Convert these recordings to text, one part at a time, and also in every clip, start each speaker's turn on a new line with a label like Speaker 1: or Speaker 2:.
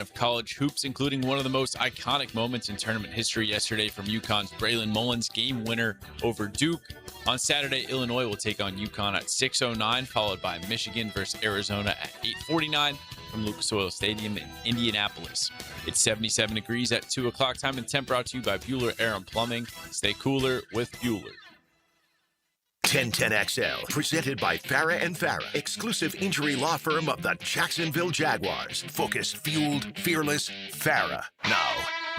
Speaker 1: of college hoops, including one of the most iconic moments in tournament history yesterday from UConn's Braylon Mullins game winner over Duke. On Saturday, Illinois will take on UConn at 6:09, followed by Michigan versus Arizona at 8:49 from Lucas Oil Stadium in Indianapolis. It's 77 degrees at 2 o'clock time, and temp brought to you by Bueller Air and Plumbing. Stay cooler with Bueller.
Speaker 2: 1010XL, presented by Farah and Farah, exclusive injury law firm of the Jacksonville Jaguars. Focused, fueled, fearless, Farah. Now,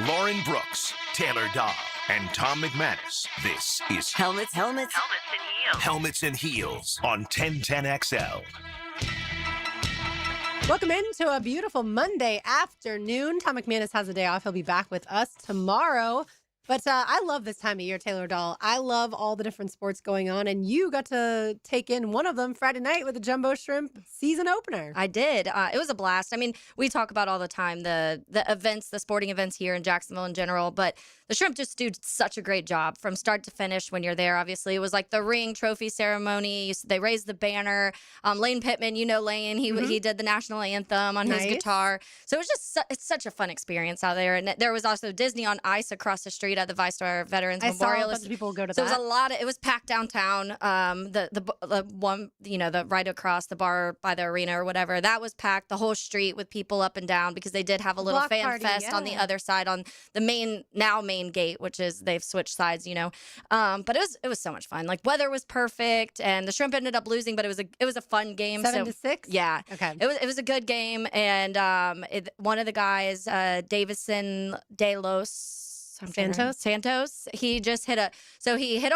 Speaker 2: Lauren Brooks, Taylor Dahl, and Tom McManus. This is
Speaker 3: Helmets and Heels.
Speaker 2: Helmets and Heels on 1010XL.
Speaker 4: Welcome into a beautiful Monday afternoon. Tom McManus has a day off. He'll be back with us tomorrow. But I love this time of year, Taylor Dahl. I love all the different sports going on, and you got to take in one of them Friday night with the Jumbo Shrimp season opener.
Speaker 3: I did. It was a blast. I mean, we talk about all the time the events, the sporting events here in Jacksonville in general, but the Shrimp just do such a great job from start to finish when you're there. Obviously, it was like the ring trophy ceremony. They raised the banner. Lane Pittman, you know Lane, he did the national anthem on his guitar. So it was just it's such a fun experience out there. And there was also Disney on Ice across the street at the ViStar Veterans Memorial.
Speaker 4: I saw a bunch of people go to
Speaker 3: so
Speaker 4: that.
Speaker 3: It was a lot. It was packed downtown. The one, the right across the bar by the arena or whatever, that was packed. The whole street with people up and down because they did have a little
Speaker 4: Block
Speaker 3: fan
Speaker 4: party,
Speaker 3: fest on the other side on the main gate, which is they've switched sides, But it was so much fun. Like weather was perfect, and the Shrimp ended up losing, but it was a fun game.
Speaker 4: 7-6.
Speaker 3: Yeah.
Speaker 4: Okay.
Speaker 3: It was a good game, and one of the guys, Davison De Los. Santos. He just hit a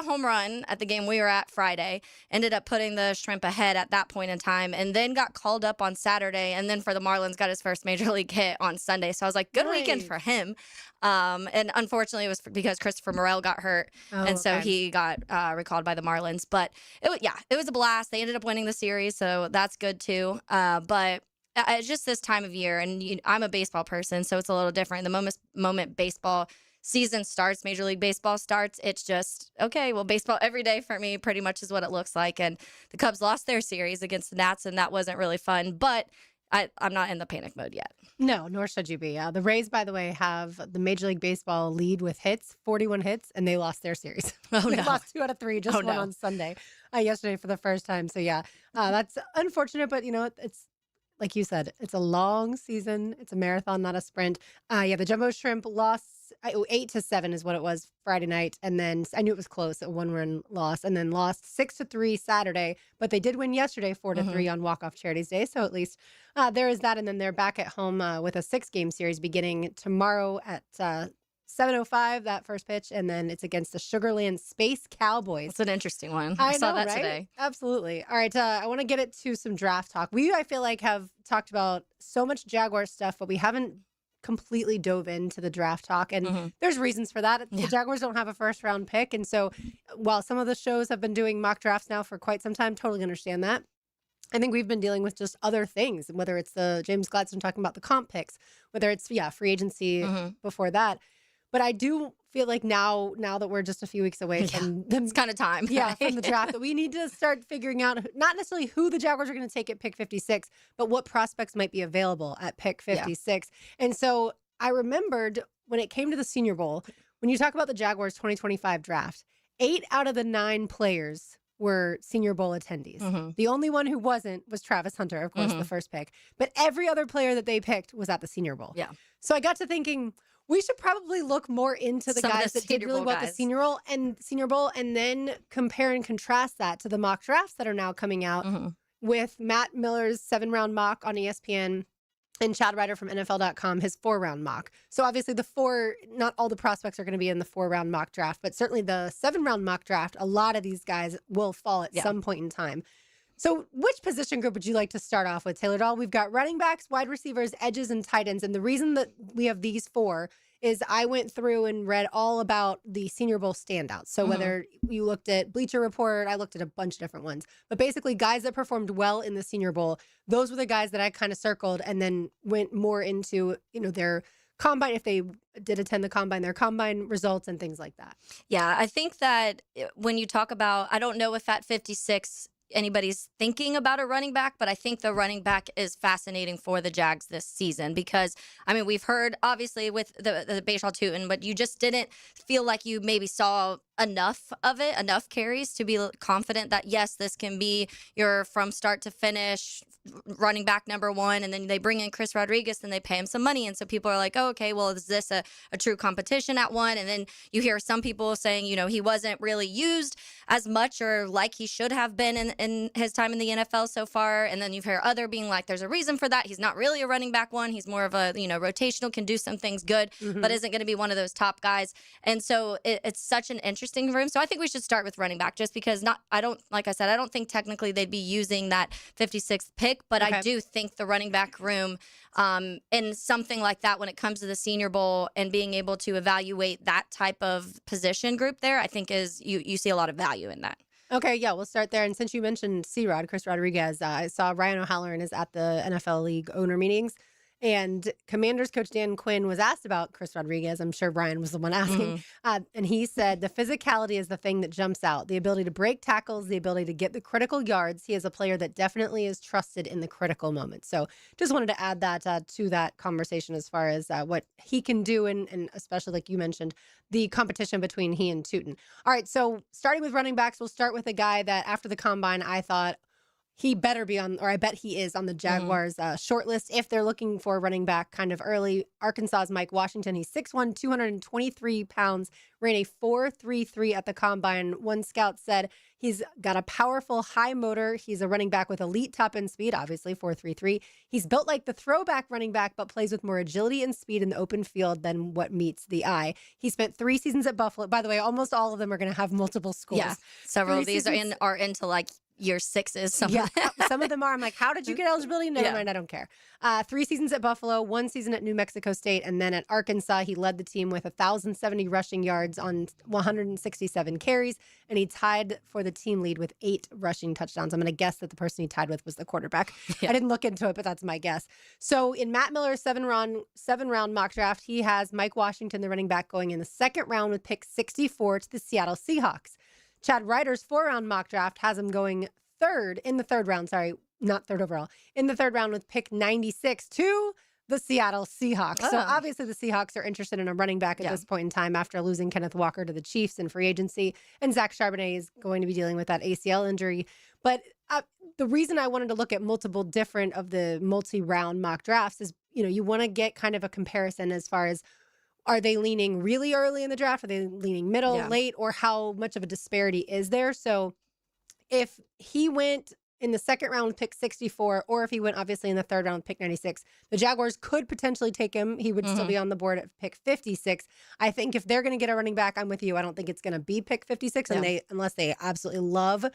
Speaker 3: home run at the game we were at Friday, ended up putting the Shrimp ahead at that point in time, and then got called up on Saturday, and then for the Marlins got his first major league hit on Sunday. So I was like, good weekend for him. And unfortunately it was because Christopher Morel got hurt, so he got recalled by the Marlins. But it was a blast. They ended up winning the series, so that's good too. But it's just this time of year, and I'm a baseball person, so it's a little different. The moment baseball season starts, Major League Baseball starts, it's just, okay, well, baseball every day for me pretty much is what it looks like. And the Cubs lost their series against the Nats, and that wasn't really fun. But I'm not in the panic mode yet.
Speaker 4: No, nor should you be. The Rays, by the way, have the Major League Baseball lead with hits, 41 hits, and they lost their series. They lost 2 out of 3, just one on Sunday, yesterday for the first time. So, that's unfortunate, but, it's like you said, it's a long season. It's a marathon, not a sprint. The Jumbo Shrimp lost 8-7 is what it was Friday night. And then I knew it was close, a 1-run loss, and then lost 6-3 Saturday. But they did win yesterday, 4-3 on Walk-Off Charities Day. So at least there is that. And then they're back at home with a 6-game series beginning tomorrow at 7:05, that first pitch, and then it's against the Sugarland Space Cowboys.
Speaker 3: It's an interesting one.
Speaker 4: I
Speaker 3: saw
Speaker 4: know,
Speaker 3: that
Speaker 4: right?
Speaker 3: today.
Speaker 4: Absolutely. All right, I want to get it to some draft talk. I feel like, have talked about so much Jaguar stuff, but we haven't completely dove into the draft talk, and there's reasons for that. The Jaguars don't have a first-round pick, and so while some of the shows have been doing mock drafts now for quite some time, totally understand that. I think we've been dealing with just other things, whether it's the James Gladstone talking about the comp picks, whether it's, free agency before that. But I do feel like now that we're just a few weeks away from
Speaker 3: it's kind of time.
Speaker 4: From the draft, that we need to start figuring out not necessarily who the Jaguars are going to take at pick 56, but what prospects might be available at pick 56. And so I remembered when it came to the Senior Bowl, when you talk about the Jaguars 2025 draft, 8 out of the 9 players were Senior Bowl attendees. The only one who wasn't was Travis Hunter, of course, the first pick. But every other player that they picked was at the Senior Bowl.
Speaker 3: Yeah.
Speaker 4: So I got to thinking, we should probably look more into the guys that did really well at the Senior Bowl, and then compare and contrast that to the mock drafts that are now coming out with Matt Miller's 7-round mock on ESPN and Chad Ryder from NFL.com, his 4-round mock. So obviously not all the prospects are going to be in the 4-round mock draft, but certainly the 7-round mock draft, a lot of these guys will fall at some point in time. So which position group would you like to start off with, Taylor Dahl? We've got running backs, wide receivers, edges, and tight ends. And the reason that we have these 4 is I went through and read all about the Senior Bowl standouts. So whether you looked at Bleacher Report, I looked at a bunch of different ones. But basically, guys that performed well in the Senior Bowl, those were the guys that I kind of circled and then went more into, their combine, if they did attend the combine, their combine results and things like that.
Speaker 3: Yeah, I think that when you talk about, I don't know if at 56 anybody's thinking about a running back, but I think the running back is fascinating for the Jags this season because, I mean, we've heard obviously with the Bashaw Tootin, but you just didn't feel like you maybe saw enough of it, enough carries to be confident that, yes, this can be your from start to finish running back number one. And then they bring in Chris Rodriguez and they pay him some money. And so people are like, oh, okay, well, is this a true competition at one? And then you hear some people saying, you know, he wasn't really used as much or like he should have been in his time in the NFL so far. And then you hear other being like, there's a reason for that. He's not really a running back one. He's more of a, you know, rotational, can do some things good, but isn't going to be one of those top guys. And so it's such an interesting room. So I think we should start with running back just because I don't think technically they'd be using that 56th pick, but I do think the running back room in something like that when it comes to the Senior Bowl and being able to evaluate that type of position group there, I think is you see a lot of value in that.
Speaker 4: Okay, yeah, we'll start there. And since you mentioned C-Rod, Chris Rodriguez, I saw Ryan O'Halloran is at the NFL League owner meetings. And Commanders coach Dan Quinn was asked about Chris Rodriguez. I'm sure Ryan was the one asking. And he said, the physicality is the thing that jumps out. The ability to break tackles, the ability to get the critical yards. He is a player that definitely is trusted in the critical moments. So just wanted to add that to that conversation as far as what he can do. And especially like you mentioned, the competition between he and Tootin. All right, so starting with running backs, we'll start with a guy that after the combine, I thought, he better be on, or I bet he is on the Jaguars shortlist if they're looking for a running back kind of early. Arkansas's Mike Washington, he's 6'1", 223 pounds, ran a 4.33 at the combine. One scout said he's got a powerful high motor. He's a running back with elite top end speed, obviously 4.33. He's built like the throwback running back, but plays with more agility and speed in the open field than what meets the eye. He spent 3 seasons at Buffalo. By the way, almost all of them are going to have multiple schools.
Speaker 3: Yeah, several of these are into like year sixes. Some
Speaker 4: of them are. I'm like, how did you get eligibility? Never mind, I don't care. 3 seasons at Buffalo, 1 season at New Mexico State, and then at Arkansas, he led the team with 1,070 rushing yards on 167 carries, and he tied for the team lead with 8 rushing touchdowns. I'm going to guess that the person he tied with was the quarterback. I didn't look into it, but that's my guess. So in Matt Miller's 7-round mock draft, he has Mike Washington, the running back, going in the 2nd round with pick 64 to the Seattle Seahawks. Chad Ryder's 4-round mock draft has him going in the third round, not third overall, in the 3rd round with pick 96 to the Seattle Seahawks. So obviously the Seahawks are interested in a running back at this point in time after losing Kenneth Walker to the Chiefs in free agency. And Zach Charbonnet is going to be dealing with that ACL injury. But the reason I wanted to look at multiple different of the multi-round mock drafts is, you know, you want to get kind of a comparison as far as, are they leaning really early in the draft? Are they leaning middle, late, or how much of a disparity is there? So if he went in the 2nd round with pick 64, or if he went obviously in the 3rd round with pick 96, the Jaguars could potentially take him. He would still be on the board at pick 56. I think if they're going to get a running back, I'm with you. I don't think it's going to be pick 56 unless they absolutely love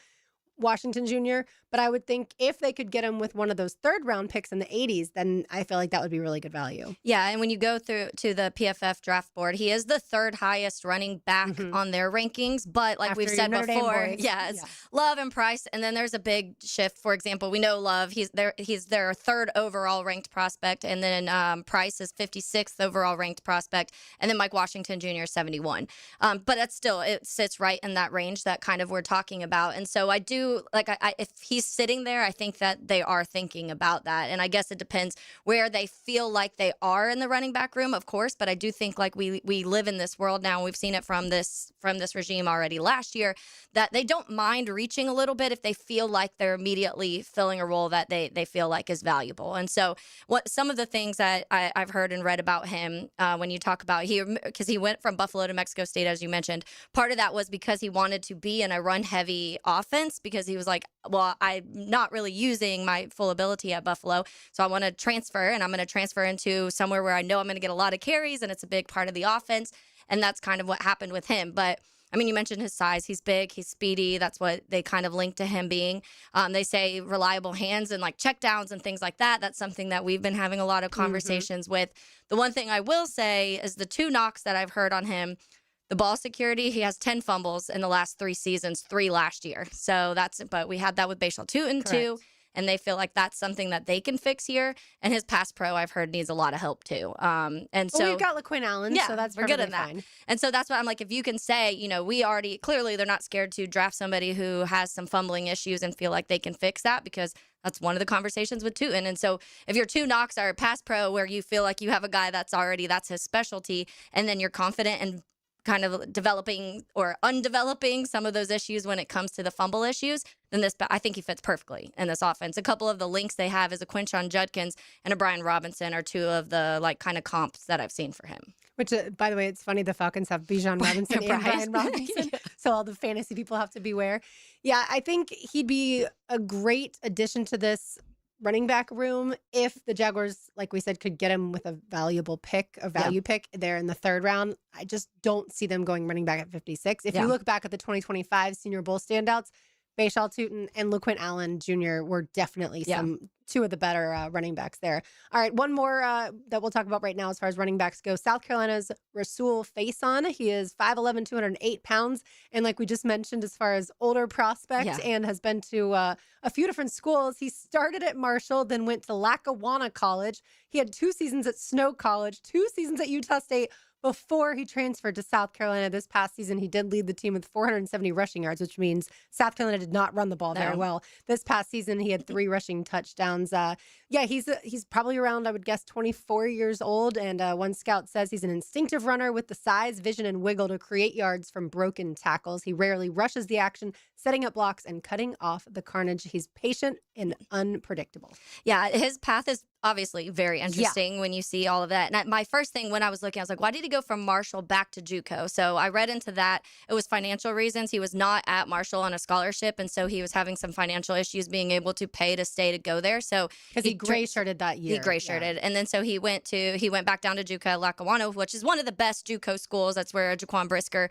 Speaker 4: Washington Jr. But I would think if they could get him with one of those 3rd round picks in the 80s, then I feel like that would be really good value. Yeah, and when you go through to the PFF draft board, he is the 3rd highest running back on their rankings. But like we've said before, it's Love and Price. And then there's a big shift. For example, we know Love, he's their 3rd overall ranked prospect. And then Price is 56th overall ranked prospect. And then Mike Washington Jr. is 71. But that's still, it sits right in that range that kind of we're talking about. And so I do, if he's sitting there, I think that they are thinking about that. And I guess it depends where they feel like they are in the running back room, of course. But I do think like we live in this world now. We've seen it from this regime already last year, that they don't mind reaching a little bit if they feel like they're immediately filling a role that they feel like is valuable. And so some of the things that I've heard and read about him when you talk about because he went from Buffalo to Mexico State, as you mentioned, part of that was because he wanted to be in a run-heavy offense because he was like, well, I'm not really using my full ability at Buffalo, so I want to transfer, and I'm going to transfer into somewhere where I know I'm going to get a lot of carries, and it's a big part of the offense, and that's kind of what happened with him. But I mean, you mentioned his size. He's big. He's speedy. That's what they kind of link to him being. They say reliable hands and like checkdowns and things like that. That's something that we've been having a lot of conversations with. The one thing I will say is the 2 knocks that I've heard on him. The ball security, he has 10 fumbles in the last 3 seasons, 3 last year. So but we had that with Bashaw Tootin too.
Speaker 3: and they feel like that's something that they can fix here. And his pass pro, I've heard, needs a lot of help too. And so
Speaker 4: we've got LaQuinn Allen, so that's
Speaker 3: we're good in
Speaker 4: fine.
Speaker 3: that. And so that's why I'm like, if you can say, we already clearly they're not scared to draft somebody who has some fumbling issues and feel like they can fix that, because that's one of the conversations with Tootin. And so if your two knocks are pass pro, where you feel like you have a guy that's his specialty, and then you're confident in kind of developing or undeveloping some of those issues when it comes to the fumble issues, then I think he fits perfectly in this offense. A couple of the links they have is a Quinshon Judkins and a Brian Robinson are two of the kind of comps that I've seen for him.
Speaker 4: Which, by the way, it's funny, the Falcons have Bijan Robinson and Brian Robinson, so all the fantasy people have to beware. Yeah, I think he'd be a great addition to this running back room if the Jaguars, like we said, could get him with a valuable pick, a value pick there in the third round. I just don't see them going running back at 56. If you look back at the 2025 Senior Bowl standouts, Bashal Tootin and LaQuinn Allen Jr. were definitely two of the better running backs there. All right, one more that we'll talk about right now as far as running backs go. South Carolina's Rasul Faison. He is 5'11", 208 pounds. And like we just mentioned, as far as older prospect and has been to a few different schools. He started at Marshall, then went to Lackawanna College. He had 2 seasons at Snow College, 2 seasons at Utah State, before he transferred to South Carolina. This past season, he did lead the team with 470 rushing yards, which means South Carolina did not run the ball very well. This past season, he had 3 rushing touchdowns. He's probably around, I would guess, 24 years old. And one scout says he's an instinctive runner with the size, vision, and wiggle to create yards from broken tackles. He rarely rushes the action, setting up blocks and cutting off the carnage. He's patient and unpredictable.
Speaker 3: Yeah, his path is obviously very interesting when you see all of that. And my first thing when I was looking, I was like, why did he go from Marshall back to JUCO? So I read into that. It was financial reasons. He was not at Marshall on a scholarship, and so he was having some financial issues being able to pay to stay to go there. So
Speaker 4: because he gray-shirted that year.
Speaker 3: He gray-shirted. And then so he went back down to JUCO at Lackawanna, which is one of the best JUCO schools. That's where Jaquan Brisker,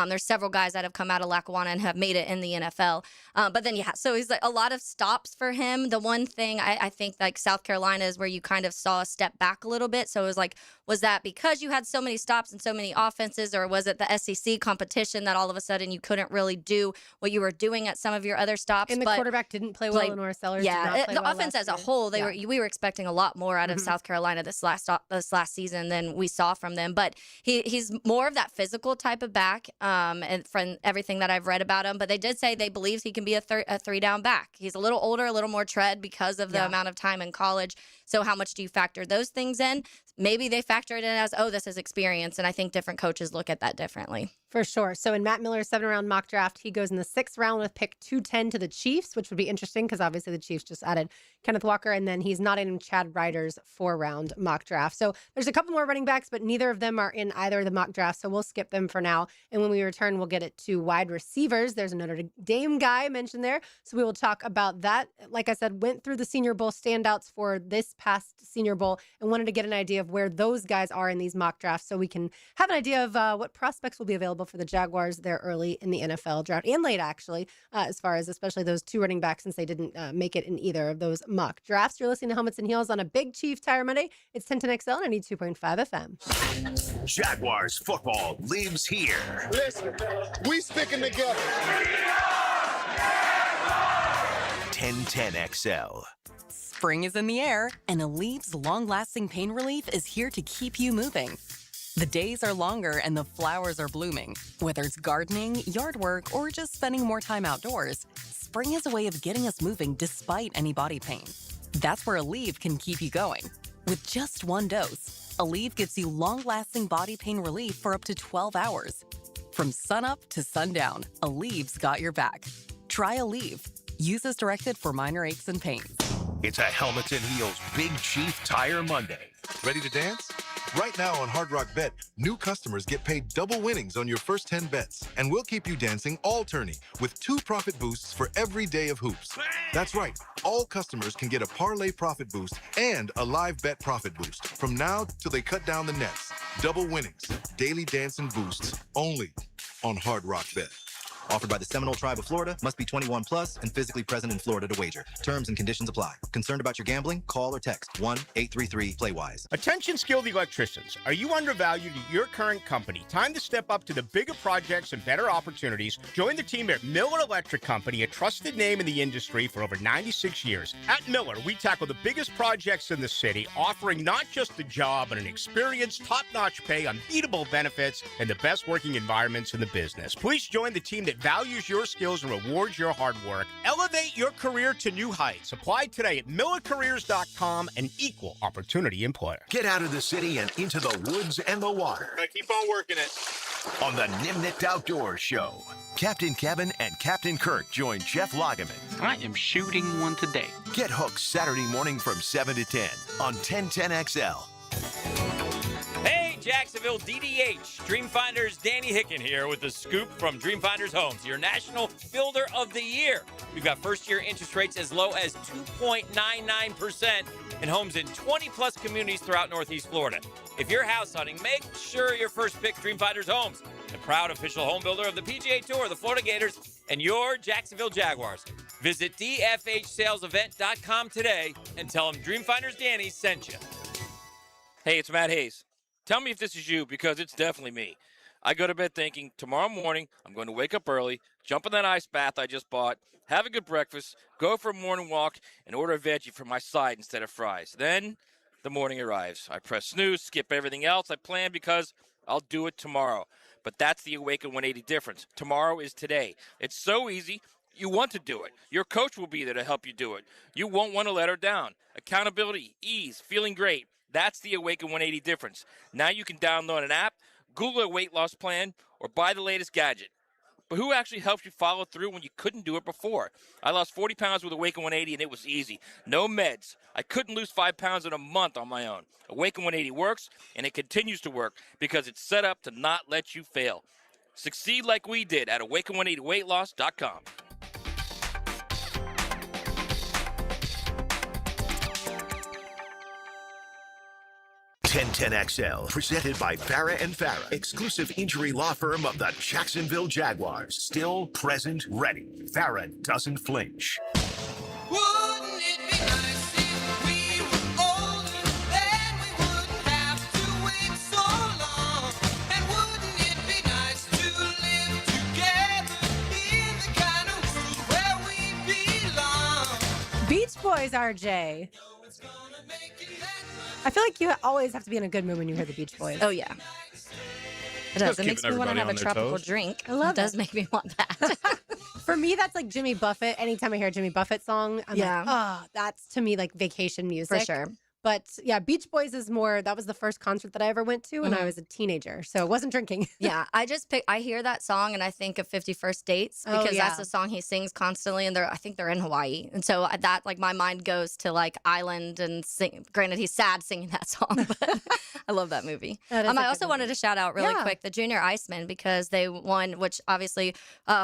Speaker 3: there's several guys that have come out of Lackawanna and have made it in the NFL. But then, so he's like a lot of stops for him. The one thing I think like South Carolina is where you kind of saw a step back a little bit. So it was like, was that because you had so many stops and so many offenses, or was it the SEC competition that all of a sudden you couldn't really do what you were doing at some of your other stops?
Speaker 4: And the quarterback didn't play well, and Nora Sellers did not play
Speaker 3: the
Speaker 4: well
Speaker 3: offense as a
Speaker 4: year.
Speaker 3: whole, we were expecting a lot more out of South Carolina this last season than we saw from them. But he's more of that physical type of back, and from everything that I've read about him. But they did say they believe he can be a 3-down back. He's a little older, a little more tread because of the amount of time in college. So how much do you factor those things in? Maybe they factor it in as, this is experience. And I think different coaches look at that differently.
Speaker 4: For sure. So in Matt Miller's 7-round mock draft, he goes in the 6th round with pick 210 to the Chiefs, which would be interesting because obviously the Chiefs just added Kenneth Walker, and then he's not in Chad Ryder's 4-round mock draft. So there's a couple more running backs, but neither of them are in either of the mock drafts, so we'll skip them for now. And when we return, we'll get it to wide receivers. There's a Notre Dame guy mentioned there, so we will talk about that. Like I said, went through the Senior Bowl standouts for this past Senior Bowl and wanted to get an idea of where those guys are in these mock drafts so we can have an idea of what prospects will be available for the Jaguars there early in the NFL draft, and late actually, as far as especially those 2 running backs, since they didn't make it in either of those mock drafts. You're listening to Helmets and Heels on a Big Chief Tire Monday. It's 1010XL 92.5 FM.
Speaker 2: Jaguars football lives here.
Speaker 5: Listen, we sticking together.
Speaker 2: 1010XL.
Speaker 6: Spring is in the air, and Alev's long-lasting pain relief is here to keep you moving. The days are longer and the flowers are blooming. Whether it's gardening, yard work, or just spending more time outdoors, spring is a way of getting us moving despite any body pain. That's where Aleve can keep you going. With just 1 dose, Aleve gives you long-lasting body pain relief for up to 12 hours. From sunup to sundown, Aleve's got your back. Try Aleve. Use as directed for minor aches and pains.
Speaker 2: It's a Helmets and Heels Big Chief Tire Monday.
Speaker 5: Ready to dance? Right now on Hard Rock Bet, new customers get paid double winnings on your first 10 bets. And we'll keep you dancing all tourney with 2 profit boosts for every day of hoops. That's right. All customers can get a parlay profit boost and a live bet profit boost from now till they cut down the nets. Double winnings, daily dancing boosts, only on Hard Rock Bet.
Speaker 7: Offered by the Seminole Tribe of Florida. Must be 21 plus and physically present in Florida to wager. Terms and conditions apply. Concerned about your gambling? Call or text 1-833-PLAY-WISE.
Speaker 8: Attention skilled electricians. Are you undervalued at your current company? Time to step up to the bigger projects and better opportunities. Join the team at Miller Electric Company, a trusted name in the industry for over 96 years. At Miller, we tackle the biggest projects in the city, offering not just the job, but an experienced, top-notch pay, unbeatable benefits, and the best working environments in the business. Please join the team that values your skills and rewards your hard work. Elevate your career to new heights. Apply today at millercareers.com, an equal opportunity employer.
Speaker 2: Get out of the city and into the woods and the water.
Speaker 8: Keep on working it.
Speaker 2: On the Nimnicht Outdoors Show, Captain Kevin and Captain Kirk join Jeff Lageman.
Speaker 9: I am shooting one today.
Speaker 2: Get hooked Saturday morning from 7 to 10 on 1010XL.
Speaker 10: Hey, Jacksonville DDH. Dreamfinders Danny Hicken here with the scoop from Dreamfinders Homes, your national builder of the year. We've got first-year interest rates as low as 2.99% and homes in 20-plus communities throughout Northeast Florida. If you're house hunting, make sure your first pick Dreamfinders Homes, the proud official home builder of the PGA Tour, the Florida Gators, and your Jacksonville Jaguars. Visit dfhsalesevent.com today and tell them Dreamfinders Danny sent you. Hey, it's Matt Hayes. Tell me if this is you, because it's definitely me. I go to bed thinking, tomorrow morning, I'm going to wake up early, jump in that ice bath I just bought, have a good breakfast, go for a morning walk, and order a veggie for my side instead of fries. Then the morning arrives. I press snooze, skip everything else I planned because I'll do it tomorrow. But that's the Awaken 180 difference. Tomorrow is today. It's so easy. You want to do it. Your coach will be there to help you do it. You won't want to let her down. Accountability, ease, feeling great. That's the Awaken 180 difference. Now you can download an app, Google a weight loss plan, or buy the latest gadget. But who actually helps you follow through when you couldn't do it before? I lost 40 pounds with Awaken 180, and it was easy. No meds. I couldn't lose 5 pounds in a month on my own. Awaken 180 works, and it continues to work because it's set up to not let you fail. Succeed like we did at awaken180weightloss.com.
Speaker 2: 1010XL, presented by Farah and Farah, exclusive injury law firm of the Jacksonville Jaguars. Still, present, ready. Farah doesn't flinch.
Speaker 11: Wouldn't it be nice if we were older, then we wouldn't have to wait so long? And wouldn't it be nice to live together in the kind of world where we belong?
Speaker 4: Beach Boys, RJ. I feel like you always have to be in a good mood when you hear the Beach Boys.
Speaker 3: Oh, yeah. It does. It makes me want to have a tropical drink. I love it. It does make me want that.
Speaker 4: For me, that's like Jimmy Buffett. Anytime I hear a Jimmy Buffett song, I'm like, oh, that's to me like vacation music.
Speaker 3: For sure.
Speaker 4: But yeah, Beach Boys is more, that was the first concert that I ever went to when I was a teenager. So I wasn't drinking.
Speaker 3: Yeah, I hear that song and I think of 50 First Dates because that's the song he sings constantly. And I think they're in Hawaii. And so that, like, my mind goes to like island and sing. Granted, he's sad singing that song, but I love that movie. I also wanted to shout out really quick the Junior Icemen because they won, which obviously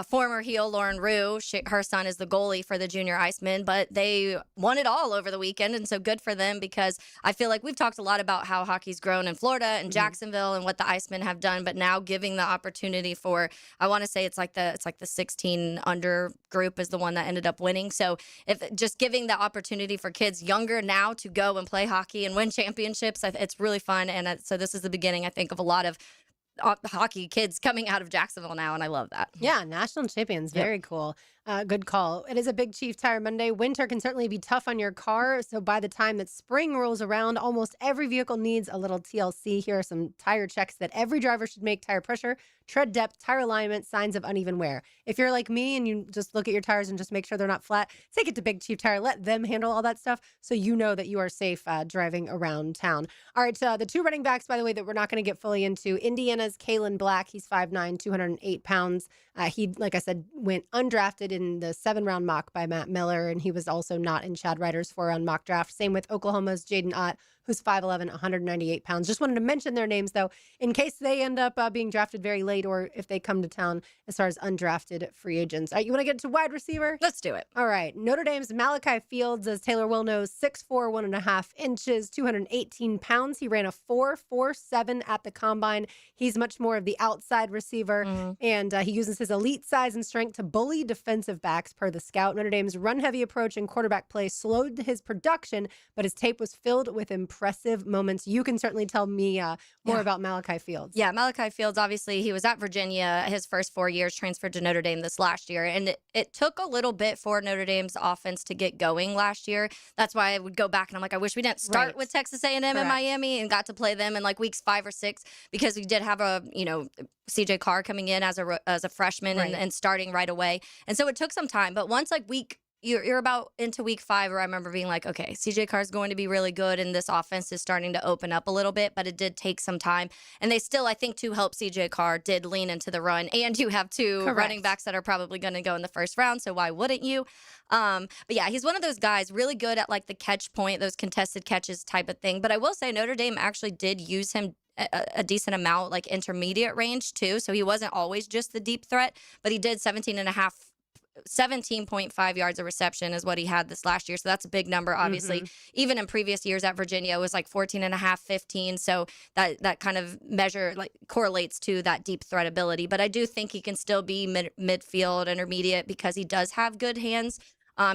Speaker 3: former heel Lauren Rue, her son is the goalie for the Junior Icemen, but they won it all over the weekend. And so good for them because I feel like we've talked a lot about how hockey's grown in Florida and Jacksonville and what the Icemen have done, but now giving the opportunity for, I want to say it's like the 16 under group is the one that ended up winning. So if just giving the opportunity for kids younger now to go and play hockey and win championships, it's really fun. And so this is the beginning, I think, of a lot of hockey kids coming out of Jacksonville now, and I love that.
Speaker 4: Yeah, national champions. Very cool. Good call. It is a big Chief Tire Monday. Winter can certainly be tough on your car, so by the time that spring rolls around, almost every vehicle needs a little TLC. Here are some tire checks that every driver should make: tire pressure, tread depth, tire alignment, signs of uneven wear. If you're like me and you just look at your tires and just make sure they're not flat, take it to Big Chief Tire. Let them handle all that stuff so you know that you are safe driving around town. All right, the two running backs, by the way, that we're not going to get fully into. Indiana's Kalen Black, he's 5'9", 208 pounds. He, like I said, went undrafted in the 7-round mock by Matt Miller, and he was also not in Chad Ryder's 4-round mock draft. Same with Oklahoma's Jaden Ott, who's 5'11", 198 pounds. Just wanted to mention their names, though, in case they end up being drafted very late or if they come to town as far as undrafted free agents. All right, you want to get to wide receiver?
Speaker 3: Let's do it.
Speaker 4: All right. Notre Dame's Malachi Fields, as Taylor will knows, 6'4", 1.5 inches, 218 pounds. He ran a 4.47 at the combine. He's much more of the outside receiver, and he uses his elite size and strength to bully defensive backs, per the scout. Notre Dame's run-heavy approach and quarterback play slowed his production, but his tape was filled with impressive moments. You can certainly tell me more about Malachi Fields.
Speaker 3: Yeah, Malachi Fields, obviously, he was at Virginia his first 4 years, transferred to Notre Dame this last year, and it took a little bit for Notre Dame's offense to get going last year. That's why I would go back and I'm like, I wish we didn't start with Texas A&M and Miami and got to play them in like weeks 5 or 6, because we did have a, CJ Carr coming in as a freshman and starting right away. And so it took some time, but once like you're about into week 5, where I remember being like, okay, CJ Carr is going to be really good, and this offense is starting to open up a little bit, but it did take some time. And they still, I think, to help CJ Carr, did lean into the run. And you have 2 running backs that are probably going to go in the first round, so why wouldn't you? But yeah, he's one of those guys really good at like the catch point, those contested catches type of thing. But I will say Notre Dame actually did use him a decent amount, like intermediate range too. So he wasn't always just the deep threat, but he did 17.5 yards of reception is what he had this last year. So that's a big number, obviously. Even in previous years at Virginia, it was like 14.5, 15. So that kind of measure like correlates to that deep threat ability. But I do think he can still be midfield, intermediate, because he does have good hands.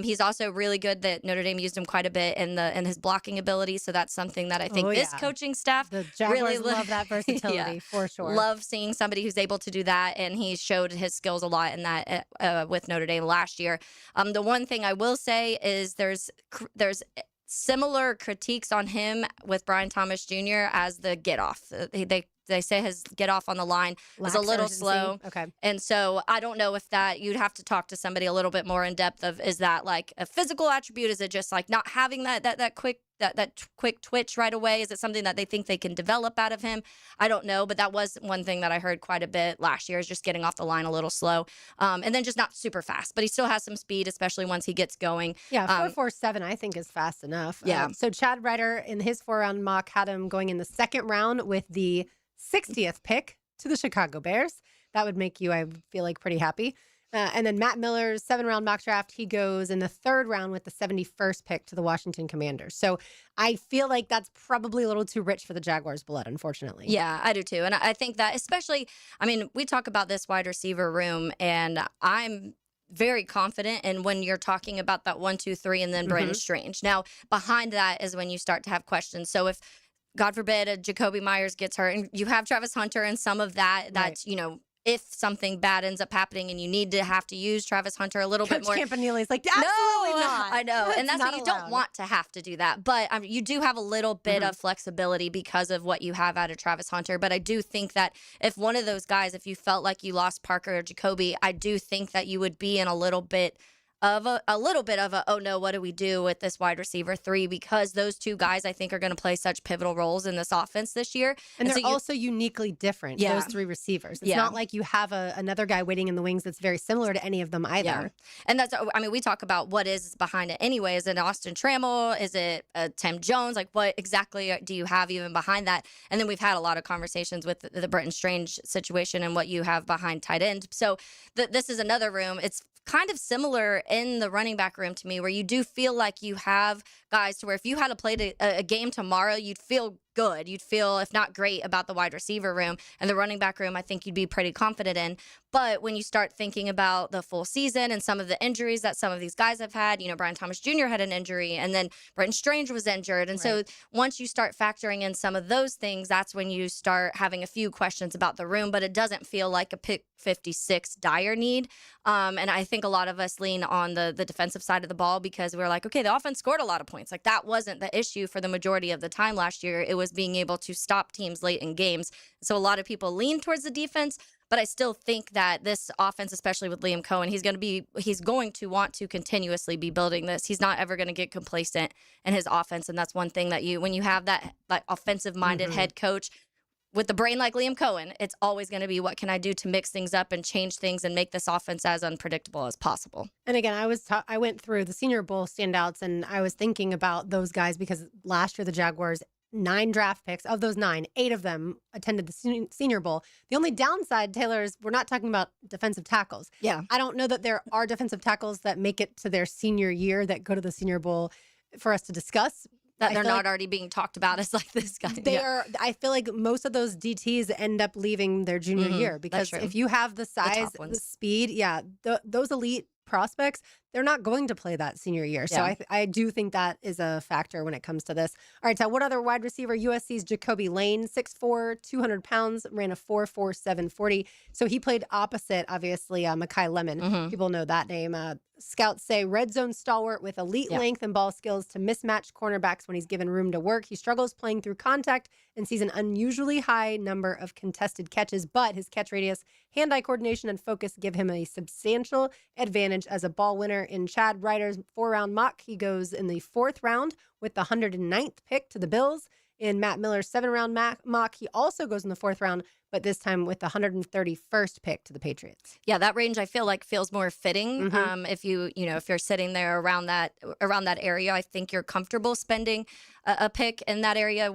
Speaker 3: He's also really good that Notre Dame used him quite a bit in his blocking ability. So that's something that I think this coaching staff
Speaker 4: the Jaguars
Speaker 3: really
Speaker 4: love that versatility for sure.
Speaker 3: Love seeing somebody who's able to do that, and he showed his skills a lot in that with Notre Dame last year. The one thing I will say is there's similar critiques on him with Brian Thomas Jr. as the get off. They say his get off on the line was a little slow.
Speaker 4: Okay.
Speaker 3: And so I don't know if that, you'd have to talk to somebody a little bit more in depth of, is that like a physical attribute? Is it just like not having that quick twitch right away? Is it something that they think they can develop out of him? I don't know, but that was one thing that I heard quite a bit last year, is just getting off the line a little slow. And then just not super fast, but he still has some speed, especially once he gets going.
Speaker 4: Yeah, 4.47 I think is fast enough.
Speaker 3: Yeah.
Speaker 4: So Chad Ryder in his 4-round mock had him going in the second round with the 60th pick to the Chicago Bears. That would make you, I feel like, pretty happy. And then Matt Miller's 7-round mock draft, he goes in the 3rd round with the 71st pick to the Washington Commanders. So I feel like that's probably a little too rich for the Jaguars' blood, unfortunately.
Speaker 3: Yeah, I do too. And I think that especially, I mean, we talk about this wide receiver room, and I'm very confident in when you're talking about that 1, 2, 3, and then Brenton Strange. Now, behind that is when you start to have questions. So if, God forbid, Jacoby Myers gets hurt, and you have Travis Hunter and some of that, if something bad ends up happening and you need to have to use Travis Hunter a little bit more.
Speaker 4: Campanelli's like, absolutely not.
Speaker 3: I know. And that's what you don't want to have to do that. But you do have a little bit of flexibility because of what you have out of Travis Hunter. But I do think that if one of those guys, if you felt like you lost Parker or Jacoby, I do think that you would be in a little bit of a oh no, what do we do with this wide receiver 3? Because those 2 guys I think are going to play such pivotal roles in this offense this year.
Speaker 4: And they're also uniquely different, those 3 receivers. It's not like you have another guy waiting in the wings that's very similar to any of them either.
Speaker 3: Yeah. And that's, I mean, we talk about what is behind it anyway. Is it Austin Trammell? Is it Tim Jones? Like, what exactly do you have even behind that? And then we've had a lot of conversations with the Brenton Strange situation and what you have behind tight end. So this is another room. It's kind of similar in the running back room to me, where you do feel like you have guys to where if you had to play a game tomorrow, you'd feel good. You'd feel, if not great, about the wide receiver room. And the running back room, I think you'd be pretty confident in. But when you start thinking about the full season and some of the injuries that some of these guys have had, Brian Thomas Jr. had an injury, and then Brenton Strange was injured. And so once you start factoring in some of those things, that's when you start having a few questions about the room. But it doesn't feel like a pick 56 dire need. And I think a lot of us lean on the defensive side of the ball, because we're like, okay, the offense scored a lot of points. Like, that wasn't the issue for the majority of the time last year. It was being able to stop teams late in games. So a lot of people lean towards the defense, but I still think that this offense, especially with Liam Cohen, he's going to want to continuously be building this. He's not ever going to get complacent in his offense. And that's one thing that when you have that offensive minded head coach with the brain like Liam Cohen, it's always going to be, what can I do to mix things up and change things and make this offense as unpredictable as possible?
Speaker 4: And again, I went through the Senior Bowl standouts, and I was thinking about those guys because last year the Jaguars 9 draft picks. Of those 9, 8 of them attended the Senior Bowl. The only downside, Taylor, is we're not talking about defensive tackles.
Speaker 3: Yeah.
Speaker 4: I don't know that there are defensive tackles that make it to their senior year that go to the Senior Bowl for us to discuss.
Speaker 3: That they're not already being talked about as like this guy.
Speaker 4: They are. I feel like most of those DTs end up leaving their junior year because if you have the size, the speed, those elite prospects, they're not going to play that senior year. So I do think that is a factor when it comes to this. All right, so what other wide receiver? USC's Jacoby Lane, 6'4", 200 pounds, ran a 4.47 40. So he played opposite, obviously, Mekhi Lemon. People know that name. Scouts say red zone stalwart with elite length and ball skills to mismatch cornerbacks when he's given room to work. He struggles playing through contact and sees an unusually high number of contested catches, but his catch radius, hand-eye coordination, and focus give him a substantial advantage as a ball winner. In Chad Ryder's 4-round mock, he goes in the 4th round with the 109th pick to the Bills. In Matt Miller's 7-round mock, he also goes in the 4th round, but this time with the 131st pick to the Patriots.
Speaker 3: Yeah, that range I feel like feels more fitting. If if you're sitting there around that area, I think you're comfortable spending a pick in that area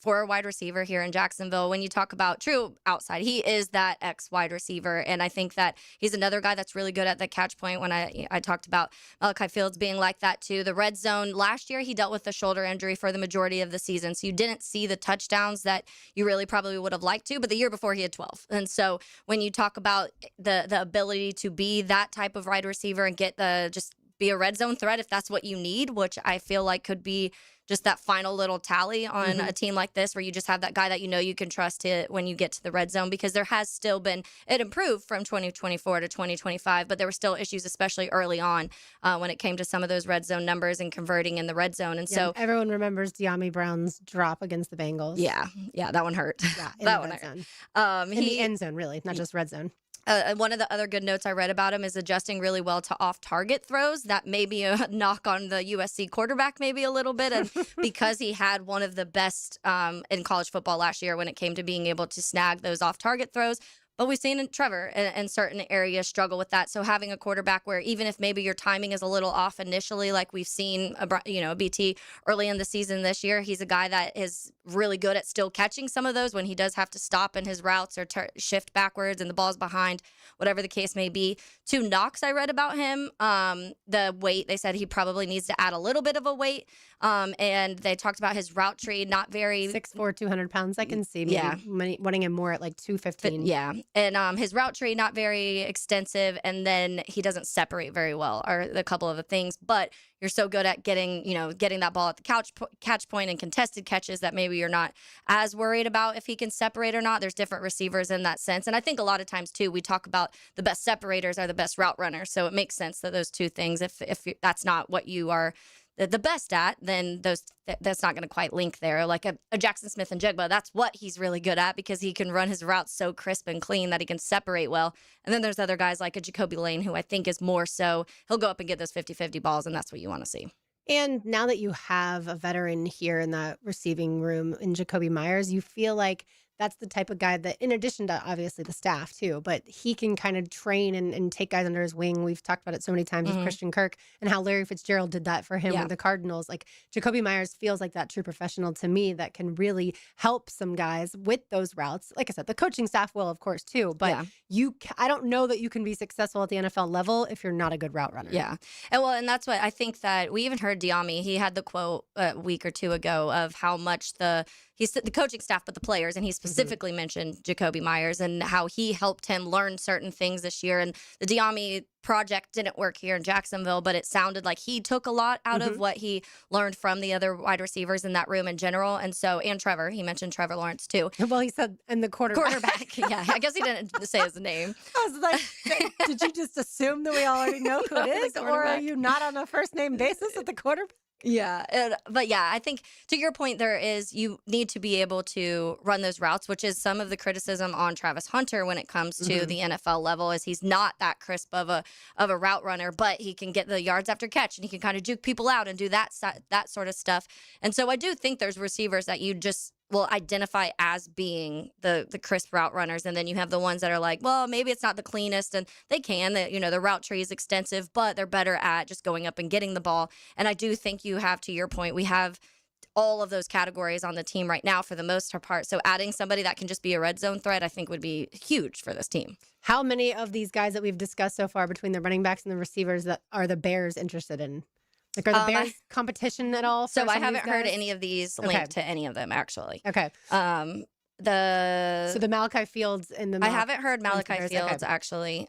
Speaker 3: for a wide receiver here in Jacksonville. When you talk about true outside, he is that X wide receiver, and I think that he's another guy that's really good at the catch point. When I talked about Malachi Fields being like that too. The red zone last year, he dealt with a shoulder injury for the majority of the season, so you didn't see the touchdowns that you really probably would have liked to. But the year before, he had 12, and so when you talk about the ability to be that type of wide receiver and get just be a red zone threat if that's what you need, which I feel like could be just that final little tally on a team like this where you just have that guy that you can trust when you get to the red zone, because there has still been, it improved from 2024 to 2025, but there were still issues, especially early on when it came to some of those red zone numbers and converting in the red zone. And so
Speaker 4: everyone remembers De'Ami Brown's drop against the Bengals.
Speaker 3: Yeah, that one hurt.
Speaker 4: Yeah,
Speaker 3: that one hurt.
Speaker 4: In the end zone, really, not just red zone.
Speaker 3: One of the other good notes I read about him is adjusting really well to off-target throws. That may be a knock on the USC quarterback maybe a little bit, and because he had one of the best in college football last year when it came to being able to snag those off-target throws. But we've seen Trevor in certain areas struggle with that. So having a quarterback where even if maybe your timing is a little off initially, like we've seen, BT early in the season this year, he's a guy that is really good at still catching some of those when he does have to stop in his routes or shift backwards and the ball's behind, whatever the case may be. 2 knocks I read about him. The weight, they said he probably needs to add a little bit of a weight. And they talked about his route tree, not very
Speaker 4: 6'4", 200 pounds. I can see wanting him more at like 215.
Speaker 3: Yeah. And his route tree, not very extensive. And then he doesn't separate very well are a couple of the things. But you're so good at getting that ball at the catch point and contested catches that maybe you're not as worried about if he can separate or not. There's different receivers in that sense. And I think a lot of times, too, we talk about the best separators are the best route runners. So it makes sense that those 2 things, if that's not what you are the best at, then that's not going to quite link there. Like a Jackson Smith and Jigba, that's what he's really good at because he can run his routes so crisp and clean that he can separate well. And then there's other guys like a Jacoby Lane who I think is more so he'll go up and get those 50-50 balls, and that's what you want to see.
Speaker 4: And now that you have a veteran here in that receiving room in Jacoby Myers, you feel like that's the type of guy that, in addition to obviously the staff too, but he can kind of train and take guys under his wing. We've talked about it so many times with Christian Kirk and how Larry Fitzgerald did that for him with the Cardinals. Like Jacoby Myers feels like that true professional to me that can really help some guys with those routes. Like I said, the coaching staff will, of course, too, but I don't know that you can be successful at the NFL level if you're not a good route runner.
Speaker 3: Yeah. And that's what I think that we even heard De'Ami, he had the quote a week or 2 ago of how much the coaching staff, but the players, and he specifically mentioned Jacoby Myers and how he helped him learn certain things this year. And the De'Ami project didn't work here in Jacksonville, but it sounded like he took a lot out of what he learned from the other wide receivers in that room in general. And Trevor, he mentioned Trevor Lawrence too.
Speaker 4: Well, he said, and the quarterback.
Speaker 3: Yeah, I guess he didn't say his name.
Speaker 4: I was like, did you just assume that we already know who it is? Or are you not on a first name basis with the quarterback?
Speaker 3: Yeah. But yeah, I think to your point, you need to be able to run those routes, which is some of the criticism on Travis Hunter when it comes to the NFL level is he's not that crisp of a route runner, but he can get the yards after catch and he can kind of juke people out and do that sort of stuff. And so I do think there's receivers that you just will identify as being the crisp route runners, and then you have the ones that are like, well, maybe it's not the cleanest, and they can, the route tree is extensive, but they're better at just going up and getting the ball. And I do think you have, to your point, we have all of those categories on the team right now for the most part. So adding somebody that can just be a red zone threat, I think would be huge for this team.
Speaker 4: How many of these guys that we've discussed so far between the running backs and the receivers that are the Bears interested in? Like, are the Bears competition at all?
Speaker 3: So I haven't heard any of these linked to any of them, actually.
Speaker 4: Okay. So the Malachi Fields and the
Speaker 3: I haven't heard Malachi Fields actually.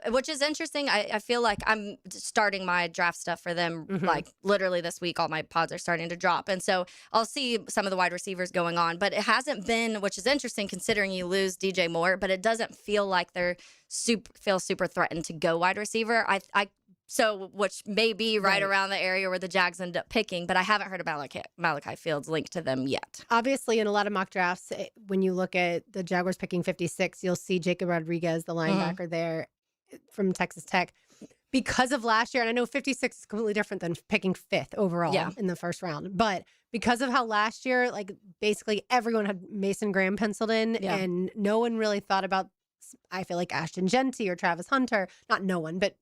Speaker 3: Which is interesting. I feel like I'm starting my draft stuff for them like literally this week. All my pods are starting to drop. And so I'll see some of the wide receivers going on. But it hasn't been, which is interesting considering you lose DJ Moore, but it doesn't feel like they're super threatened to go wide receiver. So, which may be right around the area where the Jags end up picking, but I haven't heard about Malachi Fields linked to them yet.
Speaker 4: Obviously, in a lot of mock drafts, when you look at the Jaguars picking 56, you'll see Jacob Rodriguez, the linebacker there from Texas Tech. Because of last year, and I know 56 is completely different than picking 5th overall in the first round, but because of how last year, like basically everyone had Mason Graham penciled in, and no one really thought about, I feel like Ashton Genty or Travis Hunter, not no one, but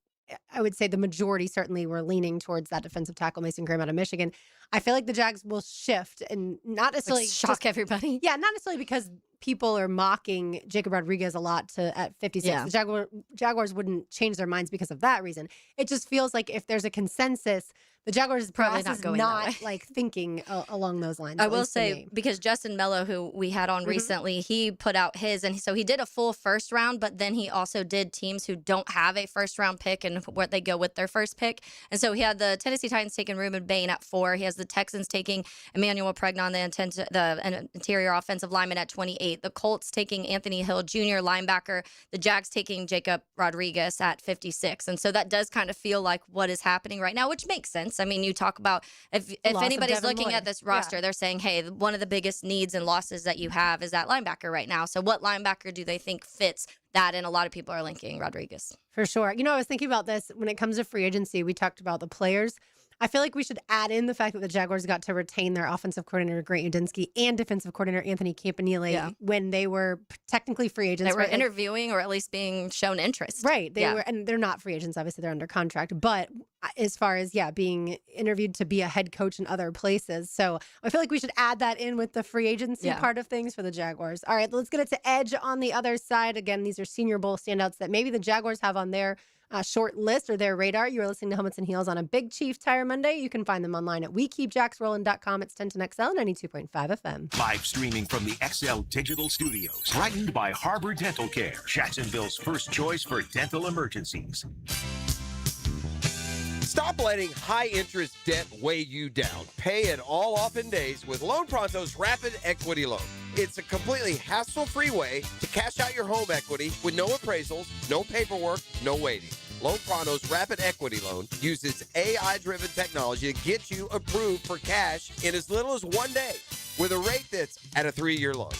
Speaker 4: I would say the majority certainly were leaning towards that defensive tackle, Mason Graham out of Michigan. I feel like the Jags will shift and not necessarily
Speaker 3: shock everybody.
Speaker 4: Yeah, not necessarily because people are mocking Jacob Rodriguez a lot at 56.
Speaker 3: Yeah.
Speaker 4: The Jaguars wouldn't change their minds because of that reason. It just feels like if there's a consensus, the Jaguars
Speaker 3: probably not going
Speaker 4: not like thinking along those lines.
Speaker 3: I will say, because Justin Mello, who we had on recently, he put out his, and so he did a full first round, but then he also did teams who don't have a first round pick and what they go with their first pick. And so he had the Tennessee Titans taking Reuben Bain at 4. He has the Texans taking Emmanuel Pregnon, the interior offensive lineman, at 28. The Colts taking Anthony Hill, junior linebacker. The Jags taking Jacob Rodriguez at 56. And so that does kind of feel like what is happening right now, which makes sense. I mean, you talk about if anybody's looking at this roster, they're saying, hey, one of the biggest needs and losses that you have is that linebacker right now. So what linebacker do they think fits that? And a lot of people are linking Rodriguez.
Speaker 4: For sure. You know, I was thinking about this when it comes to free agency. We talked about the players. I feel like we should add in the fact that the Jaguars got to retain their offensive coordinator, Grant Udinski, and defensive coordinator, Anthony Campanile, when they were technically free agents.
Speaker 3: They were interviewing or at least being shown interest.
Speaker 4: Right. They were, and they're not free agents. Obviously, they're under contract. But as far as, being interviewed to be a head coach in other places. So I feel like we should add that in with the free agency part of things for the Jaguars. All right, let's get it to Edge on the other side. Again, these are Senior Bowl standouts that maybe the Jaguars have on their short list or their radar. You are listening to Helmets and Heels on a Big Chief Tire Monday. You can find them online at WeKeepJacksRollin.com. It's 1010XL 92.5 FM.
Speaker 2: Live streaming from the XL Digital Studios. Brightened by Harbor Dental Care, Jacksonville's first choice for dental emergencies.
Speaker 12: Stop letting high-interest debt weigh you down. Pay it all off in days with Loan Pronto's Rapid Equity Loan. It's a completely hassle-free way to cash out your home equity with no appraisals, no paperwork, no waiting. Loan Pronto's Rapid Equity Loan uses AI-driven technology to get you approved for cash in as little as 1 day with a rate that's at a 3-year loan.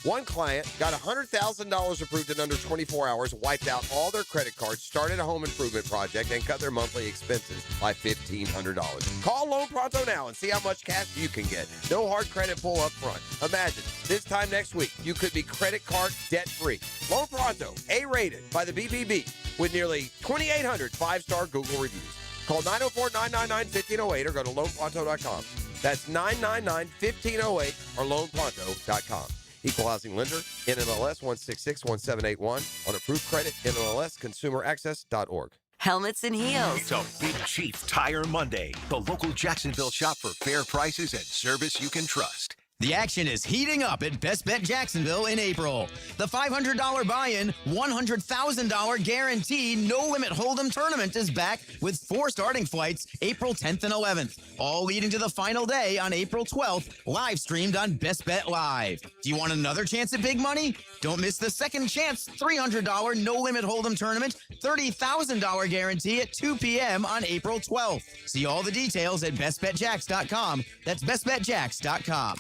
Speaker 12: One client got $100,000 approved in under 24 hours, wiped out all their credit cards, started a home improvement project, and cut their monthly expenses by $1,500. Call Loan Pronto now and see how much cash you can get. No hard credit pull up front. Imagine, this time next week, you could be credit card debt-free. Loan Pronto, A-rated by the BBB, with nearly 2,800 5-star Google reviews. Call 904-999-1508 or go to loanpronto.com. That's 999-1508 or loanpronto.com. Equal housing lender, NMLS 1661781 on approved credit, NMLSconsumeraccess.org.
Speaker 6: Helmets and Heels.
Speaker 2: It's a Big Chief Tire Monday, the local Jacksonville shop for fair prices and service you can trust.
Speaker 13: The action is heating up at Best Bet Jacksonville in April. The $500 buy-in, $100,000 guaranteed no-limit hold'em tournament is back with 4 starting flights April 10th and 11th, all leading to the final day on April 12th, live streamed on Best Bet Live. Do you want another chance at big money? Don't miss the second chance $300 no-limit hold'em tournament, $30,000 guarantee at 2 p.m. on April 12th. See all the details at bestbetjacks.com. That's bestbetjacks.com.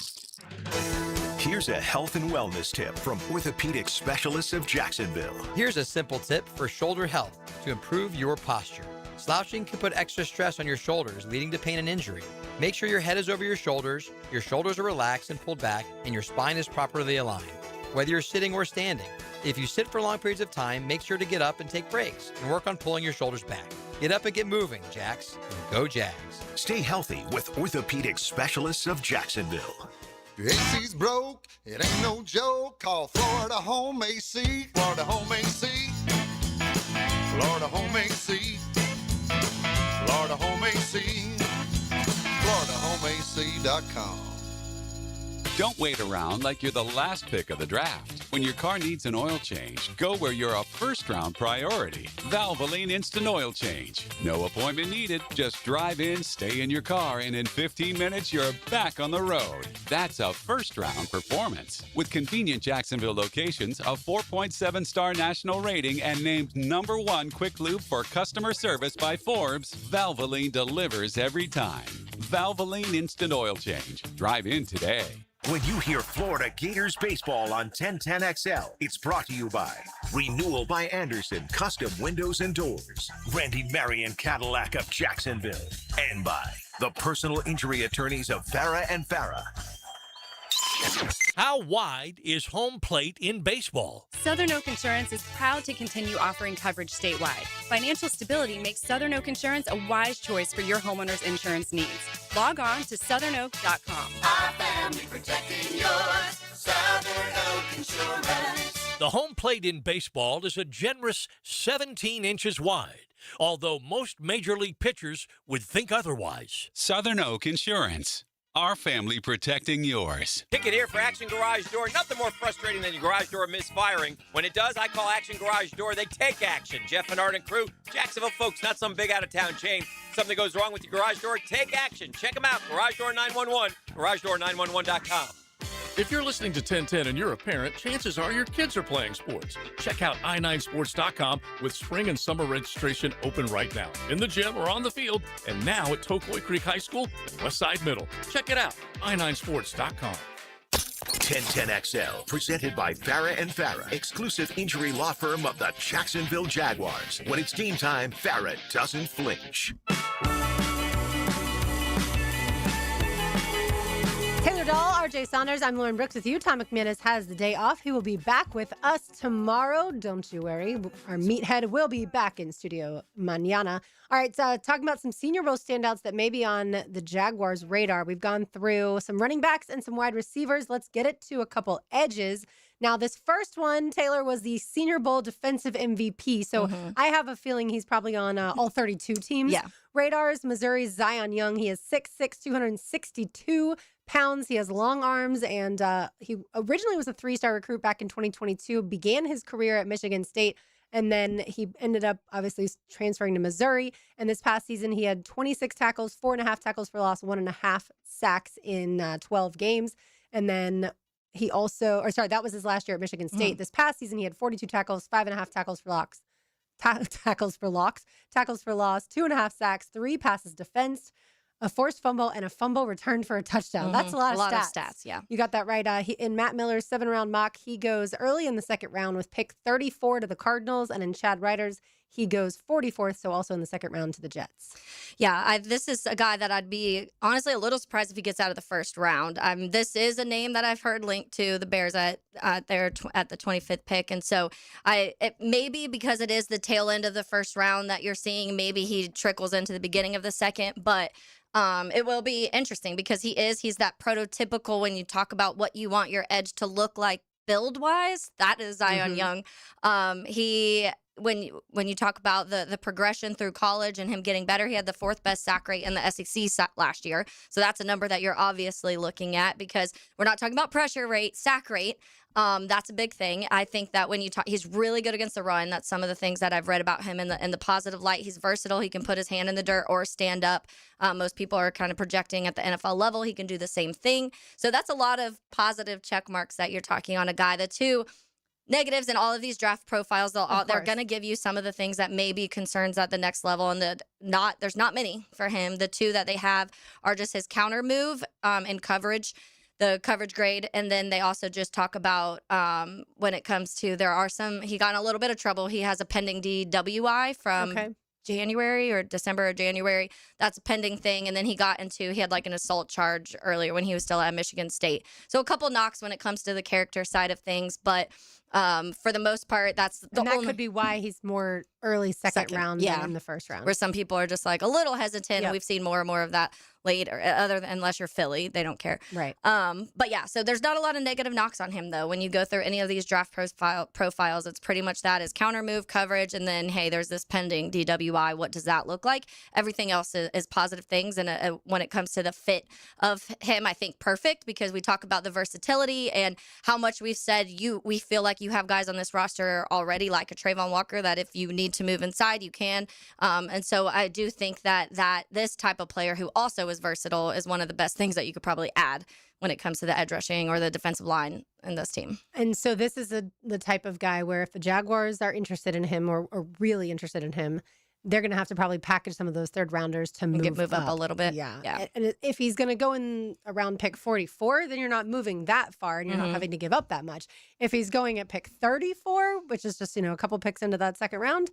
Speaker 2: Here's a health and wellness tip from orthopedic specialists of Jacksonville.
Speaker 14: Here's a simple tip for shoulder health to improve your posture. Slouching can put extra stress on your shoulders, leading to pain and injury. Make sure your head is over your shoulders are relaxed and pulled back, and your spine is properly aligned. Whether you're sitting or standing, if you sit for long periods of time, make sure to get up and take breaks and work on pulling your shoulders back. Get up and get moving, Jacks, and go Jags.
Speaker 2: Stay healthy with orthopedic specialists of Jacksonville.
Speaker 15: Your AC's broke, it ain't no joke. Call Florida Home AC. Florida Home AC. Florida Home AC. Florida Home AC. FloridaHomeAC.com.
Speaker 16: Don't wait around like you're the last pick of the draft. When your car needs an oil change, go where you're a first-round priority. Valvoline Instant Oil Change. No appointment needed. Just drive in, stay in your car, and in 15 minutes, you're back on the road. That's a first-round performance. With convenient Jacksonville locations, a 4.7-star national rating, and named #1 Quick Lube for customer service by Forbes, Valvoline delivers every time. Valvoline Instant Oil Change. Drive in today.
Speaker 2: When you hear Florida Gators baseball on 1010XL, it's brought to you by Renewal by Anderson Custom Windows and Doors, Randy Marion Cadillac of Jacksonville, and by the personal injury attorneys of Farah and Farah.
Speaker 17: How wide is home plate in baseball?
Speaker 18: Southern Oak Insurance is proud to continue offering coverage statewide. Financial stability makes Southern Oak Insurance a wise choice for your homeowner's insurance needs. Log on to southernoak.com.
Speaker 11: Our family protecting yours. Southern Oak Insurance.
Speaker 17: The home plate in baseball is a generous 17 inches wide, although most major league pitchers would think otherwise.
Speaker 16: Southern Oak Insurance. Our family protecting yours.
Speaker 10: Ticket here for Action Garage Door. Nothing more frustrating than your garage door misfiring. When it does, I call Action Garage Door. They take action. Jeff and Art and crew, Jacksonville folks, not some big out-of-town chain. Something goes wrong with your garage door, take action. Check them out. Garage Door 911, garagedoor911.com.
Speaker 19: If you're listening to 1010 and you're a parent, chances are your kids are playing sports. Check out i9sports.com with spring and summer registration open right now. In the gym or on the field, and now at Tocoi Creek High School and Westside Middle. Check it out, i9sports.com.
Speaker 2: 1010XL, presented by Farah and Farah, exclusive injury law firm of the Jacksonville Jaguars. When it's game time, Farah doesn't flinch.
Speaker 4: Taylor Dahl, RJ Saunders, I'm Lauren Brooks with you. Tom McManus has the day off. He will be back with us tomorrow. Don't you worry. Our meathead will be back in studio mañana. All right, so talking about some Senior Bowl standouts that may be on the Jaguars' radar. We've gone through some running backs and some wide receivers. Let's get it to a couple edges. Now, this first one, Taylor, was the Senior Bowl defensive MVP. So I have a feeling he's probably on all 32 teams.
Speaker 3: Yeah.
Speaker 4: Radars, Missouri's Zion Young. He is 6'6", 262 pounds. He has long arms, and he originally was a three-star recruit back in 2022, began his career at Michigan State, and then he ended up obviously transferring to Missouri. And this past season, he had 26 tackles, 4.5 tackles for loss, 1.5 sacks in 12 games. And then he also, that was his last year at Michigan State. This past season, he had 42 tackles, 5.5 tackles for loss, tackles for loss, 2.5 sacks, 3 passes defensed, a forced fumble, and a fumble returned for a touchdown. That's a lot of stats.
Speaker 3: Yeah.
Speaker 4: You got that right. In Matt Miller's 7-round mock, he goes early in the second round with pick 34 to the Cardinals, and in Chad Ryder's, he goes 44th, so also in the second round to the Jets.
Speaker 3: Yeah, this is a guy that I'd be honestly a little surprised if he gets out of the first round. This is a name that I've heard linked to the Bears at the 25th pick, and so it maybe because it is the tail end of the first round that you're seeing, maybe he trickles into the beginning of the second, but it will be interesting because he's that prototypical when you talk about what you want your edge to look like build-wise. That is Zion Young. When you talk about the progression through college and him getting better, he had the 4th best sack rate in the SEC last year. So that's a number that you're obviously looking at because we're not talking about pressure rate, sack rate. That's a big thing. I think that when you talk, he's really good against the run. That's some of the things that I've read about him in the positive light. He's versatile. He can put his hand in the dirt or stand up. Most people are kind of projecting at the NFL level. He can do the same thing. So that's a lot of positive check marks that you're talking on a guy. The two negatives in all of these draft profiles, they're going to give you some of the things that may be concerns at the next level, and there's not many for him. The two that they have are just his counter move in coverage, the coverage grade, and then they also just talk about when it comes to he got in a little bit of trouble. He has a pending DWI from January or December or January. That's a pending thing. And then he had like an assault charge earlier when he was still at Michigan State. So a couple knocks when it comes to the character side of things. But For the most part, that's the
Speaker 4: that could be why he's more early second round than in the first round.
Speaker 3: Where some people are just like a little hesitant. And we've seen more and more of that later, unless you're Philly, they don't care.
Speaker 4: Right.
Speaker 3: But yeah, so there's not a lot of negative knocks on him though. When you go through any of these draft profiles, it's pretty much that is counter move coverage, and then hey, there's this pending DWI. What does that look like? Everything else is positive things, and when it comes to the fit of him, I think perfect, because we talk about the versatility and how much we've said we feel like you have guys on this roster already, like a Trayvon Walker, that if you need to move inside, you can. And so I do think that this type of player who also is versatile is one of the best things that you could probably add when it comes to the edge rushing or the defensive line in this team.
Speaker 4: And so this is the type of guy where if the Jaguars are interested in him or really interested in him, they're going to have to probably package some of those third rounders to move
Speaker 3: up a little bit.
Speaker 4: Yeah. And if he's going to go in around pick 44, then you're not moving that far and you're not having to give up that much. If he's going at pick 34, which is just, a couple picks into that second round,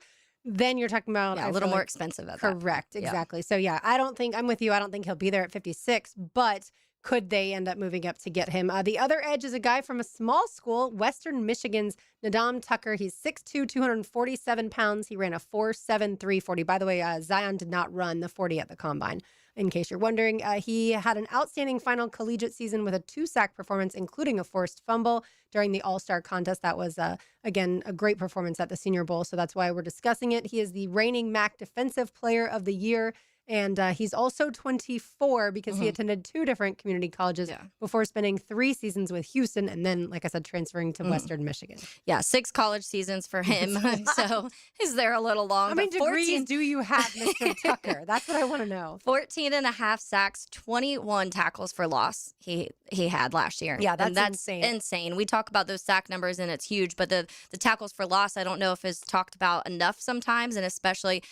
Speaker 4: then you're talking about
Speaker 3: a little more expensive at that point.
Speaker 4: Correct, exactly. So I'm with you. I don't think he'll be there at 56, but could they end up moving up to get him? The other edge is a guy from a small school, Western Michigan's Nadam Tucker. He's 6'2", 247 pounds. He ran a 4.73 40. By the way, Zion did not run the 40 at the combine, in case you're wondering. He had an outstanding final collegiate season with a 2-sack performance, including a forced fumble during the All-Star contest. That was, again, a great performance at the Senior Bowl, so that's why we're discussing it. He is the reigning MAC Defensive Player of the Year. And he's also 24 because he attended 2 different community colleges before spending 3 seasons with Houston and then, like I said, transferring to Western Michigan.
Speaker 3: Yeah, 6 college seasons for him. So he's there a little long.
Speaker 4: How many degrees do you have, Mr. Tucker? That's what I want to know.
Speaker 3: 14 and a half sacks, 21 tackles for loss he had last year.
Speaker 4: Yeah, that's
Speaker 3: insane. We talk about those sack numbers and it's huge, but the tackles for loss I don't know if is talked about enough sometimes, and especially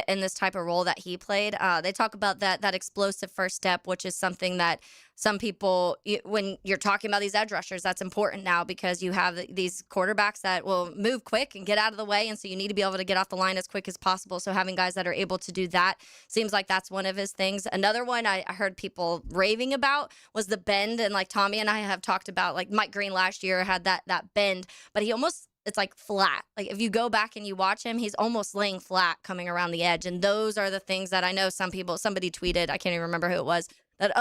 Speaker 3: in this type of role that he played. They talk about that explosive first step, which is something that some people, when you're talking about these edge rushers, that's important now because you have these quarterbacks that will move quick and get out of the way. And so you need to be able to get off the line as quick as possible. So having guys that are able to do that seems like that's one of his things. Another one I heard people raving about was the bend. And like Tommy and I have talked about, like Mike Green last year had that bend, but it's like flat. Like if you go back and you watch him, he's almost laying flat coming around the edge. And those are the things that I know somebody tweeted, I can't even remember who it was, that,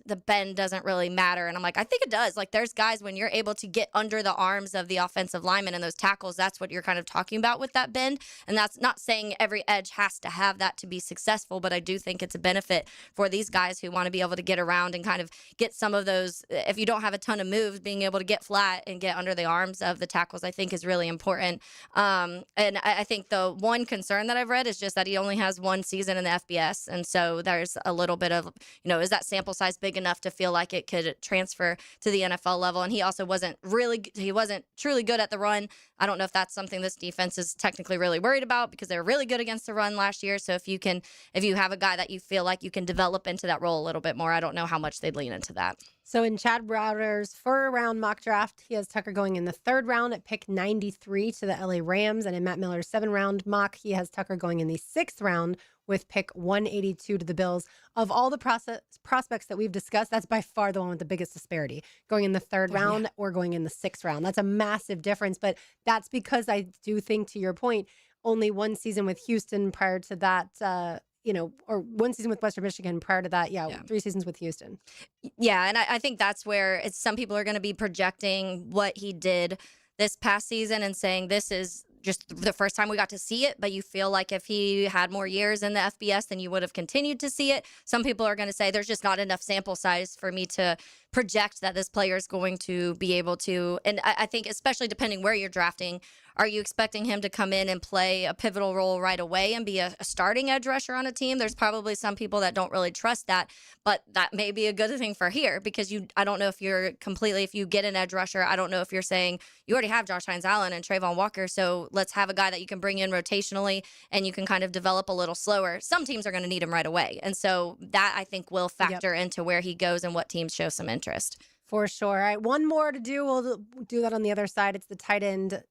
Speaker 3: the bend doesn't really matter. And I'm like, I think it does. Like there's guys when you're able to get under the arms of the offensive lineman and those tackles, that's what you're kind of talking about with that bend. And that's not saying every edge has to have that to be successful, but I do think it's a benefit for these guys who want to be able to get around and kind of get some of those, if you don't have a ton of moves, being able to get flat and get under the arms of the tackles, I think is really important. And I think the one concern that I've read is just that he only has 1 season in the FBS. And so there's a little bit of, is that sample size big enough to feel like it could transfer to the NFL level? And he also wasn't truly good at the run. I don't know if that's something this defense is technically really worried about because they were really good against the run last year. So if you have a guy that you feel like you can develop into that role a little bit more, I don't know how much they'd lean into that.
Speaker 4: So in Chad Browder's 4-round mock draft, he has Tucker going in the 3rd round at pick 93 to the LA Rams. And in Matt Miller's 7-round mock, he has Tucker going in the 6th round with pick 182 to the Bills. Of all the prospects that we've discussed, that's by far the one with the biggest disparity, going in the 3rd round or going in the 6th round. That's a massive difference, but that's because I do think, to your point, only 1 season with Houston prior to that, or 1 season with Western Michigan prior to that. 3 seasons with Houston.
Speaker 3: Yeah, and I think that's where some people are going to be projecting what he did this past season and saying this is just the first time we got to see it, but you feel like if he had more years in the FBS, then you would have continued to see it. Some people are going to say there's just not enough sample size for me to project that this player is going to be able to. And I think especially depending where you're drafting, are you expecting him to come in and play a pivotal role right away and be a starting edge rusher on a team? There's probably some people that don't really trust that, but that may be a good thing for here because I don't know if if you get an edge rusher, I don't know if you're saying you already have Josh Hines-Allen and Trayvon Walker, so let's have a guy that you can bring in rotationally and you can kind of develop a little slower. Some teams are going to need him right away. And so that I think will factor into where he goes and what teams show some interest.
Speaker 4: For sure. All right, one more to do. We'll do that on the other side. It's the tight end,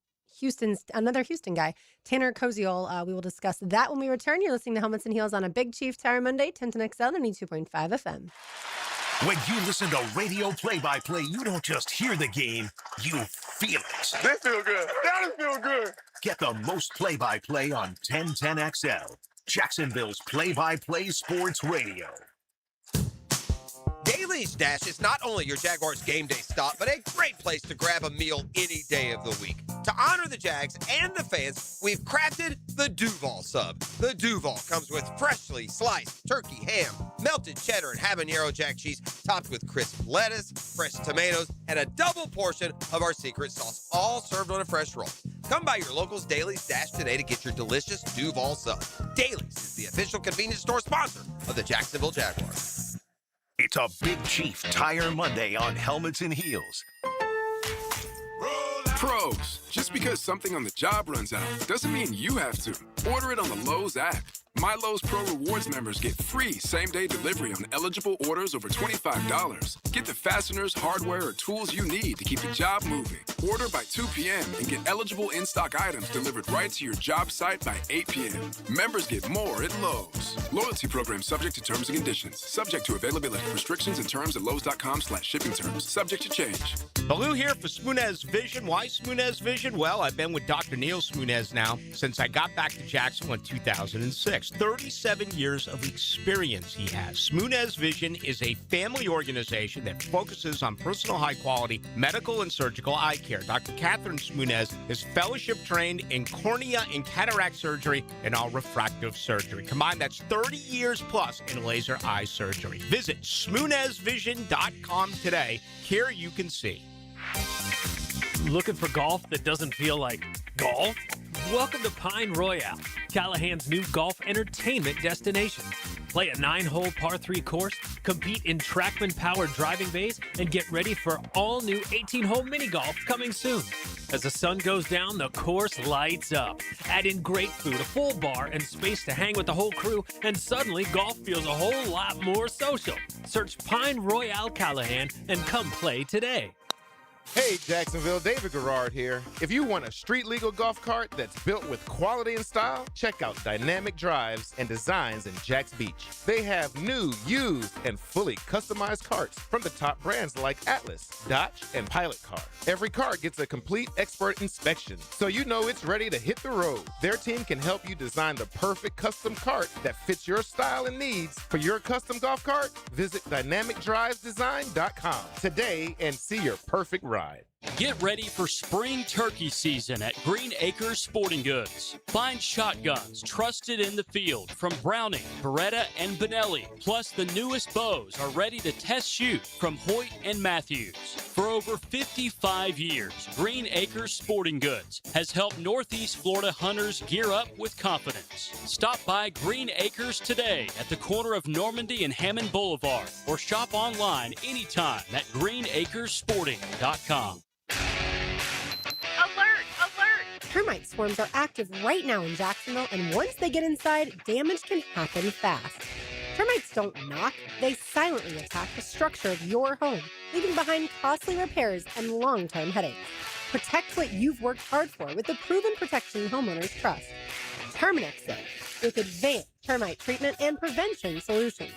Speaker 4: another Houston guy, Tanner Koziol. We will discuss that when we return. You're listening to Helmets and Heels on a Big Chief Tire Monday, 10 to XL, 92.5 FM.
Speaker 2: When you listen to radio play-by-play, you don't just hear the game, you feel it.
Speaker 20: This feel good. That feel good.
Speaker 2: Get the most play-by-play on 1010XL, Jacksonville's play-by-play sports radio.
Speaker 12: Daly's Dash is not only your Jaguars game day stop, but a great place to grab a meal any day of the week. To honor the Jags and the fans, we've crafted the Duval Sub. The Duval comes with freshly sliced turkey, ham, melted cheddar, and habanero jack cheese, topped with crisp lettuce, fresh tomatoes, and a double portion of our secret sauce, all served on a fresh roll. Come by your local's Daly's Dash today to get your delicious Duval Sub. Daly's is the official convenience store sponsor of the Jacksonville Jaguars.
Speaker 2: It's a Big Chief Tire Monday on Helmets and Heels.
Speaker 21: Pros, just because something on the job runs out doesn't mean you have to. Order it on the Lowe's app. My Lowe's Pro Rewards members get free same-day delivery on eligible orders over $25. Get the fasteners, hardware, or tools you need to keep the job moving. Order by 2 p.m. and get eligible in-stock items delivered right to your job site by 8 p.m. Members get more at Lowe's. Loyalty program subject to terms and conditions. Subject to availability. Restrictions and terms at Lowe's.com/shipping terms. Subject to change.
Speaker 8: Baloo here for Smunez Vision. Why Smunez Vision? Well, I've been with Dr. Neil Smunez now since I got back to Jacksonville in 2006. 37 years of experience he has. Smunez Vision is a family organization that focuses on personal high-quality medical and surgical eye care. Dr. Catherine Smunez is fellowship trained in cornea and cataract surgery and all refractive surgery. Combined, that's 30 years plus in laser eye surgery. Visit SmunezVision.com today. Here you can see.
Speaker 22: Looking for golf that doesn't feel like golf? Welcome to Pine Royale, Callahan's new golf entertainment destination. Play a 9-hole par 3 course, compete in TrackMan-powered driving bays, and get ready for all-new 18-hole mini golf coming soon. As the sun goes down, the course lights up. Add in great food, a full bar, and space to hang with the whole crew, and suddenly golf feels a whole lot more social. Search Pine Royale Callahan and come play today.
Speaker 23: Hey Jacksonville, David Garrard here. If you want a street-legal golf cart that's built with quality and style, check out Dynamic Drives and Designs in Jacks Beach. They have new, used, and fully customized carts from the top brands like Atlas, Dodge, and Pilot Car. Every cart gets a complete expert inspection, so you know it's ready to hit the road. Their team can help you design the perfect custom cart that fits your style and needs. For your custom golf cart, visit dynamicdrivesdesign.com today and see your perfect ride.
Speaker 24: Get ready for spring turkey season at Green Acres Sporting Goods. Find shotguns trusted in the field from Browning, Beretta, and Benelli. Plus, the newest bows are ready to test shoot from Hoyt and Matthews. For over 55 years, Green Acres Sporting Goods has helped Northeast Florida hunters gear up with confidence. Stop by Green Acres today at the corner of Normandy and Hammond Boulevard, or shop online anytime at greenacresporting.com.
Speaker 4: Alert! Alert! Termite swarms are active right now in Jacksonville, and once they get inside, damage can happen fast. Termites don't knock, they silently attack the structure of your home, leaving behind costly repairs and long-term headaches. Protect what you've worked hard for with the proven protection homeowners trust. Terminix with advanced termite treatment and prevention solutions.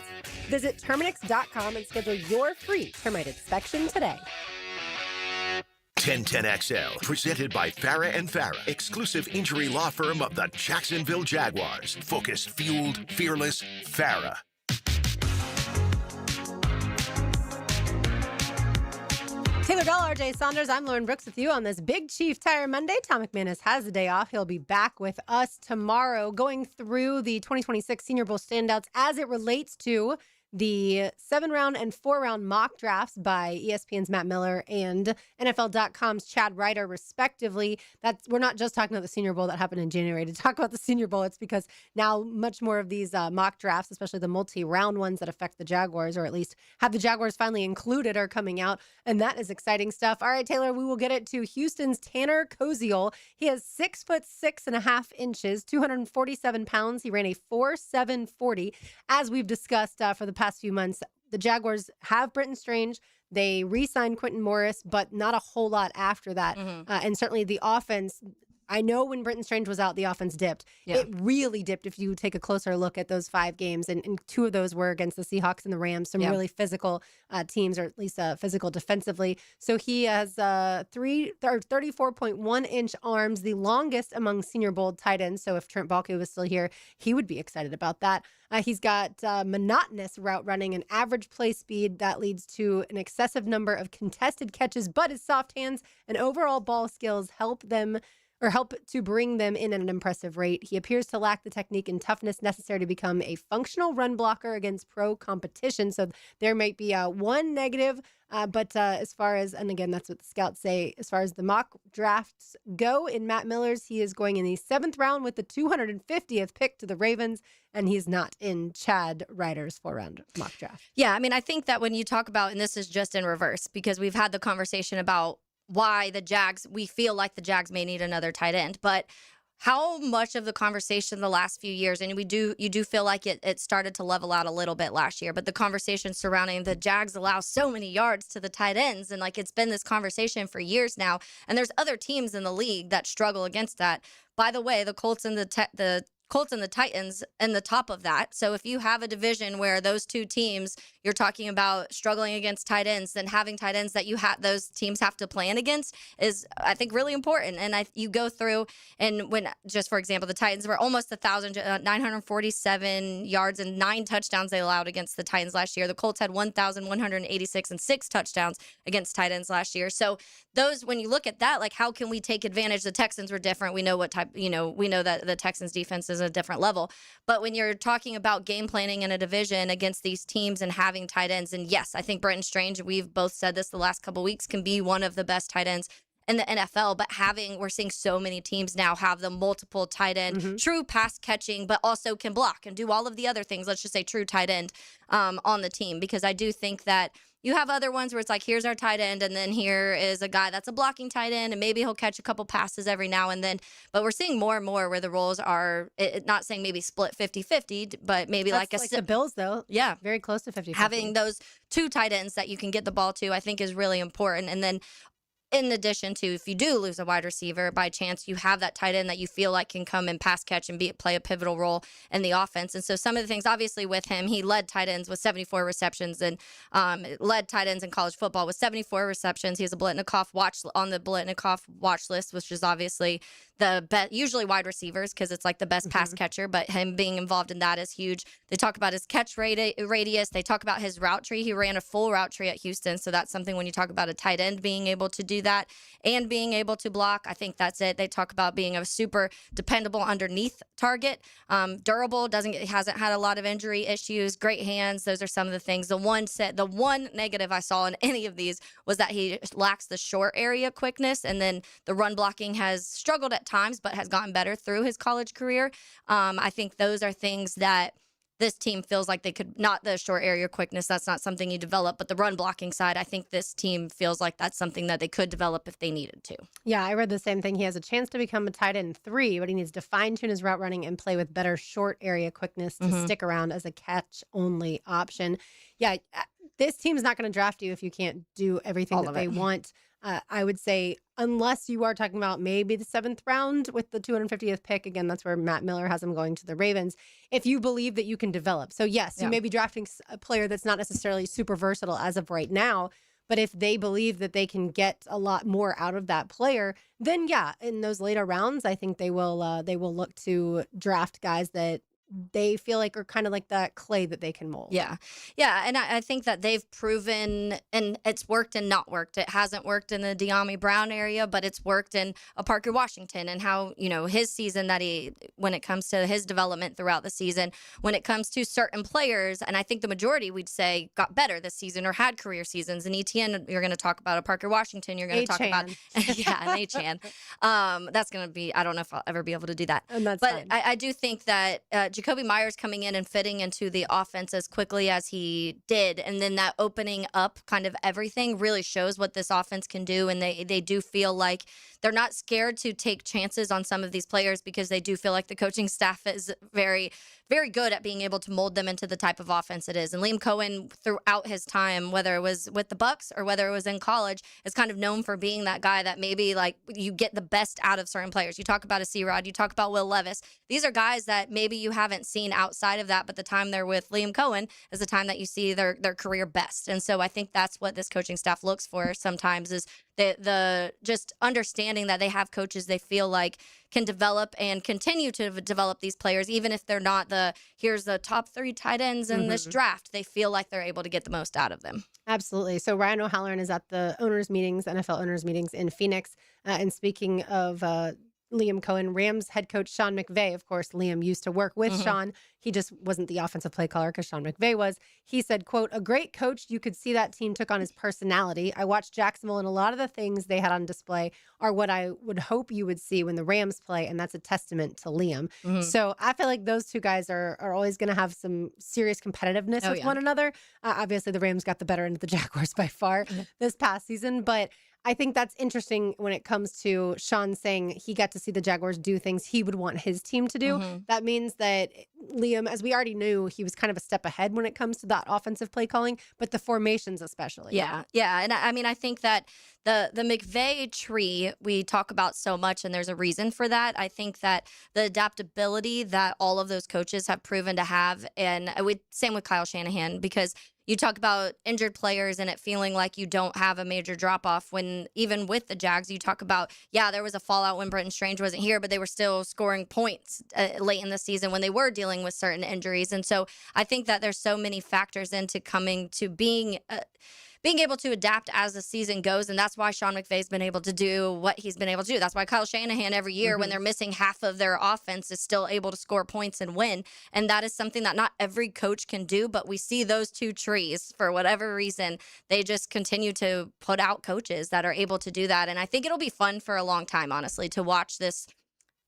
Speaker 4: Visit Terminix.com and schedule your free termite inspection today.
Speaker 2: 1010XL, presented by Farah and Farah, exclusive injury law firm of the Jacksonville Jaguars. Focused, fueled, fearless, Farah.
Speaker 4: Taylor Dahl, RJ Saunders, I'm Lauren Brooks with you on this Big Chief Tire Monday. Tom McManus has the day off. He'll be back with us tomorrow going through the 2026 Senior Bowl standouts as it relates to the 7-round and 4-round mock drafts by ESPN's Matt Miller and NFL.com's Chad Ryder, respectively. We're not just talking about the Senior Bowl that happened in January. To talk about the Senior Bowl, it's because now much more of these mock drafts, especially the multi-round ones that affect the Jaguars, or at least have the Jaguars finally included, are coming out, and that is exciting stuff. All right, Taylor, we will get it to Houston's Tanner Koziol. He is 6'6.5", 247 pounds. He ran a 4.7 40. As we've discussed for the past few months, the Jaguars have Britton Strange. They re-signed Quentin Morris, but not a whole lot after that. And certainly the offense, I know when Brenton Strange was out, the offense dipped.
Speaker 3: Yeah.
Speaker 4: It really dipped if you take a closer look at those 5 games. And 2 of those were against the Seahawks and the Rams, some really physical teams, or at least physical defensively. So he has 34.1-inch arms, the longest among Senior Bowl tight ends. So if Trent Baalke was still here, he would be excited about that. He's got monotonous route running and average play speed that leads to an excessive number of contested catches, but his soft hands and overall ball skills help to bring them in at an impressive rate. He appears to lack the technique and toughness necessary to become a functional run blocker against pro competition. So there might be one negative, but as far as, and again, that's what the scouts say, as far as the mock drafts go, in Matt Miller's, he is going in the 7th round with the 250th pick to the Ravens, and he's not in Chad Ryder's 4-round mock draft.
Speaker 3: Yeah, I mean, I think that when you talk about, and this is just in reverse, because we've had the conversation about why we feel like the Jags may need another tight end, but how much of the conversation the last few years, and you do feel like it started to level out a little bit last year, but the conversation surrounding the Jags allow so many yards to the tight ends, and like it's been this conversation for years now, and there's other teams in the league that struggle against that. By the way, the Colts and the Titans and the top of that. So if you have a division where those 2 teams, you're talking about struggling against tight ends, then having tight ends that those teams have to plan against is, I think, really important. And you go through, and when, just for example, the Titans were almost 947 yards and 9 touchdowns they allowed against the Titans last year. The Colts had 1,186 and 6 touchdowns against tight ends last year. So those, when you look at that, like, how can we take advantage? The Texans were different. We know what type, we know that the Texans defense is a different level. But when you're talking about game planning in a division against these teams and having tight ends, and yes, I think Brenton Strange, we've both said this the last couple of weeks, can be one of the best tight ends in the NFL, but we're seeing so many teams now have the multiple tight end, true pass catching, but also can block and do all of the other things. Let's just say true tight end on the team, because I do think that you have other ones where it's like, here's our tight end, and then here is a guy that's a blocking tight end, and maybe he'll catch a couple passes every now and then. But we're seeing more and more where the roles are, not saying maybe split 50-50, but maybe
Speaker 4: That's like the Bills, though.
Speaker 3: Yeah.
Speaker 4: Very close to 50-50.
Speaker 3: Having those 2 tight ends that you can get the ball to, I think, is really important. And then in addition to, if you do lose a wide receiver, by chance, you have that tight end that you feel like can come and pass catch and play a pivotal role in the offense. And so some of the things, obviously, with him, he led tight ends with 74 receptions and led tight ends in college football with 74 receptions. He has a Blitnikoff on the Blitnikoff watch list, which is obviously the best, usually wide receivers, because it's like the best pass catcher, but him being involved in that is huge. They talk about his catch radius. They talk about his route tree. He ran a full route tree at Houston. So that's something when you talk about a tight end being able to do that and being able to block, I think that's it. They talk about being a super dependable underneath target, durable, hasn't had a lot of injury issues, great hands. Those are some of the things. The one negative I saw in any of these was that he lacks the short area quickness, and then the run blocking has struggled at times, but has gotten better through his college career. I think those are things that this team feels like they could, not the short area quickness, that's not something you develop, but the run blocking side, I think this team feels like that's something that they could develop if they needed to.
Speaker 4: Yeah, I read the same thing. He has a chance to become a tight end 3, but he needs to fine-tune his route running and play with better short area quickness to stick around as a catch-only option. Yeah, this team's not going to draft you if you can't do everything that they want. I would say, unless you are talking about maybe the 7th round with the 250th pick, again, that's where Matt Miller has him going to the Ravens, if you believe that you can develop. So yes, you may be drafting a player that's not necessarily super versatile as of right now, but if they believe that they can get a lot more out of that player, then yeah, in those later rounds, I think they will look to draft guys that they feel like are kind of like that clay that they can mold.
Speaker 3: Yeah. Yeah. And I think that they've proven, and it's worked and not worked. It hasn't worked in the De'Ami Brown area, but it's worked in a Parker Washington, and how, his season when it comes to his development throughout the season, when it comes to certain players, and I think the majority we'd say got better this season or had career seasons. And ETN, you're going to talk about a Parker Washington. You're going to talk about, an A-Chan. That's going to be, I don't know if I'll ever be able to do that.
Speaker 4: And that's
Speaker 3: but
Speaker 4: fine.
Speaker 3: I do think that Jacoby Myers coming in and fitting into the offense as quickly as he did, and then that opening up kind of everything really shows what this offense can do. And they do feel like they're not scared to take chances on some of these players, because they do feel like the coaching staff is very very good at being able to mold them into the type of offense it is. And Liam Cohen, throughout his time, whether it was with the Bucks or whether it was in college, is kind of known for being that guy that maybe like you get the best out of certain players. You talk about a C-Rod, you talk about Will Levis. These are guys that maybe you haven't seen outside of that, but the time they're with Liam Cohen is the time that you see their career best. And so I think that's what this coaching staff looks for sometimes, is the just understanding that they have coaches they feel like can develop and continue to develop these players, even if they're not here's the top 3 tight ends in this draft. They feel like they're able to get the most out of them.
Speaker 4: Absolutely. So Ryan O'Halloran is at the NFL owners meetings in Phoenix. And speaking of Liam Cohen, Rams head coach Sean McVay, of course, Liam used to work with Sean. He just wasn't the offensive play caller because Sean McVay was. He said, quote, "A great coach, you could see that team took on his personality. I watched Jacksonville, and a lot of the things they had on display are what I would hope you would see when the Rams play, and that's a testament to Liam." So I feel like those two guys are always going to have some serious competitiveness with one another. Obviously, the Rams got the better end of the Jaguars by far this past season, but I think that's interesting when it comes to Sean saying he got to see the Jaguars do things he would want his team to do. That means that Liam, as we already knew, he was kind of a step ahead when it comes to that offensive play calling, but the formations especially.
Speaker 3: Yeah. And I mean, I think that the McVay tree we talk about so much, and there's a reason for that. I think that the adaptability that all of those coaches have proven to have, and same with Kyle Shanahan, because you talk about injured players and it feeling like you don't have a major drop-off when even with the Jags, you talk about, there was a fallout when Brenton Strange wasn't here, but they were still scoring points late in the season when they were dealing with certain injuries. And so I think that there's so many factors into coming to being able to adapt as the season goes. And that's why Sean McVay's been able to do what he's been able to do. That's why Kyle Shanahan every year when they're missing half of their offense is still able to score points and win. And that is something that not every coach can do, but we see those two trees for whatever reason. They just continue to put out coaches that are able to do that. And I think it'll be fun for a long time, honestly, to watch this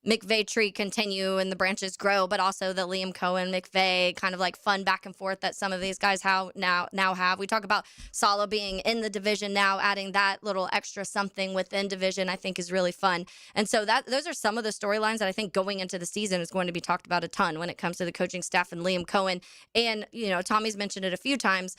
Speaker 3: McVay tree continue and the branches grow, but also the Liam Cohen, McVay kind of like fun back and forth that some of these guys now have. We talk about Saleh being in the division now, adding that little extra something within division, I think is really fun. And so those are some of the storylines that I think going into the season is going to be talked about a ton when it comes to the coaching staff and Liam Cohen. And, Tommy's mentioned it a few times.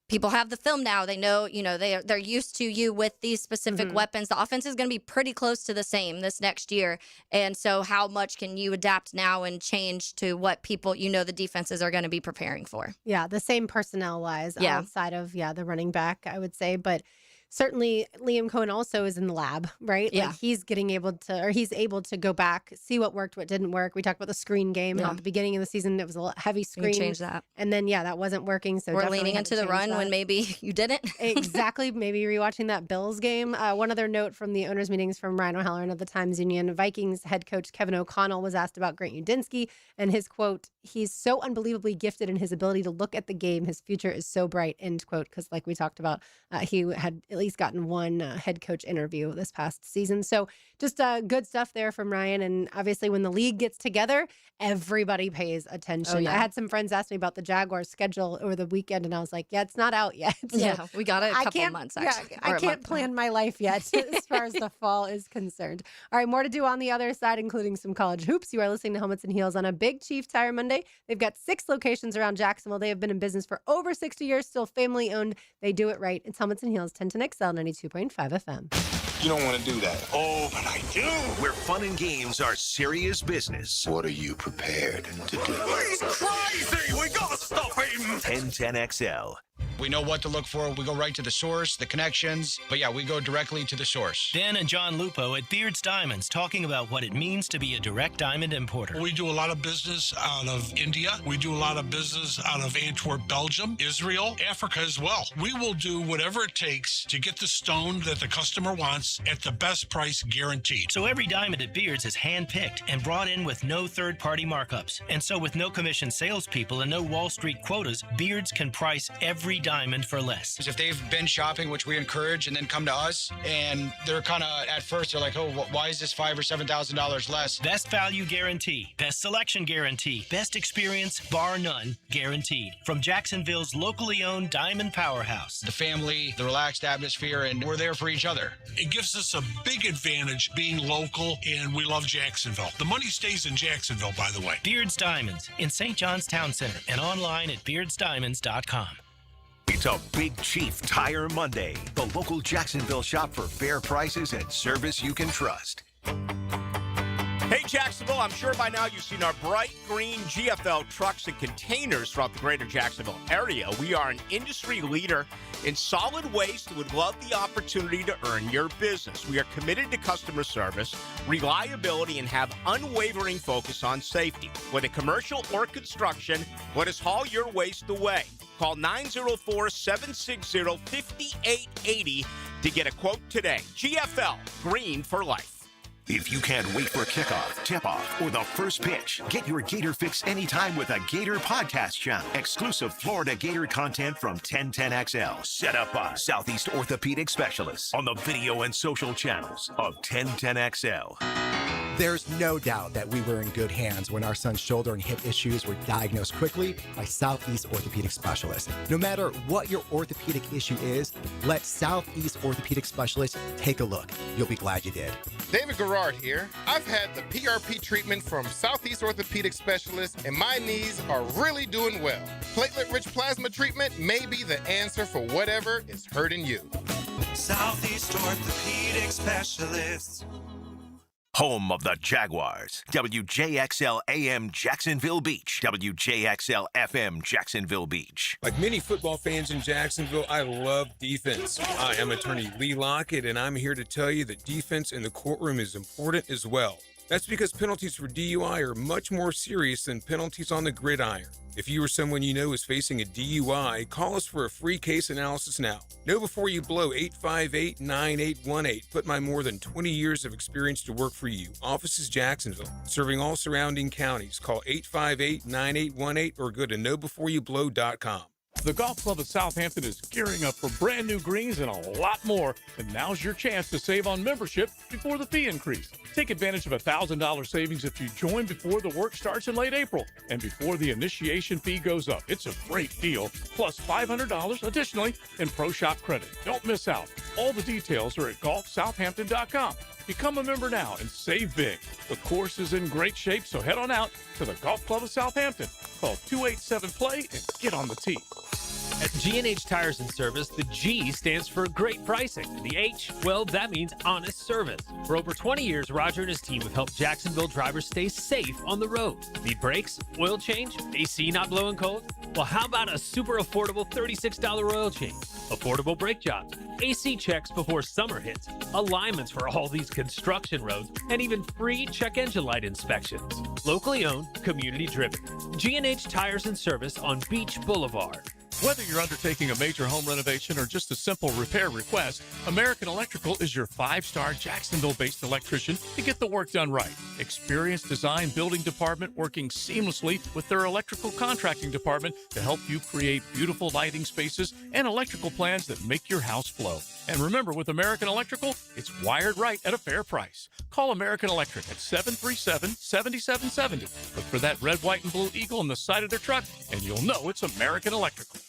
Speaker 3: People have the film now. They know, they're used to you with these specific weapons. The offense is going to be pretty close to the same this next year. And so how much can you adapt now and change to what people, the defenses are going to be preparing for?
Speaker 4: Yeah, the same personnel-wise outside of, the running back, I would say. But certainly Liam Cohen also is in the lab, right?
Speaker 3: Yeah.
Speaker 4: Like he's able to go back, see what worked, what didn't work. We talked about the screen game. At the beginning of the season, it was a heavy screen.
Speaker 3: Change that.
Speaker 4: And then, that wasn't working. So
Speaker 3: we're leaning into the run when maybe you didn't.
Speaker 4: Exactly. Maybe rewatching that Bills game. One other note from the owners' meetings from Ryan O'Halloran of the Times-Union. Vikings head coach Kevin O'Connell was asked about Grant Udinski and his quote, "He's so unbelievably gifted in his ability to look at the game. His future is so bright," end quote. Because like we talked about, he had at least gotten one head coach interview this past season. So just good stuff there from Ryan. And obviously when the league gets together, everybody pays attention.
Speaker 3: Oh, yeah.
Speaker 4: I had some friends ask me about the Jaguars schedule over the weekend, and I was like, it's not out yet. So
Speaker 3: we got a couple of months, actually.
Speaker 4: I can't plan my life yet as far as the fall is concerned. All right, more to do on the other side, including some college hoops. You are listening to Helmets and Heels on a Big Chief Tire Monday. They've got 6 locations around Jacksonville. They have been in business for over 60 years, still family owned. They do it right. It's Helmets and Heels, 1010 XL, 92.5 FM.
Speaker 20: You don't want to do that. Oh, but I do.
Speaker 2: Where fun and games are serious business.
Speaker 15: What are you prepared to do?
Speaker 20: He's crazy. We gotta stop him.
Speaker 2: 1010 XL.
Speaker 1: We know what to look for. We go right to the source, the connections. But we go directly to the source.
Speaker 5: Dan and John Lupo at Beards Diamonds talking about what it means to be a direct diamond importer.
Speaker 7: We do a lot of business out of India. We do a lot of business out of Antwerp, Belgium, Israel, Africa as well. We will do whatever it takes to get the stone that the customer wants at the best price guaranteed.
Speaker 5: So every diamond at Beards is hand-picked and brought in with no third-party markups. And so with no commission salespeople and no Wall Street quotas, Beards can price every diamond for less.
Speaker 1: Because if they've been shopping, which we encourage, and then come to us, and they're kind of, at first, they're like, oh, why is this $5,000 or $7,000 less?
Speaker 5: Best value guarantee, best selection guarantee, best experience, bar none, guaranteed. From Jacksonville's locally owned Diamond Powerhouse.
Speaker 1: The family, the relaxed atmosphere, and we're there for each other.
Speaker 7: It gives us a big advantage being local, and we love Jacksonville. The money stays in Jacksonville, by the way.
Speaker 5: Beard's Diamonds in St. John's Town Center and online at beardsdiamonds.com.
Speaker 2: It's a Big Chief Tire Monday. The local Jacksonville shop for fair prices and service you can trust.
Speaker 8: Hey, Jacksonville, I'm sure by now you've seen our bright green GFL trucks and containers throughout the greater Jacksonville area. We are an industry leader in solid waste and would love the opportunity to earn your business. We are committed to customer service, reliability, and have unwavering focus on safety. Whether commercial or construction, let us haul your waste away. Call 904-760-5880 to get a quote today. GFL, green for life.
Speaker 2: If you can't wait for kickoff, tip-off, or the first pitch, get your Gator fix anytime with a Gator podcast channel. Exclusive Florida Gator content from 1010XL. Set up by Southeast Orthopedic Specialists on the video and social channels of 1010XL.
Speaker 6: There's no doubt that we were in good hands when our son's shoulder and hip issues were diagnosed quickly by Southeast Orthopedic Specialists. No matter what your orthopedic issue is, let Southeast Orthopedic Specialists take a look. You'll be glad you did.
Speaker 23: David Garrard here. I've had the PRP treatment from Southeast Orthopedic Specialists, and my knees are really doing well. Platelet-rich plasma treatment may be the answer for whatever is hurting you.
Speaker 11: Southeast Orthopedic Specialists.
Speaker 2: Home of the Jaguars. WJXL AM Jacksonville Beach. WJXL FM Jacksonville Beach.
Speaker 9: Like many football fans in Jacksonville, I love defense. Hi, I'm attorney Lee Lockett, and I'm here to tell you that defense in the courtroom is important as well. That's because penalties for DUI are much more serious than penalties on the gridiron. If you or someone you know is facing a DUI, call us for a free case analysis now. Know before you blow 858-9818. Put my more than 20 years of experience to work for you. Office is Jacksonville, serving all surrounding counties. Call 858-9818 or go to knowbeforeyouBlow.com.
Speaker 19: The Golf Club of Southampton is gearing up for brand new greens and a lot more. And now's your chance to save on membership before the fee increase. Take advantage of $1,000 savings if you join before the work starts in late April and before the initiation fee goes up. It's a great deal, plus $500 additionally in Pro Shop credit. Don't miss out. All the details are at golfsouthampton.com. Become a member now and save big. The course is in great shape, so head on out to the Golf Club of Southampton. Call 287-PLAY and get on the tee.
Speaker 22: At G&H Tires and Service, the G stands for great pricing. The H, well, that means honest service. For over 20 years, Roger and his team have helped Jacksonville drivers stay safe on the road. Need brakes, oil change, AC not blowing cold? Well, how about a super affordable $36 oil change? Affordable brake jobs, AC checks before summer hits, alignments for all these construction roads, and even free check engine light inspections. Locally owned, community driven. G&H Tires and Service on Beach Boulevard.
Speaker 19: Whether you're undertaking a major home renovation or just a simple repair request, American Electrical is your 5-star Jacksonville-based electrician to get the work done right. Experienced design building department working seamlessly with their electrical contracting department to help you create beautiful lighting spaces and electrical plans that make your house flow. And remember, with American Electrical, it's wired right at a fair price. Call American Electric at 737-7770. Look for that red, white, and blue eagle on the side of their truck, and you'll know it's American Electrical.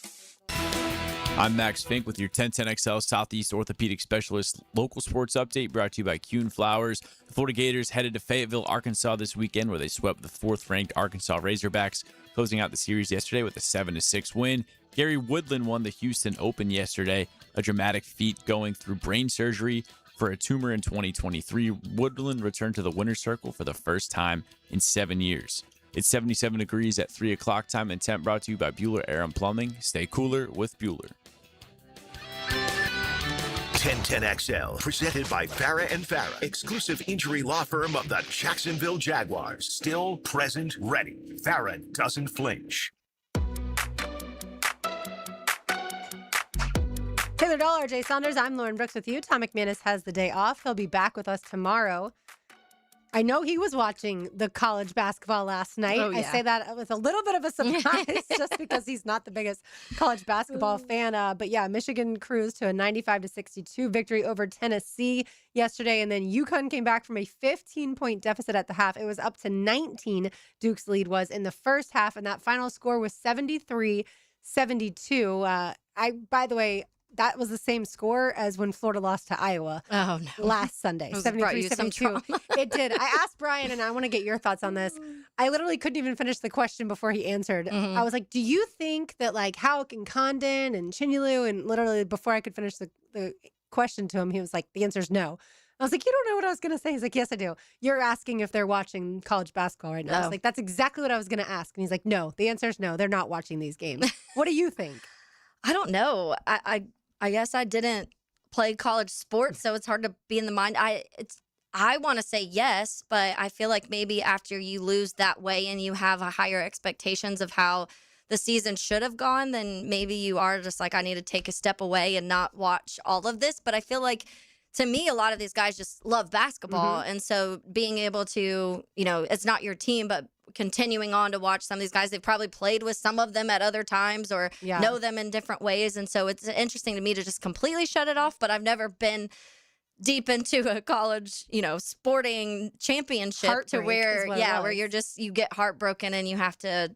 Speaker 13: I'm Max Fink with your 1010XL Southeast Orthopedic Specialist local sports update brought to you by Kuhn Flowers. The Florida Gators headed to Fayetteville, Arkansas this weekend where they swept the 4th-ranked Arkansas Razorbacks, closing out the series yesterday with a 7-6 win. Gary Woodland won the Houston Open yesterday, a dramatic feat going through brain surgery for a tumor in 2023. Woodland returned to the winner's circle for the first time in 7 years. It's 77 degrees at 3 o'clock time and temp brought to you by Bueller Air and Plumbing. Stay cooler with Bueller.
Speaker 2: 1010XL, presented by Farah and Farah, exclusive injury law firm of the Jacksonville Jaguars. Still, present, ready. Farah doesn't flinch.
Speaker 4: Taylor Dahl, RJ Saunders. I'm Lauren Brooks with you. Tom McManus has the day off. He'll be back with us tomorrow. I know he was watching the college basketball last night.
Speaker 3: Oh, yeah.
Speaker 4: I say that with a little bit of a surprise just because he's not the biggest college basketball fan. But yeah, Michigan cruised to a 95-62 victory over Tennessee yesterday. And then UConn came back from a 15-point deficit at the half. It was up to 19. Duke's lead was in the first half. And that final score was 73-72. By the way, that was the same score as when Florida lost to Iowa last Sunday, 73-72. It did. I asked Brian, and I want to get your thoughts on this. I literally couldn't even finish the question before he answered. I was like, do you think that like Houck and Condon and Chinulu, and literally before I could finish the question to him, he was like, the answer is no. I was like, you don't know what I was going to say. He's like, yes, I do. You're asking if they're watching college basketball right now. I was like, that's exactly what I was going to ask. And he's like, no, the answer is no. They're not watching these games. What do you think?
Speaker 3: I don't know. I guess I didn't play college sports, so it's hard to be in the mind. I want to say yes, but I feel like maybe after you lose that way and you have a higher expectations of how the season should have gone, then maybe you are just like, I need to take a step away and not watch all of this. But I feel like, to me, a lot of these guys just love basketball. And so being able to, it's not your team, but continuing on to watch some of these guys, they've probably played with some of them at other times or know them in different ways. And so it's interesting to me to just completely shut it off. But I've never been deep into a college, sporting championship to where, where you get heartbroken and you have to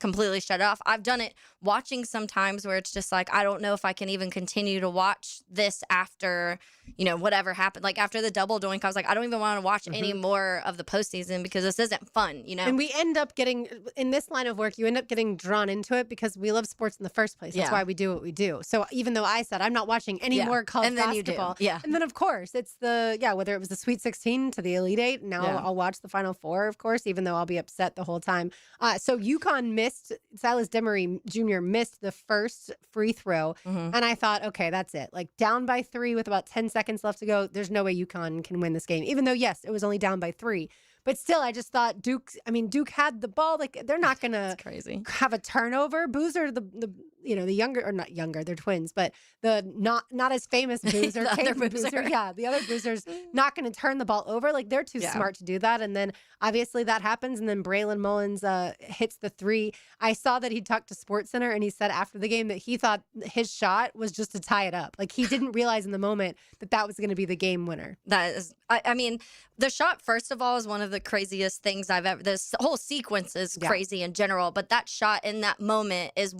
Speaker 3: completely shut it off. I've done it watching sometimes where it's just like, I don't know if I can even continue to watch this after, whatever happened. Like after the double doink, I was like, I don't even want to watch any more of the postseason because this isn't fun,
Speaker 4: And we end up getting, in this line of work, you end up getting drawn into it because we love sports in the first place. That's why we do what we do. So even though I said I'm not watching any more college basketball. And then of course it's whether it was the Sweet 16 to the Elite Eight, now I'll watch the Final Four, of course, even though I'll be upset the whole time. So UConn Silas Demery Jr. missed the first free throw. And I thought, okay, that's it. Like down by 3 with about 10 seconds left to go. There's no way UConn can win this game, even though, yes, it was only down by 3. But still, I just thought Duke had the ball. Like they're not going to have a turnover. Boozer, the younger, or not younger, they're twins, but the not as famous Boozer, the other Boozer's not going to turn the ball over. Like they're too smart to do that. And then obviously that happens. And then Braylon Mullins hits the 3. I saw that he talked to SportsCenter and he said after the game that he thought his shot was just to tie it up. Like he didn't realize in the moment that was going to be the game winner.
Speaker 3: That is, I mean, the shot, first of all, is one of the craziest things I've ever, this whole sequence is crazy in general, but that shot in that moment is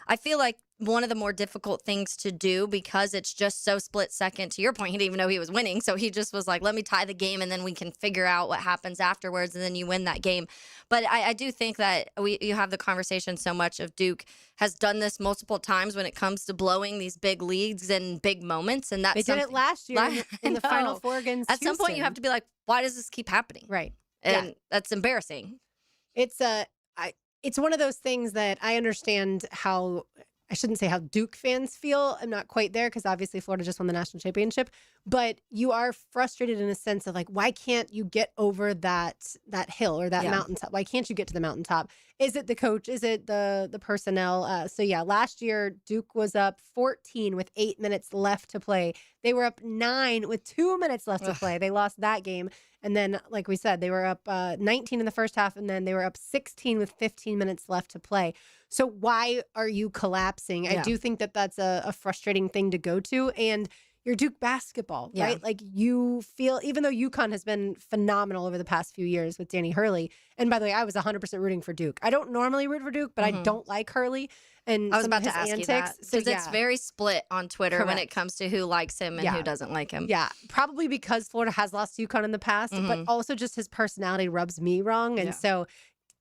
Speaker 3: I feel like one of the more difficult things to do because it's just so split second. To your point, he didn't even know he was winning. So he just was like, let me tie the game and then we can figure out what happens afterwards. And then you win that game. But I do think that you have the conversation so much of Duke has done this multiple times when it comes to blowing these big leads and big moments. And
Speaker 4: they did it last year in the Final Four against
Speaker 3: At some point you have to be like, why does this keep happening?
Speaker 4: Right.
Speaker 3: And that's embarrassing.
Speaker 4: It's one of those things that I understand how, I shouldn't say how Duke fans feel. I'm not quite there because obviously Florida just won the national championship, but you are frustrated in a sense of like, why can't you get over that hill or that mountaintop? Why can't you get to the mountaintop? Is it the coach? Is it the personnel? Last year Duke was up 14 with 8 minutes left to play. They were up 9 with 2 minutes left to play. They lost that game. And then, like we said, they were up 19 in the first half, and then they were up 16 with 15 minutes left to play. So why are you collapsing? I do think that that's a frustrating thing to go to. And your Duke basketball, right? Like you feel, even though UConn has been phenomenal over the past few years with Danny Hurley. And by the way, I was 100% rooting for Duke. I don't normally root for Duke, but I don't like Hurley. And
Speaker 3: I was about to ask
Speaker 4: antics.
Speaker 3: You that because it's very split on Twitter when it comes to who likes him and who doesn't like him.
Speaker 4: Yeah, probably because Florida has lost to UConn in the past, but also just his personality rubs me wrong. And so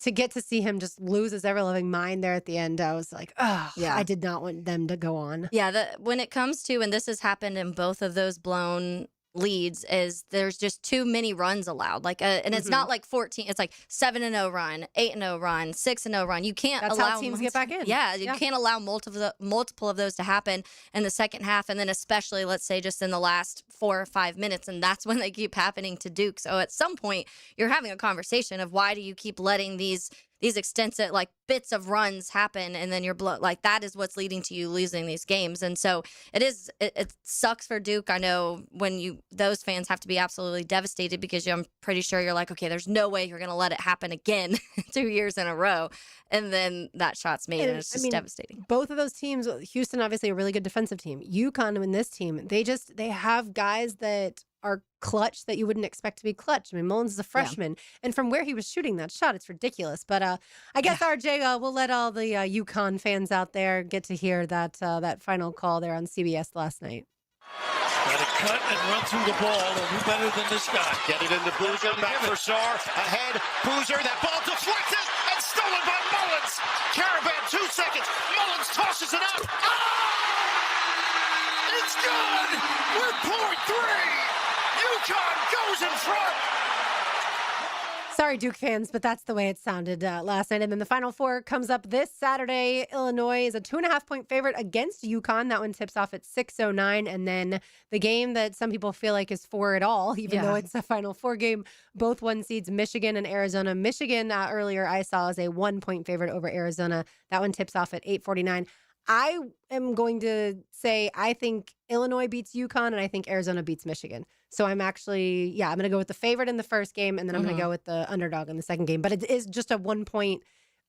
Speaker 4: to get to see him just lose his ever-loving mind there at the end, I was like, oh, I did not want them to go on.
Speaker 3: Yeah, when it comes to, and this has happened in both of those blown leads, is there's just too many runs allowed. Like, and it's not like 14. It's like 7-0 run, 8-0 run, 6-0 run. You can't
Speaker 4: That's
Speaker 3: allow
Speaker 4: how teams get back in.
Speaker 3: Yeah, you can't allow multiple of those to happen in the second half, and then especially, let's say, just in the last 4 or 5 minutes, and that's when they keep happening to Duke. So at some point, you're having a conversation of why do you keep letting these these extensive like bits of runs happen, and then you're like that is what's leading to you losing these games. And so it sucks for Duke. I know when those fans have to be absolutely devastated because I'm pretty sure you're like, okay, there's no way you're going to let it happen again 2 years in a row. And then that shot's made, and it's just devastating.
Speaker 4: Both of those teams, Houston, obviously a really good defensive team. UConn and this team, they have guys that are clutch that you wouldn't expect to be clutch. I mean, Mullins is a freshman, and from where he was shooting that shot, it's ridiculous. But I guess, RJ, we'll let all the UConn fans out there get to hear that final call there on CBS last night.
Speaker 20: Got to cut and run through the ball. Who better than this guy? Get it into Boozer. Back for Sarr. Ahead. Boozer. That ball deflected and stolen by Mullins. Caravan, 2 seconds. Mullins tosses it up. It's good. We're point 3. UConn goes in front.
Speaker 4: Sorry, Duke fans, but that's the way it sounded last night. And then the Final Four comes up this Saturday. Illinois is a 2.5-point favorite against UConn. That one tips off at 6:09. And then the game that some people feel like is for it all, even though it's a Final Four game, both 1 seeds, Michigan and Arizona. Michigan, earlier I saw as a 1-point favorite over Arizona. That one tips off at 8:49. I am going to say I think Illinois beats UConn, and I think Arizona beats Michigan. So I'm actually, I'm going to go with the favorite in the first game, and then I'm going to go with the underdog in the second game. But it is just a 1-point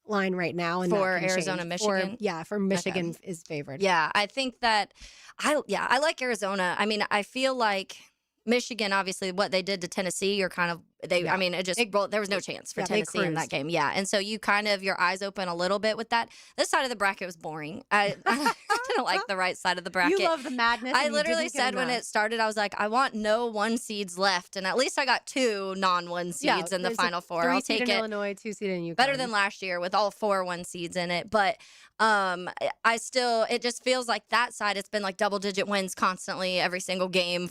Speaker 4: line right now. And
Speaker 3: for Arizona, Michigan?
Speaker 4: For Michigan is favored.
Speaker 3: Yeah, I think that, I like Arizona. I mean, I feel like Michigan, obviously, what they did to Tennessee, you're kind of, I mean, there was no chance for Tennessee in that game. Yeah. And so you kind of, your eyes open a little bit with that. This side of the bracket was boring. I didn't like the right side of the bracket.
Speaker 4: You love the madness.
Speaker 3: I literally said when it started, I was like, I want no 1 seeds left. And at least I got 2 non-1 seeds in the Final Four. I'll take it.
Speaker 4: 3 in Illinois, 2 seed in UConn.
Speaker 3: Better than last year with all 4 1 seeds in it. But it just feels like that side, it's been like double-digit wins constantly every single game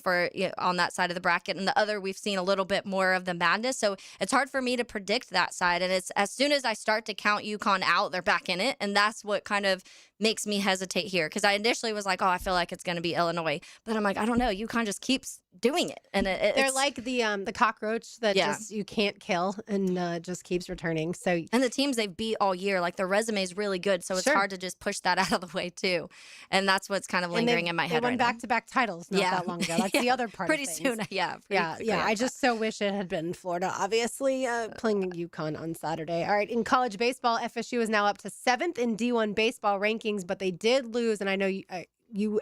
Speaker 3: on that side of the bracket. And the other, we've seen a little bit more of the madness. So it's hard for me to predict that side. And it's as soon as I start to count UConn out, they're back in it. And that's what kind of makes me hesitate here. Because I initially was like, I feel like it's going to be Illinois. But I'm like, I don't know. UConn just keeps doing it. And
Speaker 4: they're like the cockroach that just you can't kill and just keeps returning. So
Speaker 3: and the teams they've beat all year, like their resume is really good. So it's hard to just push that out of the way too. And that's what's kind of lingering in my head right now.
Speaker 4: They won back-to-back titles not that long ago. That's the other part
Speaker 3: pretty
Speaker 4: of things.
Speaker 3: soon. Yeah.
Speaker 4: I just so wish it had been Florida, obviously, playing UConn on Saturday. All right, in college baseball, FSU is now up to 7th in D1 baseball rankings, but they did lose, and I know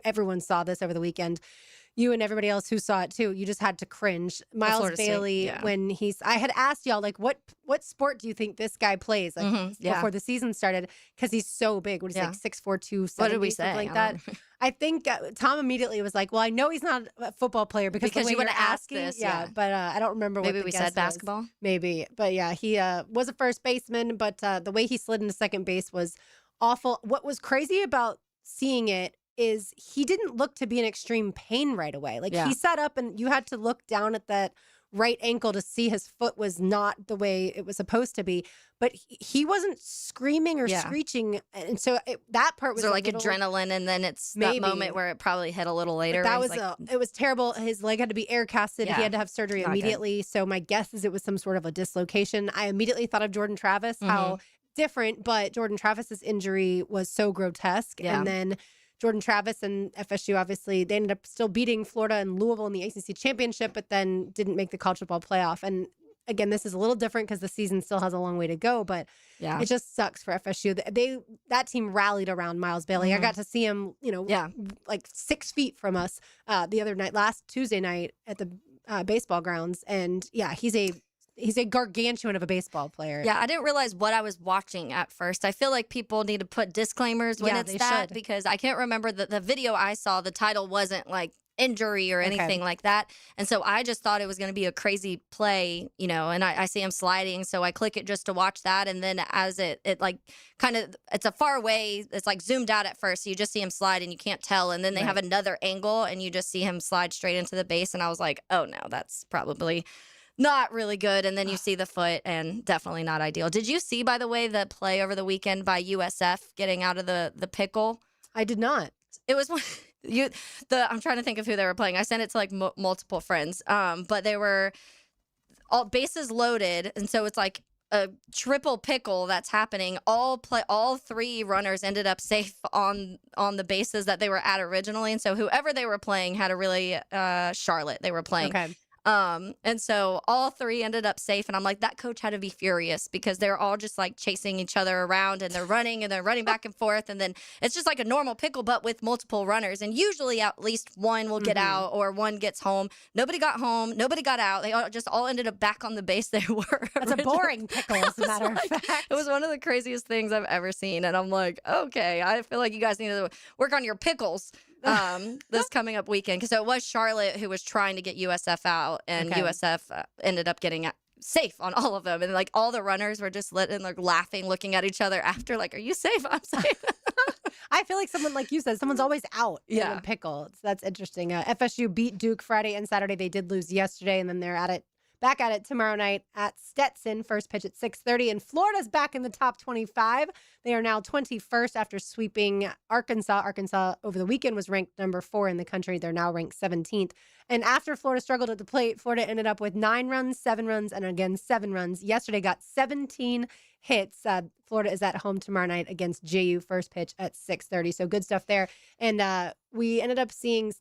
Speaker 4: everyone saw this over the weekend. You and everybody else who saw it too, you just had to cringe. Miles Bailey, when I had asked y'all, like, what sport do you think this guy plays? Like before the season started, because he's so big. What is like 6'4", 270,
Speaker 3: what did we say?
Speaker 4: Like that. I think Tom immediately was like, well, I know he's not a football player because the way
Speaker 3: you would have asked
Speaker 4: asking,
Speaker 3: this.
Speaker 4: But I don't remember what
Speaker 3: maybe we said basketball.
Speaker 4: Maybe, but yeah, he was a first baseman, but the way he slid into second base was awful. What was crazy about seeing it is he didn't look to be in extreme pain right away. Like he sat up and you had to look down at that right ankle to see his foot was not the way it was supposed to be. But he wasn't screaming or screeching. And so that part was
Speaker 3: like adrenaline. And then it's that moment where it probably hit a little later.
Speaker 4: That was it was terrible. His leg had to be air casted. He had to have surgery immediately. So my guess is it was some sort of a dislocation. I immediately thought of Jordan Travis, how different, but Jordan Travis's injury was so grotesque. And then Jordan Travis and FSU, obviously, they ended up still beating Florida and Louisville in the ACC championship, but then didn't make the college football playoff. And again, this is a little different because the season still has a long way to go, but it just sucks for FSU. That team rallied around Miles Bailey. I got to see him, like 6 feet from us the other night, last Tuesday night at the baseball grounds. And he's a gargantuan of a baseball player.
Speaker 3: Yeah, I didn't realize what I was watching at first. I feel like people need to put disclaimers when it's that because I can't remember the video I saw. The title wasn't like injury or anything like that. And so I just thought it was going to be a crazy play, and I see him sliding. So I click it just to watch that. And then as it like kind of, it's a far away, it's like zoomed out at first. So you just see him slide and you can't tell. And then they have another angle and you just see him slide straight into the base. And I was like, oh no, that's probably not really good. And then you see the foot and definitely not ideal. Did you see, by the way, the play over the weekend by USF getting out of the pickle?
Speaker 4: I did not.
Speaker 3: It was I'm trying to think of who they were playing. I sent it to like multiple friends. But they were all bases loaded. And so it's like a triple pickle that's happening. All 3 runners ended up safe on the bases that they were at originally, and so whoever they were playing had a really Charlotte they were playing.
Speaker 4: Okay.
Speaker 3: And so all 3 ended up safe, and I'm like, that coach had to be furious because they're all just like chasing each other around, and they're running back and forth, and then it's just like a normal pickle but with multiple runners, and usually at least one will get out or one gets home. Nobody got home, nobody got out. They all ended up back on the base they were.
Speaker 4: That's a boring pickle, as a matter of fact.
Speaker 3: It was one of the craziest things I've ever seen, and I'm like, okay, I feel like you guys need to work on your pickles this coming up weekend, because it was Charlotte who was trying to get USF out, and USF ended up getting safe on all of them, and like all the runners were just lit and like laughing, looking at each other after, like, are you safe? I'm safe.
Speaker 4: I feel like someone, like you said, someone's always out in a pickle. So that's interesting. FSU beat Duke Friday and Saturday. They did lose yesterday, and then they're back at it tomorrow night at Stetson. First pitch at 6:30. And Florida's back in the top 25. They are now 21st after sweeping Arkansas. Arkansas over the weekend was ranked number 4 in the country. They're now ranked 17th. And after Florida struggled at the plate, Florida ended up with 9 runs, 7 runs, and again 7 runs. Yesterday got 17 hits. Florida is at home tomorrow night against JU. First pitch at 6:30. So good stuff there. And we ended up seeing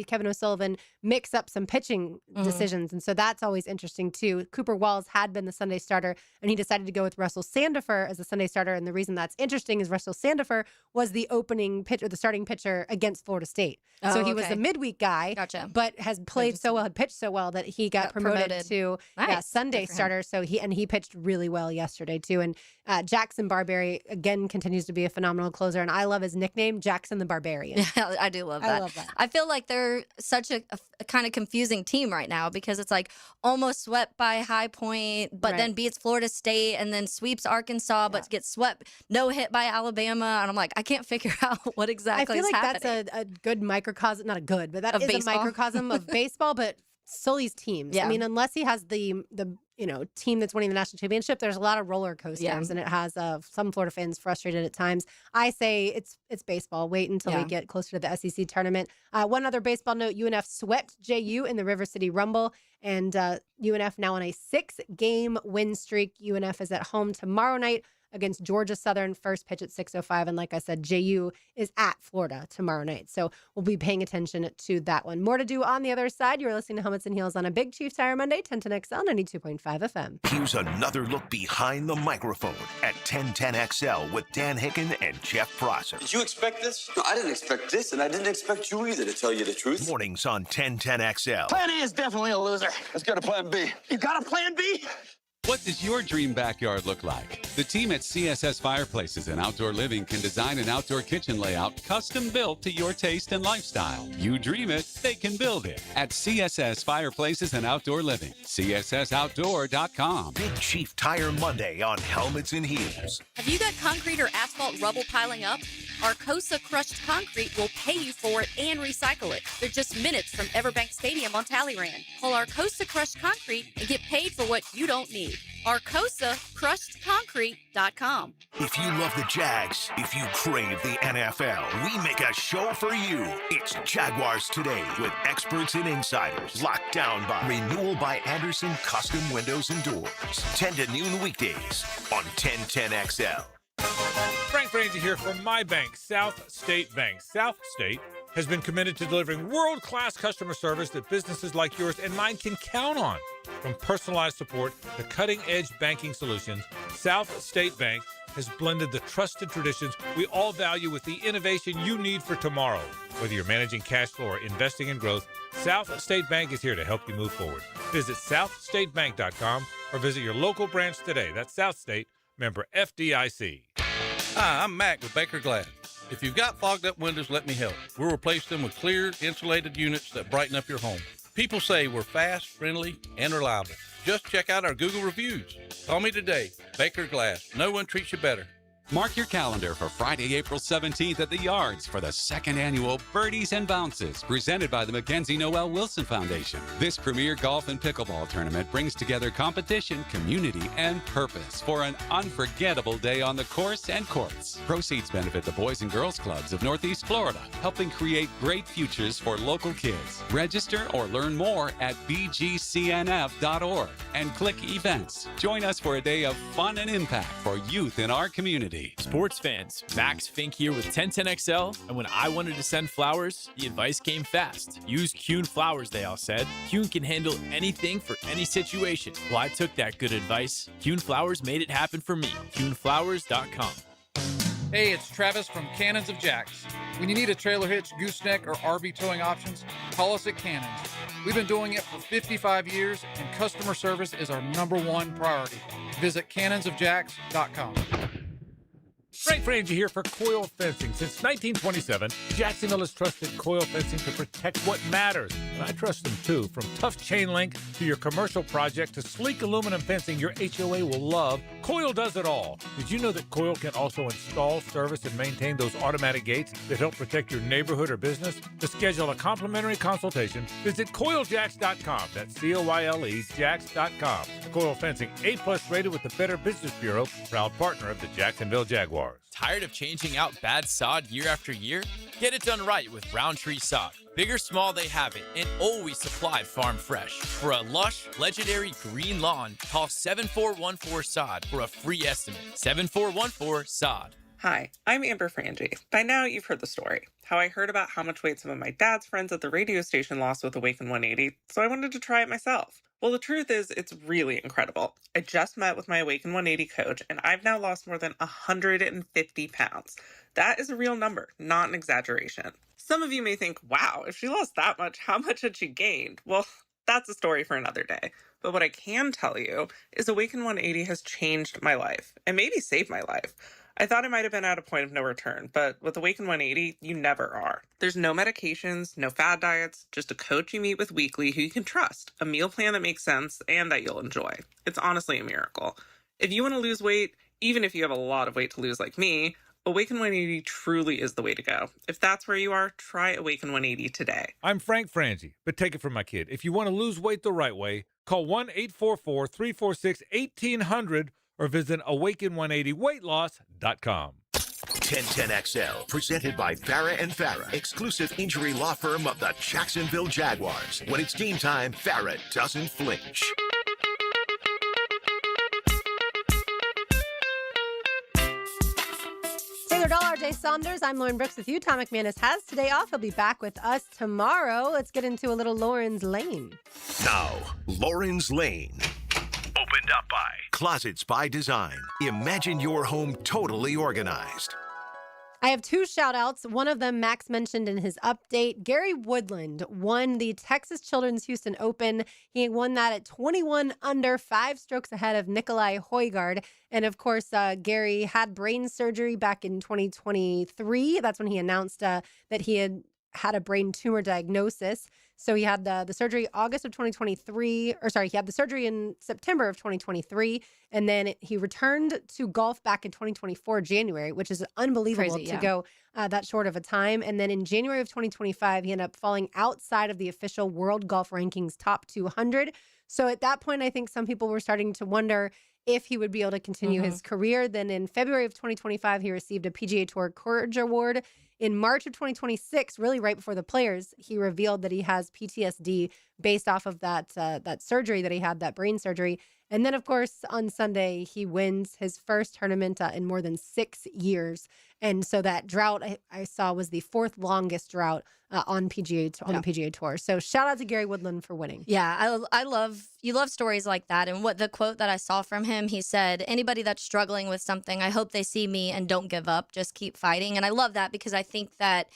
Speaker 4: Kevin O'Sullivan mix up some pitching decisions. And so that's always interesting too. Cooper Walls had been the Sunday starter, and he decided to go with Russell Sandifer as the Sunday starter. And the reason that's interesting is Russell Sandifer was the opening pitcher, the starting pitcher against Florida State. So he was the midweek guy, but has played so well, had pitched so well that he got promoted to Sunday starter. So he pitched really well yesterday too. And Jackson Barberry again continues to be a phenomenal closer. And I love his nickname, Jackson the Barbarian.
Speaker 3: Yeah, I do love that.
Speaker 4: I love that.
Speaker 3: I feel like they're such a kind of confusing team right now, because it's like almost swept by High Point, but then beats Florida State, and then sweeps Arkansas, but gets swept, no hit by Alabama. And I'm like, I can't figure out what exactly is happening.
Speaker 4: I feel like that's a good microcosm, not a good, but that is baseball. A microcosm of baseball, but Sully's teams. I mean, unless he has the team that's winning the national championship, there's a lot of roller coasters, and it has some Florida fans frustrated at times. I say it's baseball. Wait until we get closer to the SEC tournament. One other baseball note: UNF swept JU in the River City Rumble, and UNF now on a 6-game win streak. UNF is at home tomorrow night against Georgia Southern. First pitch at 6:05. And like I said, JU is at Florida tomorrow night. So we'll be paying attention to that one. More to do on the other side. You're listening to Helmets and Heels on a Big Chief Tire Monday, 1010XL, 92.5 FM.
Speaker 2: Here's another look behind the microphone at 1010XL with Dan Hicken and Jeff Prosser.
Speaker 14: Did you expect this? No, I didn't expect this, and I didn't expect you either, to tell you the truth.
Speaker 2: Mornings on 1010XL.
Speaker 14: Plan A is definitely a loser. Let's go to Plan B. You got a Plan B?
Speaker 16: What does your dream backyard look like? The team at CSS Fireplaces and Outdoor Living can design an outdoor kitchen layout custom built to your taste and lifestyle. You dream it, they can build it. At CSS Fireplaces and Outdoor Living. CSSOutdoor.com.
Speaker 2: Big Chief Tire Monday on Helmets and Heels.
Speaker 17: Have you got concrete or asphalt rubble piling up? Arcosa Crushed Concrete will pay you for it and recycle it. They're just minutes from Everbank Stadium on Talleyrand. Call Arcosa Crushed Concrete and get paid for what you don't need. ArcosaCrushedConcrete.com.
Speaker 2: If you love the Jags, if you crave the NFL, we make a show for you. It's Jaguars Today with experts and insiders. Locked down by Renewal by Anderson Custom Windows and Doors. 10 to noon weekdays on 1010XL.
Speaker 18: Frank Franzi here from my bank, South State Bank. South State has been committed to delivering world-class customer service that businesses like yours and mine can count on. From personalized support to cutting-edge banking solutions, South State Bank has blended the trusted traditions we all value with the innovation you need for tomorrow. Whether you're managing cash flow or investing in growth, South State Bank is here to help you move forward. Visit southstatebank.com or visit your local branch today. That's South State, member FDIC.
Speaker 25: Hi, I'm Mac with Baker Glass. If you've got fogged up windows, let me help. We'll replace them with clear, insulated units that brighten up your home. People say we're fast, friendly, and reliable. Just check out our Google reviews. Call me today. Baker Glass. No one treats you better.
Speaker 16: Mark your calendar for Friday, April 17th at the Yards for the second annual Birdies and Bounces, presented by the Mackenzie Noel Wilson Foundation. This premier golf and pickleball tournament brings together competition, community, and purpose for an unforgettable day on the course and courts. Proceeds benefit the Boys and Girls Clubs of Northeast Florida, helping create great futures for local kids. Register or learn more at bgcnf.org. and click events. Join us for a day of fun and impact for youth in our community.
Speaker 10: Sports fans, Max Fink here with 1010XL, and when I wanted to send flowers, the advice came fast. Use Kuhn flowers, they all said. Kuhn can handle anything for any situation. Well, I took that good advice. Kuhn flowers made it happen for me. KuhnFlowers.com.
Speaker 12: Hey, it's Travis from Cannons of Jacks. When you need a trailer hitch, gooseneck, or RV towing options, call us at Cannons. We've been doing it for 55 years, and customer service is our #1 priority. Visit cannonsofjacks.com.
Speaker 18: Frank Frangie here for Coil Fencing. Since 1927, Jacksonville has trusted Coil Fencing to protect what matters. And I trust them too. From tough chain link to your commercial project to sleek aluminum fencing your HOA will love, Coil does it all. Did you know that Coil can also install, service, and maintain those automatic gates that help protect your neighborhood or business? To schedule a complimentary consultation, visit CoilJacks.com. That's COYLE Jacks.com. Coil Fencing, A+ rated with the Better Business Bureau, proud partner of the Jacksonville Jaguars.
Speaker 10: Tired of changing out bad sod year after year? Get it done right with Roundtree Sod. Big or small, they have it, and always supplied farm fresh. For a lush, legendary green lawn, call 7414-SOD for a free estimate. 7414-SOD.
Speaker 15: Hi, I'm Amber Frangie. By now, you've heard the story. How I heard about how much weight some of my dad's friends at the radio station lost with Awaken 180, so I wanted to try it myself. Well, the truth is, it's really incredible. I just met with my Awaken 180 coach, and I've now lost more than 150 pounds. That is a real number, not an exaggeration. Some of you may think, wow, if she lost that much, how much had she gained? Well, that's a story for another day. But what I can tell you is Awaken 180 has changed my life, and maybe saved my life. I thought I might have been at a point of no return, but with Awaken 180, you never are. There's no medications, no fad diets, just a coach you meet with weekly who you can trust, a meal plan that makes sense, and that you'll enjoy. It's honestly a miracle. If you want to lose weight, even if you have a lot of weight to lose like me, Awaken 180 truly is the way to go. If that's where you are, try Awaken 180 today.
Speaker 18: I'm Frank Frangie, but take it from my kid. If you want to lose weight the right way, call 1-844-346-1800 or visit awaken180weightloss.com.
Speaker 2: 1010XL, presented by Farah and Farah, exclusive injury law firm of the Jacksonville Jaguars. When it's game time, Farah doesn't flinch.
Speaker 4: Taylor Dahl, RJ Saunders. I'm Lauren Brooks with you. Tom McManus has today off. He'll be back with us tomorrow. Let's get into a little Lauren's Lane.
Speaker 2: Now, Lauren's Lane. Opened up by Closets by Design. Imagine your home totally organized.
Speaker 4: I have two shout outs. One of them Max mentioned in his update. Gary Woodland won the Texas Children's Houston Open. He won that at 21 under, 5 strokes ahead of Nikolai Højgaard. And of course, Gary had brain surgery back in 2023. That's when he announced that he had a brain tumor diagnosis. So he had the surgery August of 2023, he had the surgery in September of 2023, and then he returned to golf back in 2024, January, which is unbelievable to go that short of a time. And then in January of 2025, he ended up falling outside of the official World Golf Rankings top 200. So at that point, I think some people were starting to wonder if he would be able to continue his career. Then in February of 2025, he received a PGA Tour Courage Award. In March of 2026, really right before the Players, he revealed that he has PTSD based off of that surgery that he had, that brain surgery. And then, of course, on Sunday, he wins his first tournament in more than 6 years. And so that drought I saw was the 4th longest drought on the PGA Tour. So shout out to Gary Woodland for winning.
Speaker 3: Yeah, you love stories like that. And what the quote that I saw from him, he said, anybody that's struggling with something, I hope they see me and don't give up. Just keep fighting. And I love that because I think that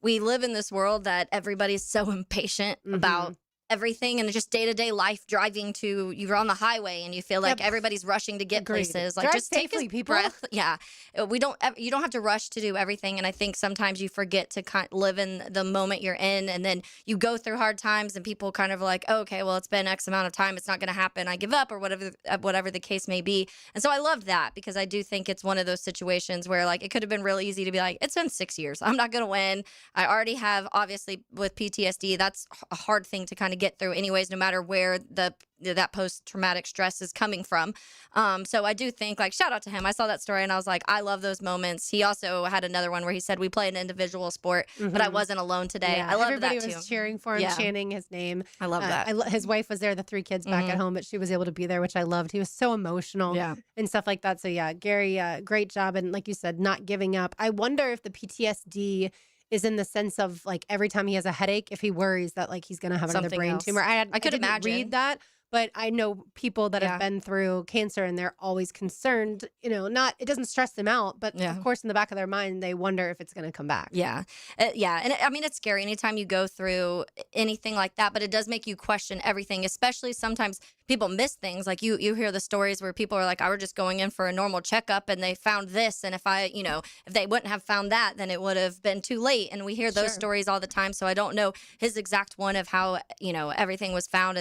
Speaker 3: we live in this world that everybody's so impatient about everything, and it's just day-to-day life driving you're on the highway and you feel like everybody's rushing to get places. Like,
Speaker 4: drive
Speaker 3: just take a breath. Yeah. You don't have to rush to do everything. And I think sometimes you forget to live in the moment you're in, and then you go through hard times and people kind of like, oh, okay, well, it's been X amount of time. It's not going to happen. I give up, or whatever the case may be. And so I loved that because I do think it's one of those situations where like it could have been real easy to be like, it's been 6 years. I'm not going to win. I already have, obviously with PTSD, that's a hard thing to kind of get through anyways, no matter where that post-traumatic stress is coming from. So I do think, like, shout out to him. I saw that story and I was like, I love those moments. He also had another one where he said, we play an individual sport, but I wasn't alone today.
Speaker 4: Yeah,
Speaker 3: I loved
Speaker 4: everybody
Speaker 3: that too.
Speaker 4: was cheering for him, chanting his name.
Speaker 3: I love that.
Speaker 4: His wife was there, the 3 kids back at home, but she was able to be there, which I loved. He was so emotional and stuff like that. So yeah, Gary, great job. And like you said, not giving up. I wonder if the PTSD is in the sense of, like, every time he has a headache, if he worries that, like, he's going to have another
Speaker 3: Something
Speaker 4: brain
Speaker 3: else.
Speaker 4: tumor. I
Speaker 3: could
Speaker 4: didn't
Speaker 3: imagine.
Speaker 4: read that, but I know people that have been through cancer and they're always concerned, you know, it doesn't stress them out, but of course in the back of their mind, they wonder if it's going to come back.
Speaker 3: Yeah. And I mean, it's scary anytime you go through anything like that, but it does make you question everything, especially sometimes people miss things. Like you hear the stories where people are like, I was just going in for a normal checkup and they found this. And if they wouldn't have found that, then it would have been too late. And we hear those stories all the time. So I don't know his exact one of how, everything was found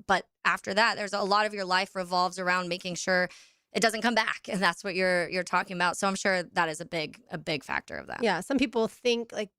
Speaker 3: but after that, there's a lot of your life revolves around making sure it doesn't come back. And that's what you're talking about. So I'm sure that is a big factor of that.
Speaker 4: Yeah. Some people think, like,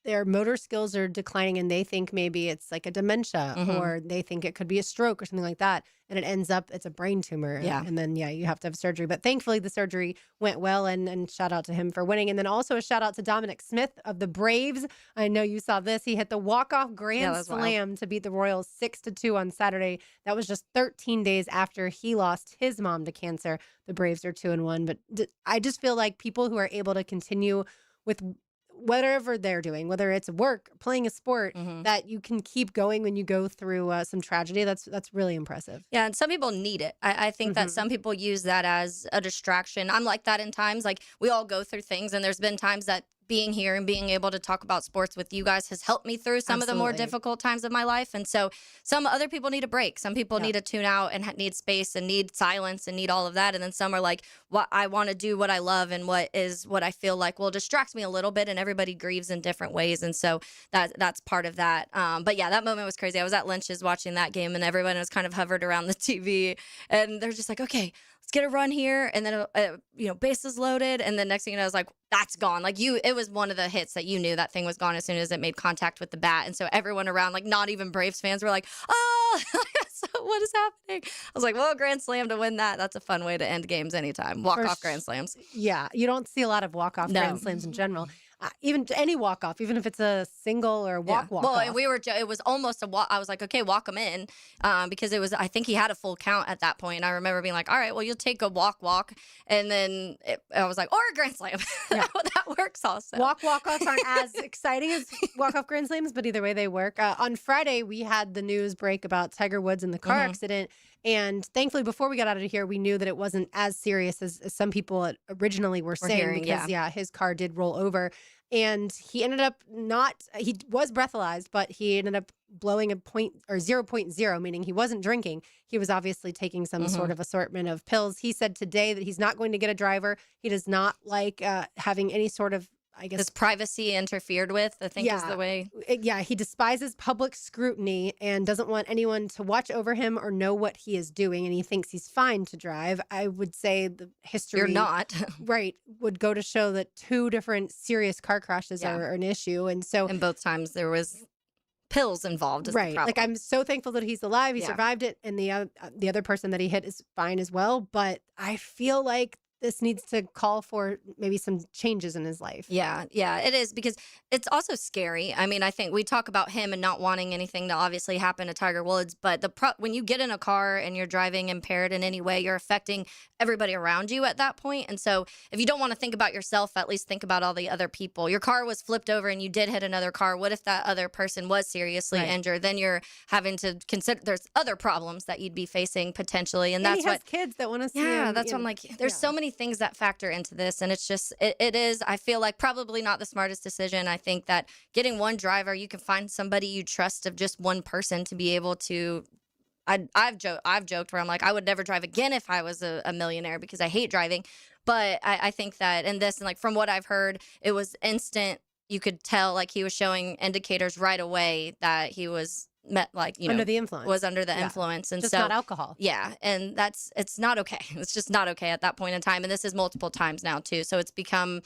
Speaker 4: their motor skills are declining and they think maybe it's like a dementia or they think it could be a stroke or something like that. And it ends up, it's a brain tumor.
Speaker 3: Yeah.
Speaker 4: And then, you have to have surgery. But thankfully the surgery went well, and shout out to him for winning. And then also a shout out to Dominic Smith of the Braves. I know you saw this. He hit the walk-off grand slam to beat the Royals 6-2 on Saturday. That was just 13 days after he lost his mom to cancer. The Braves are 2-1. But I just feel like people who are able to continue with whatever they're doing, whether it's work, playing a sport, that you can keep going when you go through some tragedy. That's really impressive.
Speaker 3: Yeah, and some people need it. I think that some people use that as a distraction. I'm like that in times. Like, we all go through things, and there's been times that being here and being able to talk about sports with you guys has helped me through some of the more difficult times of my life. And so some other people need a break. Some people need to tune out and need space and need silence and need all of that. And then some are like, I want to do what I love and what I feel like will distract me a little bit. And everybody grieves in different ways. And so that's part of that. But yeah, that moment was crazy. I was at Lynch's watching that game and everyone was kind of hovered around the TV and they're just like, okay, let's get a run here. And then, bases loaded. And then next thing you know, I was like, that's gone. Like it was one of the hits that you knew that thing was gone as soon as it made contact with the bat. And so everyone around, like not even Braves fans, were like, oh, so what is happening? I was like, well, grand slam to win that. That's a fun way to end games anytime. Walk-off grand slams.
Speaker 4: Yeah, you don't see a lot of walk-off grand slams in general. Even any walk-off, even if it's a single or a walk-off.
Speaker 3: Well, and it was almost a walk. I was like, okay, walk him in, because I think he had a full count at that point. I remember being like, all right, well, you'll take a walk, and then I was like, or a grand slam.
Speaker 4: Yeah.
Speaker 3: That works also.
Speaker 4: Walk-offs aren't as exciting as walk-off grand slams, but either way, they work. On Friday, we had the news break about Tiger Woods and the car accident. And thankfully, before we got out of here, we knew that it wasn't as serious as some people originally were saying,
Speaker 3: hearing,
Speaker 4: because his car did roll over. And he ended up he was breathalyzed, but he ended up blowing a 0.0, meaning he wasn't drinking. He was obviously taking some sort of assortment of pills. He said today that he's not going to get a driver. He does not like having any sort of, I guess,
Speaker 3: his privacy interfered with, I think is the way.
Speaker 4: Yeah, he despises public scrutiny and doesn't want anyone to watch over him or know what he is doing. And he thinks he's fine to drive. I would say the history.
Speaker 3: You're not.
Speaker 4: Right. Would go to show that 2 different serious car crashes are an issue. And so.
Speaker 3: And both times there was pills involved.
Speaker 4: Right. Like, I'm so thankful that he's alive. He survived it. And the other person that he hit is fine as well. But I feel like this needs to call for maybe some changes in his life.
Speaker 3: Yeah, it is, because it's also scary. I mean, I think we talk about him and not wanting anything to obviously happen to Tiger Woods, but when you get in a car and you're driving impaired in any way, you're affecting everybody around you at that point. And so if you don't want to think about yourself, at least think about all the other people. Your car was flipped over and you did hit another car. What if that other person was seriously injured? Then you're having to consider there's other problems that you'd be facing potentially. And that's
Speaker 4: he has kids that want to see him.
Speaker 3: Yeah, that's what I'm like, there's so many things that factor into this, and it's just it is, I feel like, probably not the smartest decision. I think that getting one driver, you can find somebody you trust of just one person to be able to. I've joked where I'm like, I would never drive again if I was a millionaire, because I hate driving. But I think that in this, and like from what I've heard, it was instant. You could tell, like, he was showing indicators right away that he was
Speaker 4: under the influence.
Speaker 3: Was under the influence. And
Speaker 4: just
Speaker 3: so
Speaker 4: not alcohol.
Speaker 3: Yeah. And it's not okay. It's just not okay at that point in time. And this is multiple times now too. So it's become,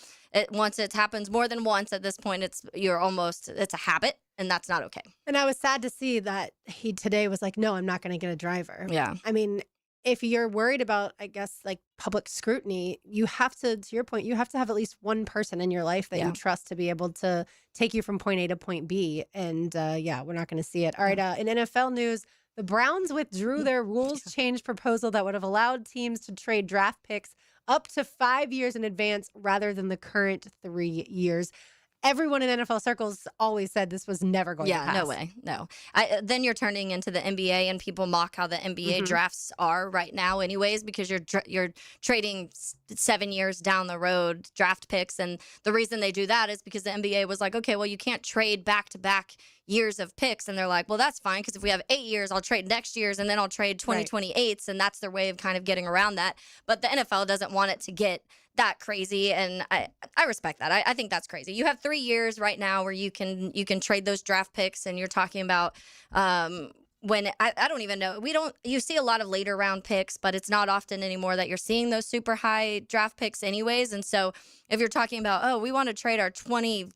Speaker 3: once it happens more than once at this point, it's a habit, and that's not okay.
Speaker 4: And I was sad to see that he today was like, no, I'm not going to get a driver.
Speaker 3: Yeah.
Speaker 4: I mean, if you're worried about, I guess, like public scrutiny, you have to your point, you have to have at least one person in your life that you trust to be able to take you from point A to point B. And we're not going to see it. All right. In NFL news, the Browns withdrew their rules change proposal that would have allowed teams to trade draft picks up to 5 years in advance rather than the current 3 years. Everyone in NFL circles always said this was never going to pass.
Speaker 3: Yeah, no way. No. Then you're turning into the NBA, and people mock how the NBA drafts are right now anyways, because you're trading 7 years down the road draft picks. And the reason they do that is because the NBA was like, okay, well, you can't trade back-to-back years of picks. And they're like, well, that's fine, because if we have 8 years, I'll trade next year's, and then I'll trade 2028s. And that's their way of kind of getting around that. But the NFL doesn't want it to get that crazy, and I respect that. I think that's crazy. You have 3 years right now where you can trade those draft picks, and you're talking about when I don't even know. You see a lot of later round picks, but it's not often anymore that you're seeing those super high draft picks anyways. And so if you're talking about, oh, we want to trade our 28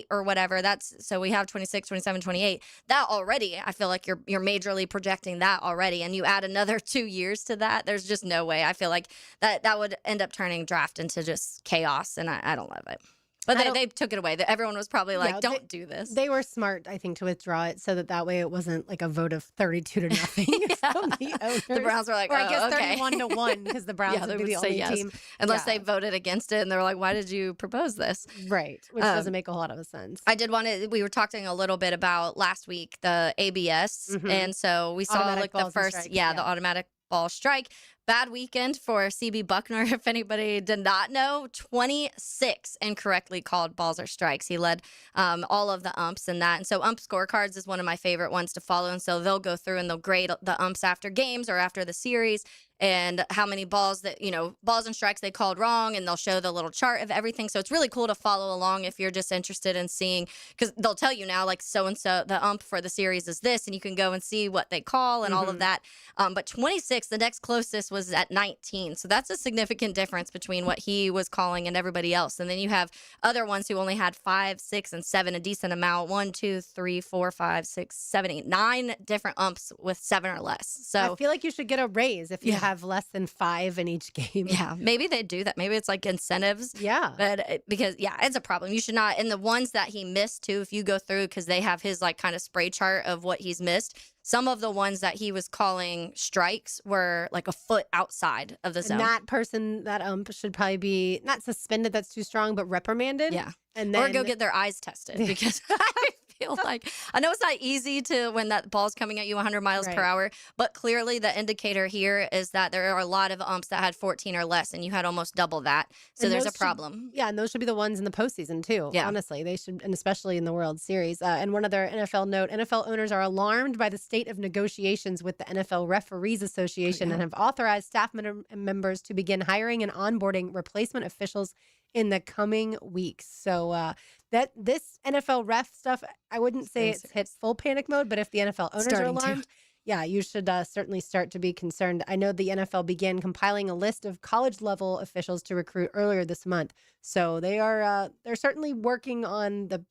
Speaker 3: or whatever, so we have 26, 27, 28. That already, I feel like you're majorly projecting that already, and you add another 2 years to that. There's just no way. I feel like that would end up turning draft into just chaos, and I don't love it. But they took it away. Everyone was probably like, don't do this.
Speaker 4: They were smart, I think, to withdraw it so that way it wasn't like a vote of 32-0 from the owners.
Speaker 3: The Browns were like,
Speaker 4: or I guess
Speaker 3: okay.
Speaker 4: 31-1 because the Browns would be the only team.
Speaker 3: Unless they voted against it and they were like, why did you propose this?
Speaker 4: Right, which doesn't make a whole lot of sense.
Speaker 3: We were talking a little bit about last week, the ABS. And so we saw
Speaker 4: Automatic
Speaker 3: the
Speaker 4: balls and
Speaker 3: first,
Speaker 4: strikes,
Speaker 3: the automatic ball strike. Bad weekend for CB Buckner. If anybody did not know, 26 incorrectly called balls or strikes. He led all of the umps in that. And so ump scorecards is one of my favorite ones to follow. And so they'll go through and they'll grade the umps after games or after the series, and how many balls balls and strikes they called wrong, and they'll show the little chart of everything. So it's really cool to follow along if you're just interested in seeing, because they'll tell you now, like, so-and-so, the ump for the series is this, and you can go and see what they call and all of that. But 26, the next closest was at 19. So that's a significant difference between what he was calling and everybody else. And then you have other ones who only had 5, 6, and 7, a decent amount. 1, 2, 3, 4, 5, 6, 7, 8, 9 different umps with 7 or less. So
Speaker 4: I feel like you should get a raise if you have less than 5 in each game.
Speaker 3: Yeah, maybe they do that. Maybe it's like incentives.
Speaker 4: Yeah.
Speaker 3: But because it's a problem. You should not. And the ones that he missed too, if you go through, because they have his like kind of spray chart of what he's missed. Some of the ones that he was calling strikes were like a foot outside of the zone.
Speaker 4: And that ump should probably be not suspended, that's too strong, but reprimanded.
Speaker 3: Yeah.
Speaker 4: And then,
Speaker 3: or go get their eyes tested, because I feel like, I know it's not easy to when that ball's coming at you 100 miles per hour, but clearly the indicator here is that there are a lot of umps that had 14 or less, and you had almost double that. So there's a problem.
Speaker 4: And those should be the ones in the postseason too. Yeah. Honestly, they should, and especially in the World Series. And one other NFL note, NFL owners are alarmed by the state of negotiations with the NFL Referees Association and have authorized staff members to begin hiring and onboarding replacement officials in the coming weeks. So that this NFL ref stuff, I wouldn't say it's hit full panic mode, but if the NFL owners are alarmed, you should certainly start to be concerned. I know the NFL began compiling a list of college-level officials to recruit earlier this month. So they're certainly working on the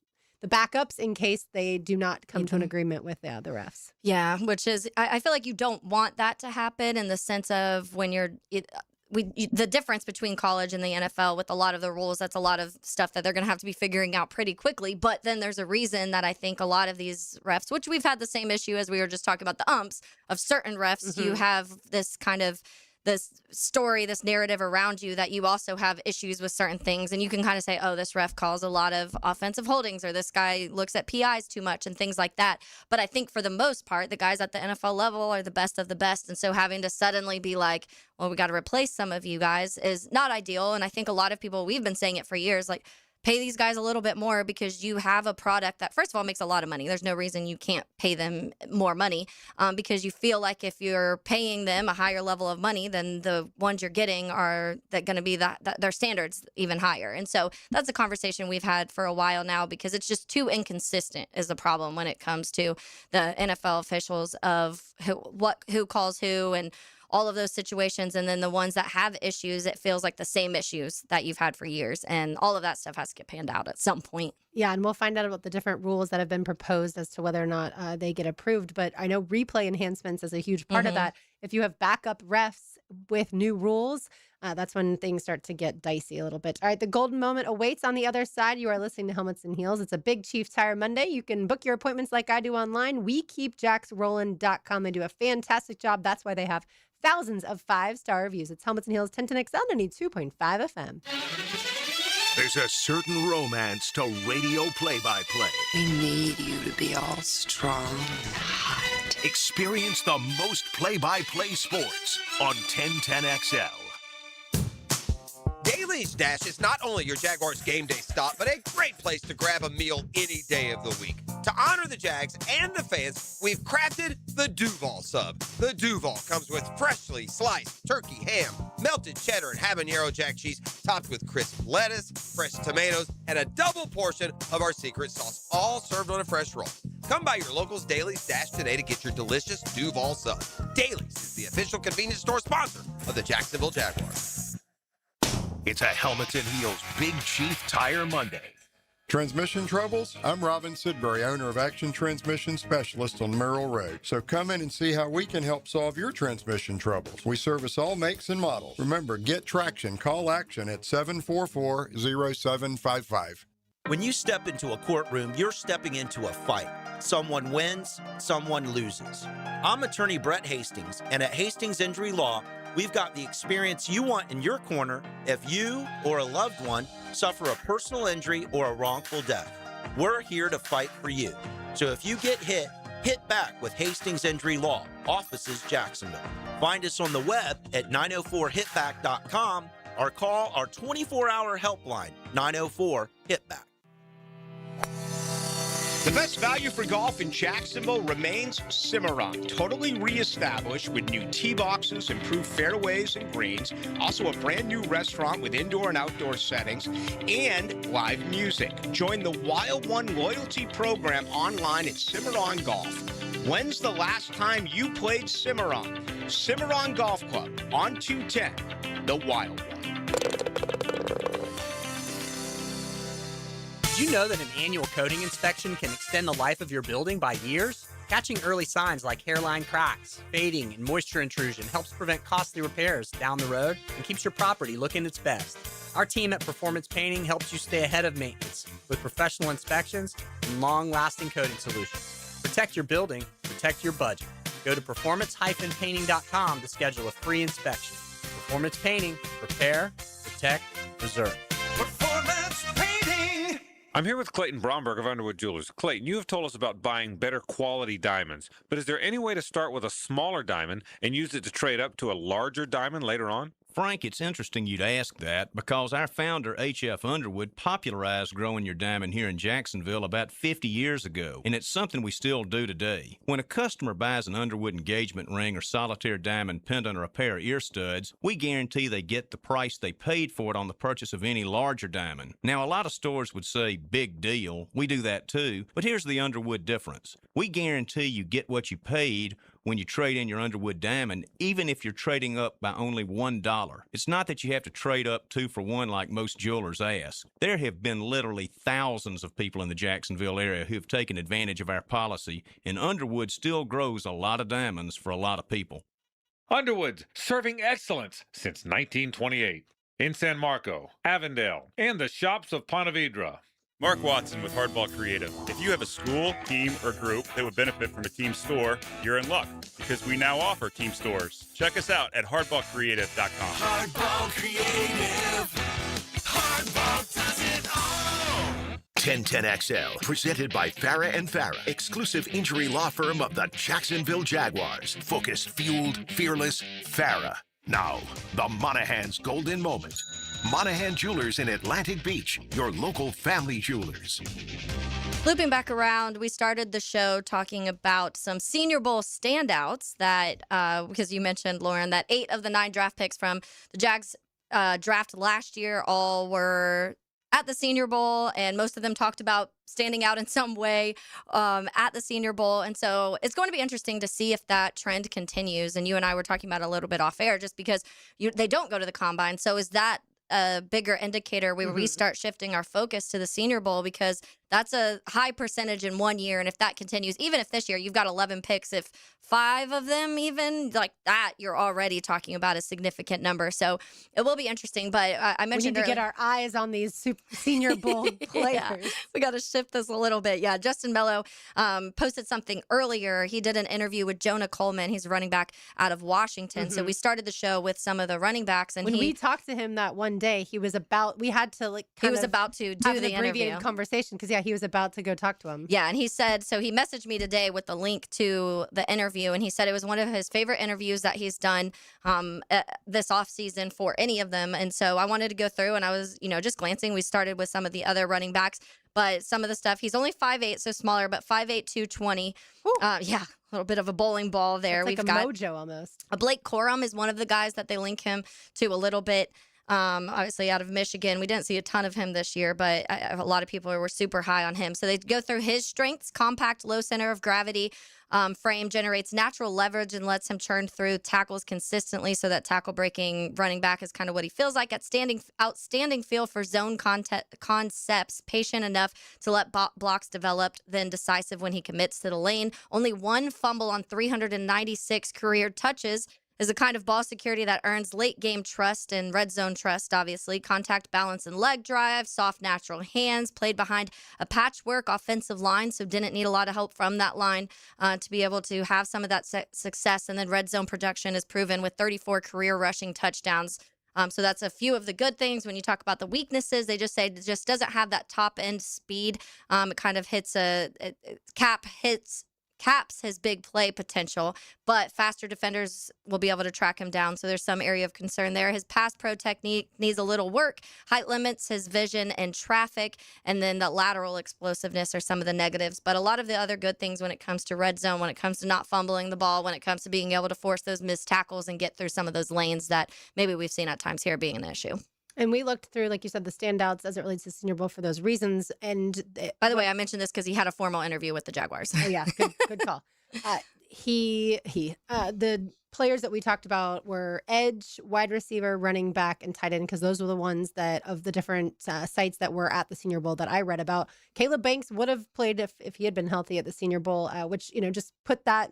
Speaker 4: backups in case they do not come to an agreement with the refs.
Speaker 3: Yeah, which is, I feel like you don't want that to happen, in the sense of when the difference between college and the NFL with a lot of the rules, that's a lot of stuff that they're going to have to be figuring out pretty quickly. But then there's a reason that I think a lot of these refs, which we've had the same issue as we were just talking about the umps, of certain refs, you have this kind of this story, this narrative around you that you also have issues with certain things. And you can kind of say, oh, this ref calls a lot of offensive holdings, or this guy looks at PIs too much and things like that. But I think for the most part, the guys at the NFL level are the best of the best. And so having to suddenly be like, well, we got to replace some of you guys is not ideal. And I think a lot of people, we've been saying it for years, like, pay these guys a little bit more because you have a product that, first of all, makes a lot of money. There's no reason you can't pay them more money because you feel like if you're paying them a higher level of money, then the ones you're getting are going to be that their standards even higher. And so that's a conversation we've had for a while now because it's just too inconsistent is the problem when it comes to the NFL officials of who calls who and all of those situations. And then the ones that have issues, it feels like the same issues that you've had for years. And all of that stuff has to get panned out at some point.
Speaker 4: Yeah, and we'll find out about the different rules that have been proposed as to whether or not they get approved. But I know replay enhancements is a huge part of that. If you have backup refs with new rules, that's when things start to get dicey a little bit. All right, the golden moment awaits on the other side. You are listening to Helmets and Heels. It's a Big Chief Tire Monday. You can book your appointments like I do online. WeKeepJacksRollin.com. They do a fantastic job. That's why they have thousands of 5-star reviews. It's Helmets and Heels 1010XL 92.5 FM.
Speaker 2: There's a certain romance to radio play-by-play.
Speaker 1: We need you to be all strong and hot.
Speaker 2: Experience the most play-by-play sports on 1010XL.
Speaker 5: Daly's Dash is not only your Jaguars game day stop, but a great place to grab a meal any day of the week. To honor the Jags and the fans, we've crafted the Duval Sub. The Duval comes with freshly sliced turkey ham, melted cheddar and habanero jack cheese, topped with crisp lettuce, fresh tomatoes, and a double portion of our secret sauce, all served on a fresh roll. Come by your local's Daly's Dash today to get your delicious Duval Sub. Daly's is the official convenience store sponsor of the Jacksonville Jaguars.
Speaker 2: It's a Helmets and Heels Big Chief Tire Monday.
Speaker 7: Transmission troubles? I'm Robin Sidbury, owner of Action Transmission Specialist on Merrill Road. So come in and see how we can help solve your transmission troubles. We service all makes and models. Remember, get traction. Call Action at 744-0755.
Speaker 21: When you step into a courtroom, you're stepping into a fight. Someone wins, someone loses. I'm attorney Brett Hastings, and at Hastings Injury Law, we've got the experience you want in your corner if you or a loved one suffer a personal injury or a wrongful death. We're here to fight for you. So if you get hit, hit back with Hastings Injury Law, offices Jacksonville. Find us on the web at 904hitback.com or call our 24-hour helpline, 904-HITBACK.
Speaker 8: The best value for golf in Jacksonville remains Cimarron. Totally reestablished with new tee boxes, improved fairways and greens, also a brand new restaurant with indoor and outdoor settings, and live music. Join the Wild One loyalty program online at Cimarron Golf. When's the last time you played Cimarron? Cimarron Golf Club on 210, the Wild One.
Speaker 24: Did you know that an annual coating inspection can extend the life of your building by years? Catching early signs like hairline cracks, fading, and moisture intrusion helps prevent costly repairs down the road and keeps your property looking its best. Our team at Performance Painting helps you stay ahead of maintenance with professional inspections and long-lasting coating solutions. Protect your building, protect your budget. Go to performance-painting.com to schedule a free inspection. Performance Painting, repair, protect, preserve.
Speaker 11: Performance Painting.
Speaker 9: I'm here with Clayton Bromberg of Underwood Jewelers. Clayton, you have told us about buying better quality diamonds, but is there any way to start with a smaller diamond and use it to trade up to a larger diamond later on?
Speaker 26: Frank, it's interesting you'd ask that because our founder, H.F. Underwood, popularized growing your diamond here in Jacksonville about 50 years ago, and it's something we still do today. When a customer buys an Underwood engagement ring or solitaire diamond pendant or a pair of ear studs, we guarantee they get the price they paid for it on the purchase of any larger diamond. Now, a lot of stores would say, big deal. We do that too, but here's the Underwood difference. We guarantee you get what you paid when you trade in your Underwood diamond, even if you're trading up by only $1. It's not that you have to trade up 2 for 1 like most jewelers ask. There have been literally thousands of people in the Jacksonville area who have taken advantage of our policy, and Underwood still grows a lot of diamonds for a lot of people.
Speaker 18: Underwood's, serving excellence since 1928. In San Marco, Avondale, and the shops of Ponte Vedra.
Speaker 27: Mark Watson with Hardball Creative. If you have a school, team, or group that would benefit from a team store, you're in luck because we now offer team stores. Check us out at hardballcreative.com.
Speaker 11: Hardball Creative. Hardball does it all.
Speaker 2: 1010XL, presented by Farah and Farah, exclusive injury law firm of the Jacksonville Jaguars. Focused, fueled, fearless, Farah. Now, the Monahan's golden moment. Monahan Jewelers in Atlantic Beach, your local family jewelers.
Speaker 3: Looping back around, we started the show talking about some Senior Bowl standouts that, because you mentioned, Lauren, that 8 of the 9 draft picks from the Jags draft last year all were at the Senior Bowl, and most of them talked about standing out in some way at the Senior Bowl. And so it's going to be interesting to see if that trend continues. And you and I were talking about it a little bit off air, just because they don't go to the combine. So is that a bigger indicator where we start shifting our focus to the Senior Bowl, because that's a high percentage in 1 year. And if that continues, even if this year you've got 11 picks, if 5 of them even like that, you're already talking about a significant number. So it will be interesting. But I mentioned
Speaker 4: we need to get our eyes on these Senior Bowl players.
Speaker 3: Yeah, we got to shift this a little bit. Yeah, Justin Mello posted something earlier. He did an interview with Jonah Coleman. He's a running back out of Washington. So we started the show with some of the running backs. And
Speaker 4: when we talked to him that one day, he was about to
Speaker 3: do
Speaker 4: the abbreviated
Speaker 3: interview
Speaker 4: conversation, because he was about to go talk to him.
Speaker 3: Yeah, and he said, so he messaged me today with the link to the interview, and he said it was one of his favorite interviews that he's done this offseason for any of them. And so I wanted to go through, and I was, just glancing. We started with some of the other running backs, but some of the stuff, he's only 5'8", so smaller, but 5'8", 220. Yeah, a little bit of a bowling ball there.
Speaker 4: It's like
Speaker 3: We've
Speaker 4: a
Speaker 3: got
Speaker 4: mojo almost.
Speaker 3: Blake Corum is one of the guys that they link him to a little bit. Obviously out of Michigan. We didn't see a ton of him this year, but a lot of people were super high on him. So they go through his strengths: compact, low center of gravity frame, generates natural leverage and lets him churn through tackles consistently. So that tackle breaking running back is kind of what he feels like. Outstanding feel for zone concepts, patient enough to let blocks develop, then decisive when he commits to the lane. Only 1 fumble on 396 career touches. Is the kind of ball security that earns late game trust and red zone trust, obviously. Contact, balance, and leg drive, soft, natural hands, played behind a patchwork offensive line, so didn't need a lot of help from that line to be able to have some of that success. And then red zone production is proven with 34 career rushing touchdowns. So that's a few of the good things. When you talk about the weaknesses, they just say it just doesn't have that top end speed. It kind of caps his big play potential, but faster defenders will be able to track him down. So there's some area of concern there. His pass pro technique needs a little work. Height limits his vision and traffic, and then the lateral explosiveness are some of the negatives. But a lot of the other good things when it comes to red zone, when it comes to not fumbling the ball, when it comes to being able to force those missed tackles and get through some of those lanes that maybe we've seen at times here being an issue.
Speaker 4: And we looked through, like you said, the standouts as it relates to Senior Bowl for those reasons. And
Speaker 3: by the way, I mentioned this because he had a formal interview with the Jaguars.
Speaker 4: Oh yeah, good call. The players that we talked about were edge, wide receiver, running back, and tight end, because those were the ones that of the different sites that were at the Senior Bowl that I read about. Caleb Banks would have played if he had been healthy at the Senior Bowl, which just put that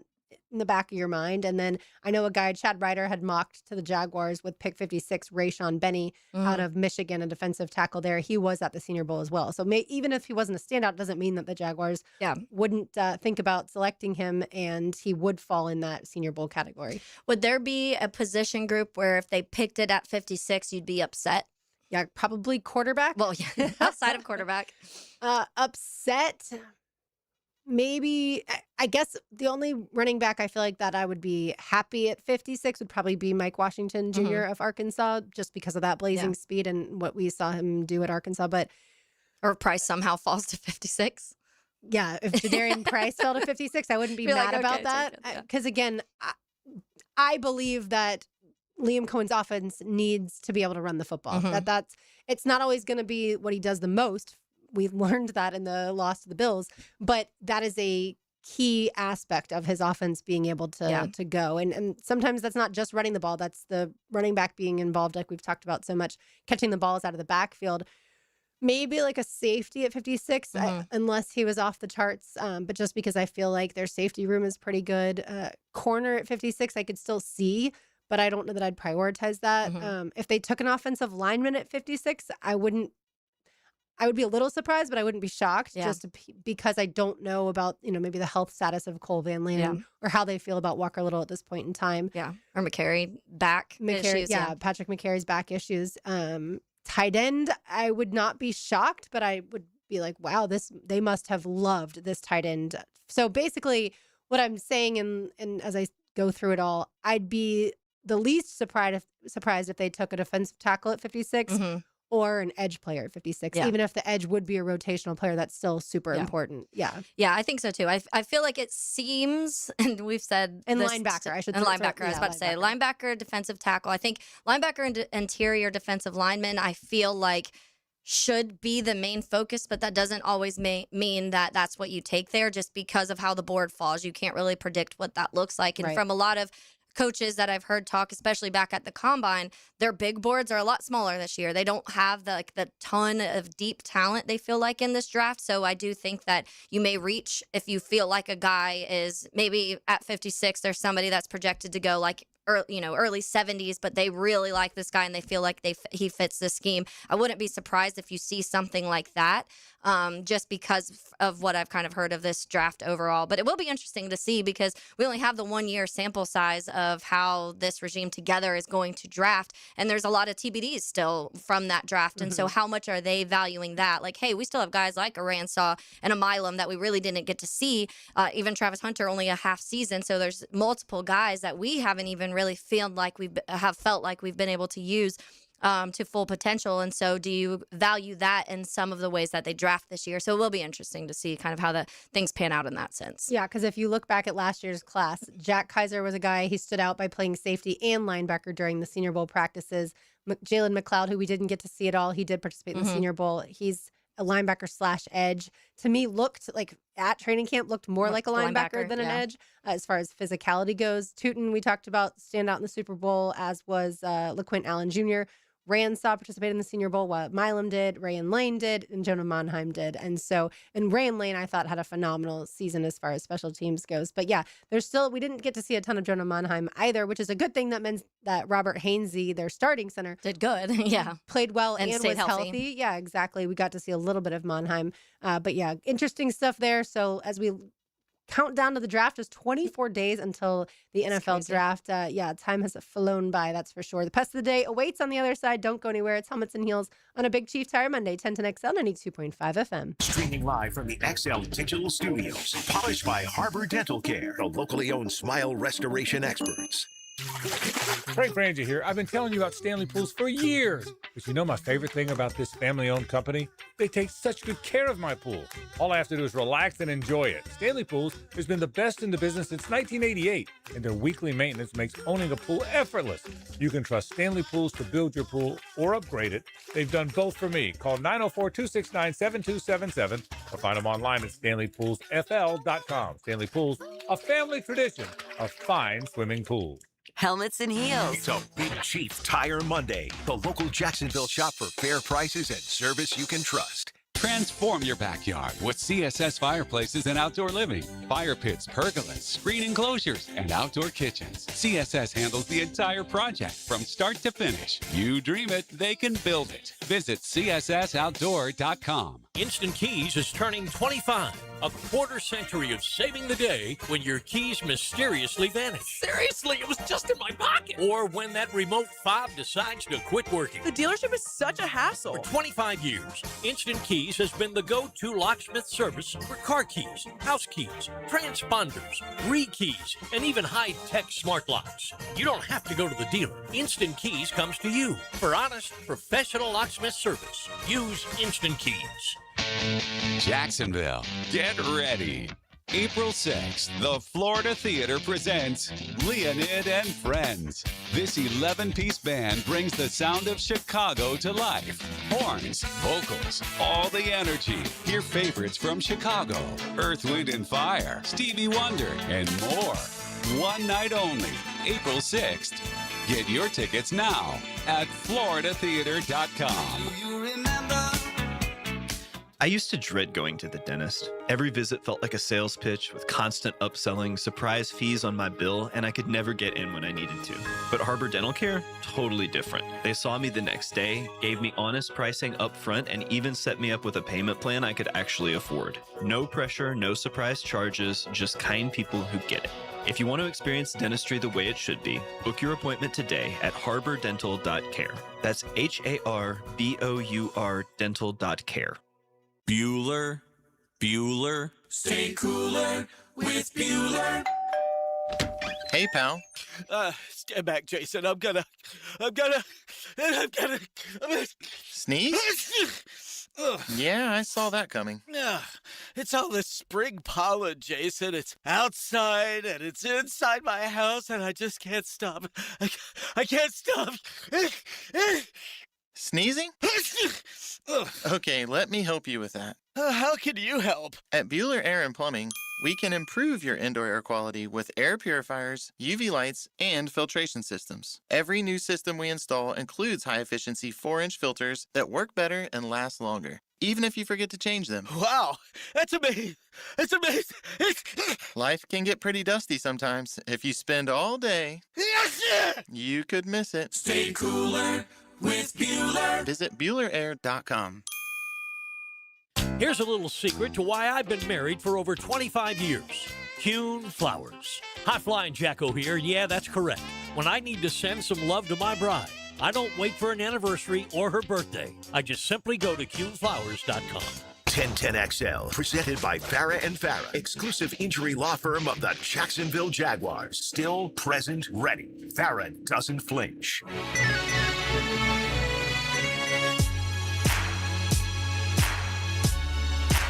Speaker 4: in the back of your mind. And then I know a guy, Chad Ryder, had mocked to the Jaguars with pick 56, Rayshon Benny out of Michigan, a defensive tackle there. He was at the Senior Bowl as well. So even if he wasn't a standout, doesn't mean that the Jaguars wouldn't think about selecting him, and he would fall in that Senior Bowl category.
Speaker 3: Would there be a position group where if they picked it at 56, you'd be upset?
Speaker 4: Yeah, probably quarterback.
Speaker 3: Well, yeah, outside of quarterback.
Speaker 4: Upset. Maybe, I guess the only running back I feel like that I would be happy at 56 would probably be Mike Washington Jr. of Arkansas, just because of that blazing speed and what we saw him do at Arkansas.
Speaker 3: Or if Price somehow falls to 56.
Speaker 4: Yeah, if Jadarian Price fell to 56, I wouldn't be mad about that. Because again, I believe that Liam Cohen's offense needs to be able to run the football. It's not always going to be what he does the most. We learned that in the loss to the Bills, but that is a key aspect of his offense being able to go. And sometimes that's not just running the ball. That's the running back being involved, like we've talked about so much, catching the balls out of the backfield. Maybe like a safety at 56, unless he was off the charts. But just because I feel like their safety room is pretty good. Corner at 56, I could still see, but I don't know that I'd prioritize that. If they took an offensive lineman at 56, I would be a little surprised, but I wouldn't be shocked because I don't know about, maybe the health status of Cole Van Lannon or how they feel about Walker Little at this point in time.
Speaker 3: Yeah. Or McCary back issues.
Speaker 4: Yeah. Patrick McCary's back issues. Tight end, I would not be shocked, but I would be like, wow, they must have loved this tight end. So basically what I'm saying, and as I go through it all, I'd be the least surprised if they took a defensive tackle at 56 or an edge player at 56.
Speaker 3: Yeah.
Speaker 4: Even if the edge would be a rotational player, that's still super important. Yeah.
Speaker 3: Yeah, I think so too. I feel like it seems, and we've said
Speaker 4: And
Speaker 3: this
Speaker 4: linebacker, I should
Speaker 3: and
Speaker 4: throw-
Speaker 3: linebacker. I was
Speaker 4: yeah,
Speaker 3: about to say linebacker, defensive tackle. I think linebacker and interior defensive lineman. I feel like should be the main focus, but that doesn't always mean that that's what you take there. Just because of how the board falls, you can't really predict what that looks like. And from a lot of coaches that I've heard talk, especially back at the combine, their big boards are a lot smaller this year. They don't have the ton of deep talent they feel like in this draft. So I do think that you may reach if you feel like a guy is maybe at 56. There's somebody that's projected to go like early 70s, but they really like this guy and they feel like he fits this scheme. I wouldn't be surprised if you see something like that, just because of what I've kind of heard of this draft overall. But it will be interesting to see because we only have the 1 year sample size of how this regime together is going to draft, and there's a lot of TBDs still from that draft. And so how much are they valuing that? Like, hey, we still have guys like a Ransaw and a Milam that we really didn't get to see. Even Travis Hunter only a half season, so there's multiple guys that we haven't even really felt like we've been able to use to full potential. And so do you value that in some of the ways that they draft this year? So it will be interesting to see kind of how the things pan out in that sense.
Speaker 4: Yeah, because if you look back at last year's class, Jack Kaiser was a guy, he stood out by playing safety and linebacker during the Senior Bowl practices. Jalen McLeod, who we didn't get to see at all, he did participate in the Senior Bowl. He's a linebacker / edge. To me, looked like at training camp, looked more like a linebacker than an edge as far as physicality goes. Tootin, we talked about, stand out in the Super Bowl, as was LaQuint Allen Jr. Ransaw participated in the Senior Bowl, while Milam did, Ray and Lane did, and Jonah Monheim did. And Ray and Lane, I thought, had a phenomenal season as far as special teams goes. But yeah, we didn't get to see a ton of Jonah Monheim either, which is a good thing. That means that Robert Hainsey, their starting center,
Speaker 3: did good. Yeah.
Speaker 4: Played well and
Speaker 3: stayed
Speaker 4: was healthy. Yeah, exactly. We got to see a little bit of Monheim. But yeah, interesting stuff there. So as we count down to the draft, is 24 days until the NFL draft. Time has flown by, that's for sure. The Pest of the Day awaits on the other side. Don't go anywhere. It's Helmets and Heels on a Big Chief Tire Monday, 10 to XL 92.5 FM.
Speaker 2: Streaming live from the XL Digital Studios. Polished by Harbor Dental Care, the locally owned smile restoration experts.
Speaker 18: Frank Frangie here. I've been telling you about Stanley Pools for years. But you know my favorite thing about this family-owned company? They take such good care of my pool. All I have to do is relax and enjoy it. Stanley Pools has been the best in the business since 1988, and their weekly maintenance makes owning a pool effortless. You can trust Stanley Pools to build your pool or upgrade it. They've done both for me. Call 904-269-7277 or find them online at StanleyPoolsFL.com. Stanley Pools, a family tradition of fine swimming pools.
Speaker 6: Helmets and Heels.
Speaker 2: It's a Big Chief Tire Monday, the local Jacksonville shop for fair prices and service you can trust.
Speaker 16: Transform your backyard with CSS fireplaces and outdoor living, fire pits, pergolas, screen enclosures, and outdoor kitchens. CSS handles the entire project from start to finish. You dream it, they can build it. Visit CSSOutdoor.com.
Speaker 13: Instant Keys is turning 25. A quarter century of saving the day when your keys mysteriously vanish.
Speaker 14: Seriously, it was just in my pocket.
Speaker 13: Or when that remote fob decides to quit working.
Speaker 14: The dealership is such a hassle.
Speaker 13: For 25 years, Instant Keys has been the go-to locksmith service for car keys, house keys, transponders, re-keys, and even high-tech smart locks. You don't have to go to the dealer. Instant Keys comes to you for honest, professional locksmith service. Use Instant Keys.
Speaker 16: Jacksonville, get ready. April 6th, the Florida Theater presents Leonid and Friends. This 11-piece band brings the sound of Chicago to life. Horns, vocals, all the energy. Hear favorites from Chicago, Earth, Wind and Fire, Stevie Wonder, and more. One night only, April 6th. Get your tickets now at floridatheater.com.
Speaker 19: I used to dread going to the dentist. Every visit felt like a sales pitch with constant upselling, surprise fees on my bill, and I could never get in when I needed to. But Harbor Dental Care? Totally different. They saw me the next day, gave me honest pricing up front, and even set me up with a payment plan I could actually afford. No pressure, no surprise charges, just kind people who get it. If you want to experience dentistry the way it should be, book your appointment today at harbordental.care. That's HARBOUR dental.care.
Speaker 11: Bueller. Stay cooler with Bueller.
Speaker 6: Hey, pal.
Speaker 12: Stand back, Jason. I'm gonna
Speaker 6: Sneeze? Yeah, I saw that coming.
Speaker 12: It's all this spring pollen, Jason. It's outside and it's inside my house, and I just can't stop. I can't stop.
Speaker 6: Sneezing? Okay, let me help you with that.
Speaker 12: How can you help?
Speaker 6: At Bueller Air and Plumbing, we can improve your indoor air quality with air purifiers, UV lights, and filtration systems. Every new system we install includes high-efficiency 4-inch filters that work better and last longer, even if you forget to change them.
Speaker 12: Wow, that's amazing. That's amazing.
Speaker 6: Life can get pretty dusty sometimes. If you spend all day, you could miss it.
Speaker 11: Stay cooler with Bueller.
Speaker 6: Visit BuellerAir.com.
Speaker 13: Here's a little secret to why I've been married for over 25 years. Kuhn Flowers. Hot Flying Jacko here. Yeah, that's correct. When I need to send some love to my bride, I don't wait for an anniversary or her birthday. I just simply go to KuhnFlowers.com.
Speaker 2: 1010XL, presented by Farah and Farah, exclusive injury law firm of the Jacksonville Jaguars. Still present, ready. Farah doesn't flinch.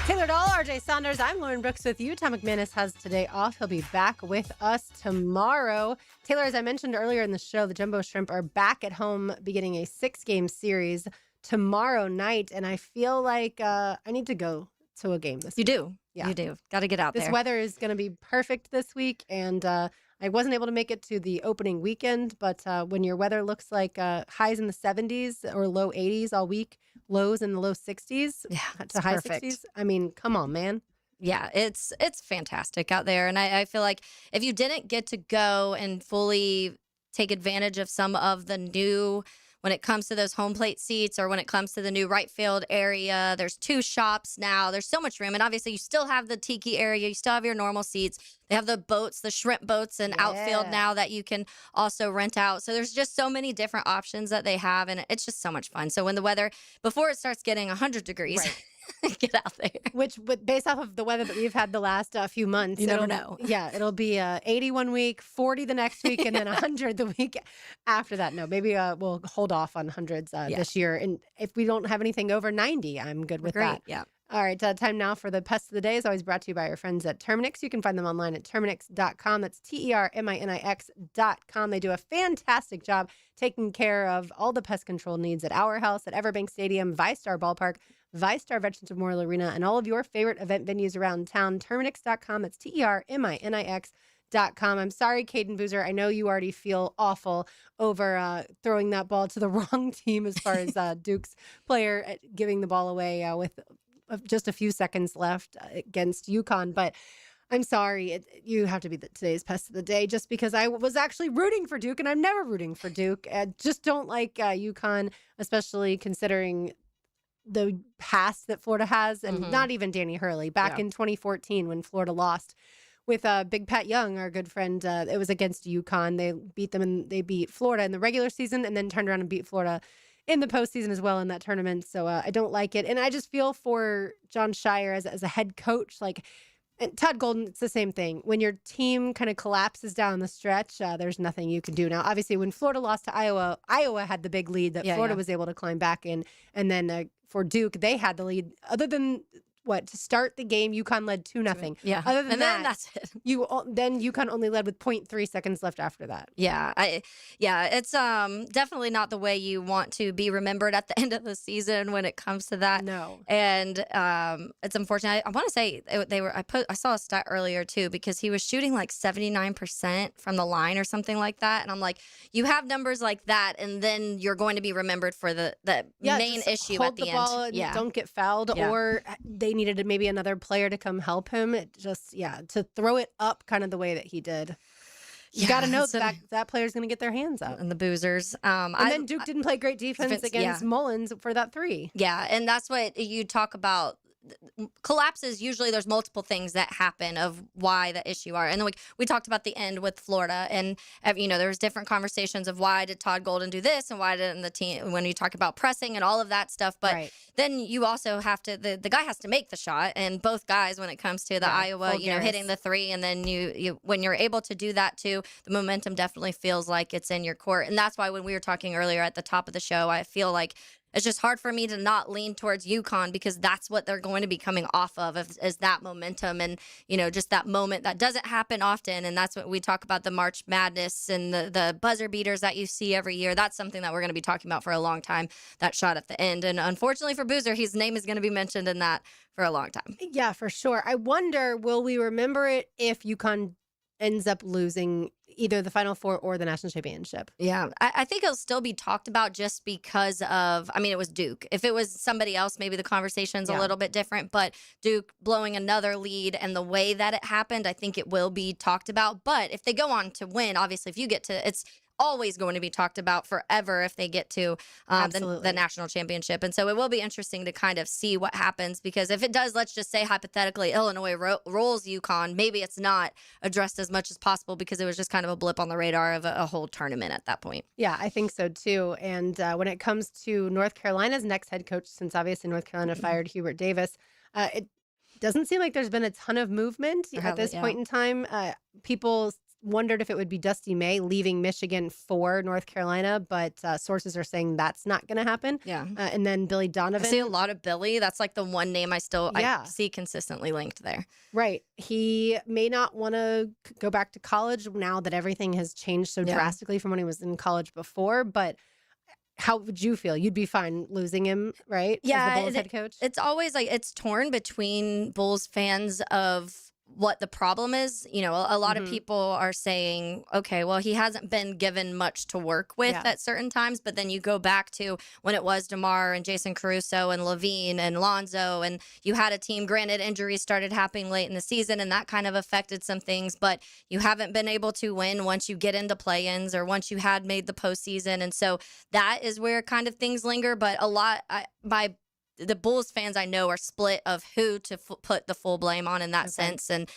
Speaker 4: Taylor Dahl, RJ Saunders. I'm Lauren Brooks with you. Tom McManus has today off. He'll be back with us tomorrow. Taylor, as I mentioned earlier in the show, the Jumbo Shrimp are back at home beginning a 6-game series tomorrow night. And I feel like I need to go to a game this week.
Speaker 3: You do.
Speaker 4: Yeah.
Speaker 3: You do. Got to get out there.
Speaker 4: This weather is going to be perfect this week. And I wasn't able to make it to the opening weekend. But when your weather looks like highs in the 70s or low 80s all week, lows in the low 60s to high
Speaker 3: perfect.
Speaker 4: 60s. I mean, come on, man.
Speaker 3: Yeah, it's fantastic out there. And I feel like if you didn't get to go and fully take advantage of some of the new, when it comes to those home plate seats or when it comes to the new right field area, there's 2 shops now. There's so much room. And obviously you still have the tiki area. You still have your normal seats. They have the boats, the shrimp boats and outfield now that you can also rent out. So there's just so many different options that they have. And it's just so much fun. So when the weather, before it starts getting 100 degrees, get out there.
Speaker 4: Which, based off of the weather that we've had the last few months,
Speaker 3: You never know.
Speaker 4: Yeah, it'll be 80 one week, 40 the next week, and then 100 the week after that. No, maybe we'll hold off on hundreds this year. And if we don't have anything over 90, I'm good with that.
Speaker 3: Yeah.
Speaker 4: All right, time now for the Pest of the Day. Is always brought to you by our friends at Terminix. You can find them online at Terminix.com. That's TERMINIX.com. They do a fantastic job taking care of all the pest control needs at our house, at Everbank Stadium, ViStar Ballpark, ViStar Veterans Memorial Arena, and all of your favorite event venues around town. Terminix.com. That's TERMINIX.com. I'm sorry, Caden Boozer. I know you already feel awful over throwing that ball to the wrong team as far as Duke's player giving the ball away with just a few seconds left against UConn. But I'm sorry, you have to be today's Pest of the Day just because I was actually rooting for Duke, and I'm never rooting for Duke. I just don't like UConn, especially considering the past that Florida has, and not even Danny Hurley. Back in 2014 when Florida lost with Big Pat Young, our good friend, it was against UConn. They beat them, and they beat Florida in the regular season and then turned around and beat Florida in the postseason as well in that tournament. So I don't like it. And I just feel for John Shire as a head coach, and Todd Golden, it's the same thing. When your team kind of collapses down the stretch, there's nothing you can do. Now, obviously, when Florida lost to Iowa, Iowa had the big lead that Florida was able to climb back in. And then for Duke, they had the lead. Other than to start the game, UConn led 2-0.
Speaker 3: Yeah.
Speaker 4: Other than
Speaker 3: And then that's it.
Speaker 4: Then UConn only led with 0.3 seconds left after that.
Speaker 3: Yeah, it's definitely not the way you want to be remembered at the end of the season when it comes to that.
Speaker 4: No,
Speaker 3: and it's unfortunate. I want to say they were. I saw a stat earlier too because he was shooting like 79% from the line or something like that, and I'm like, you have numbers like that, and then you're going to be remembered for the main issue at the end.
Speaker 4: Ball and don't get fouled, or they needed maybe another player to come help him. It just to throw it up kind of the way that he did. You got to know that player's going to get their hands up.
Speaker 3: And the Boozers.
Speaker 4: And then Duke didn't play great defense against Mullins for that 3.
Speaker 3: Yeah, and that's what you talk about. collapses, usually there's multiple things that happen of why the issue are. And then we talked about the end with Florida, and there was different conversations of why did Todd Golden do this and why didn't the team, when you talk about pressing and all of that stuff. But then you also have to, the guy has to make the shot, and both guys, when it comes to the Iowa, hitting the three, and then you when you're able to do that too, the momentum definitely feels like it's in your court. And that's why when we were talking earlier at the top of the show, I feel like it's just hard for me to not lean towards UConn, because that's what they're going to be coming off of is that momentum, and just that moment that doesn't happen often. And that's what we talk about, the March Madness and the buzzer beaters that you see every year. That's something that we're going to be talking about for a long time, that shot at the end. And unfortunately for Boozer, his name is going to be mentioned in that for a long time.
Speaker 4: Yeah, for sure. I wonder, will we remember it if UConn ends up losing either the Final Four or the national championship?
Speaker 3: Yeah, I think it'll still be talked about just because of, it was Duke. If it was somebody else, maybe the conversation's a little bit different, but Duke blowing another lead and the way that it happened, I think it will be talked about. But if they go on to win, obviously, if you get to, it's always going to be talked about forever if they get to the national championship. And so it will be interesting to kind of see what happens, because if it does, let's just say hypothetically, Illinois rolls UConn, maybe it's not addressed as much as possible because it was just kind of a blip on the radar of a whole tournament at that point.
Speaker 4: Yeah, I think so too. And when it comes to North Carolina's next head coach, since obviously North Carolina fired Hubert Davis, it doesn't seem like there's been a ton of movement at this point in time. People wondered if it would be Dusty May leaving Michigan for North Carolina, but sources are saying that's not going to happen.
Speaker 3: Yeah.
Speaker 4: And then Billy Donovan.
Speaker 3: I see a lot of Billy. That's like the one name I see consistently linked there.
Speaker 4: Right. He may not want to go back to college now that everything has changed so drastically from when he was in college before. But how would you feel? You'd be fine losing him, right?
Speaker 3: Yeah.
Speaker 4: As the Bulls head coach?
Speaker 3: It's always it's torn between Bulls fans of what the problem is. A lot of people are saying, okay, well, he hasn't been given much to work with at certain times, but then you go back to when it was DeMar and Jason Caruso and Levine and Lonzo, and you had a team, granted injuries started happening late in the season, and that kind of affected some things, but you haven't been able to win once you get into play-ins or once you had made the postseason. And so that is where kind of things linger. But the Bulls fans I know are split of who to put the full blame on in that sense. And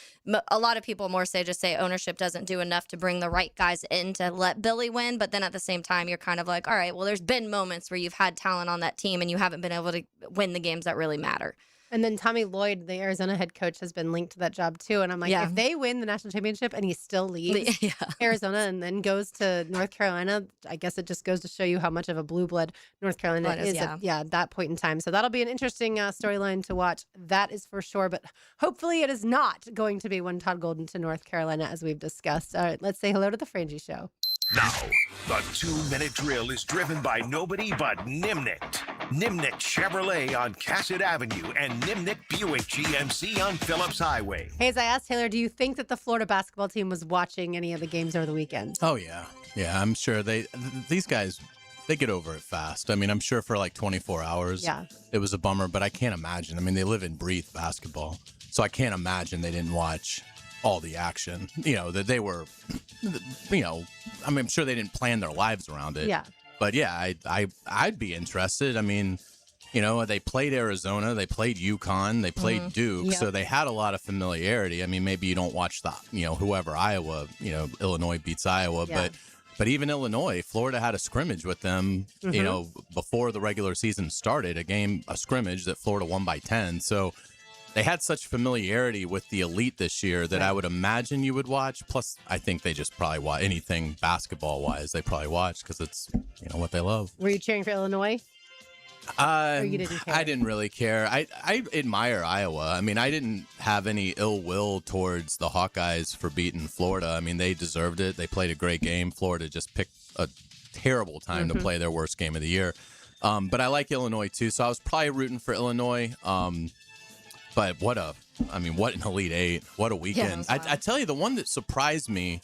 Speaker 3: a lot of people more say ownership doesn't do enough to bring the right guys in to let Billy win. But then at the same time, you're kind of like, all right, well, there's been moments where you've had talent on that team and you haven't been able to win the games that really matter.
Speaker 4: And then Tommy Lloyd, the Arizona head coach, has been linked to that job too. And I'm like, if they win the national championship and he still leaves Arizona and then goes to North Carolina, I guess it just goes to show you how much of a blue blood North Carolina is at that point in time. So that'll be an interesting storyline to watch. That is for sure. But hopefully it is not going to be one Todd Golden to North Carolina, as we've discussed. All right, let's say hello to the Frangie Show.
Speaker 2: Now, the 2-minute drill is driven by nobody but Nimnicht. Nimnicht Chevrolet on Cassett Avenue and Nimnicht Buick GMC on Phillips Highway.
Speaker 4: Hey, as I asked Taylor, do you think that the Florida basketball team was watching any of the games over the weekend?
Speaker 10: Oh, yeah. Yeah, I'm sure these guys, they get over it fast. I'm sure for like 24 hours, it was a bummer, but I can't imagine. They live and breathe basketball, so I can't imagine they didn't watch all the action, that they were, I'm sure they didn't plan their lives around it.
Speaker 4: Yeah.
Speaker 10: But yeah, I'd be interested. They played Arizona, they played UConn, they played Duke, so they had a lot of familiarity. Maybe you don't watch whoever Iowa, Illinois beats Iowa, but even Illinois, Florida had a scrimmage with them, before the regular season started, a scrimmage that Florida won by 10. So they had such familiarity with the elite this year that I would imagine you would watch. Plus, I think they just probably watch anything basketball-wise. They probably watch because it's what they love.
Speaker 4: Were you cheering for Illinois? Or you didn't care?
Speaker 10: I didn't really care. I admire Iowa. I didn't have any ill will towards the Hawkeyes for beating Florida. They deserved it. They played a great game. Florida just picked a terrible time to play their worst game of the year. But I like Illinois too, so I was probably rooting for Illinois. But what an Elite Eight. What a weekend. Yeah, I tell you, the one that surprised me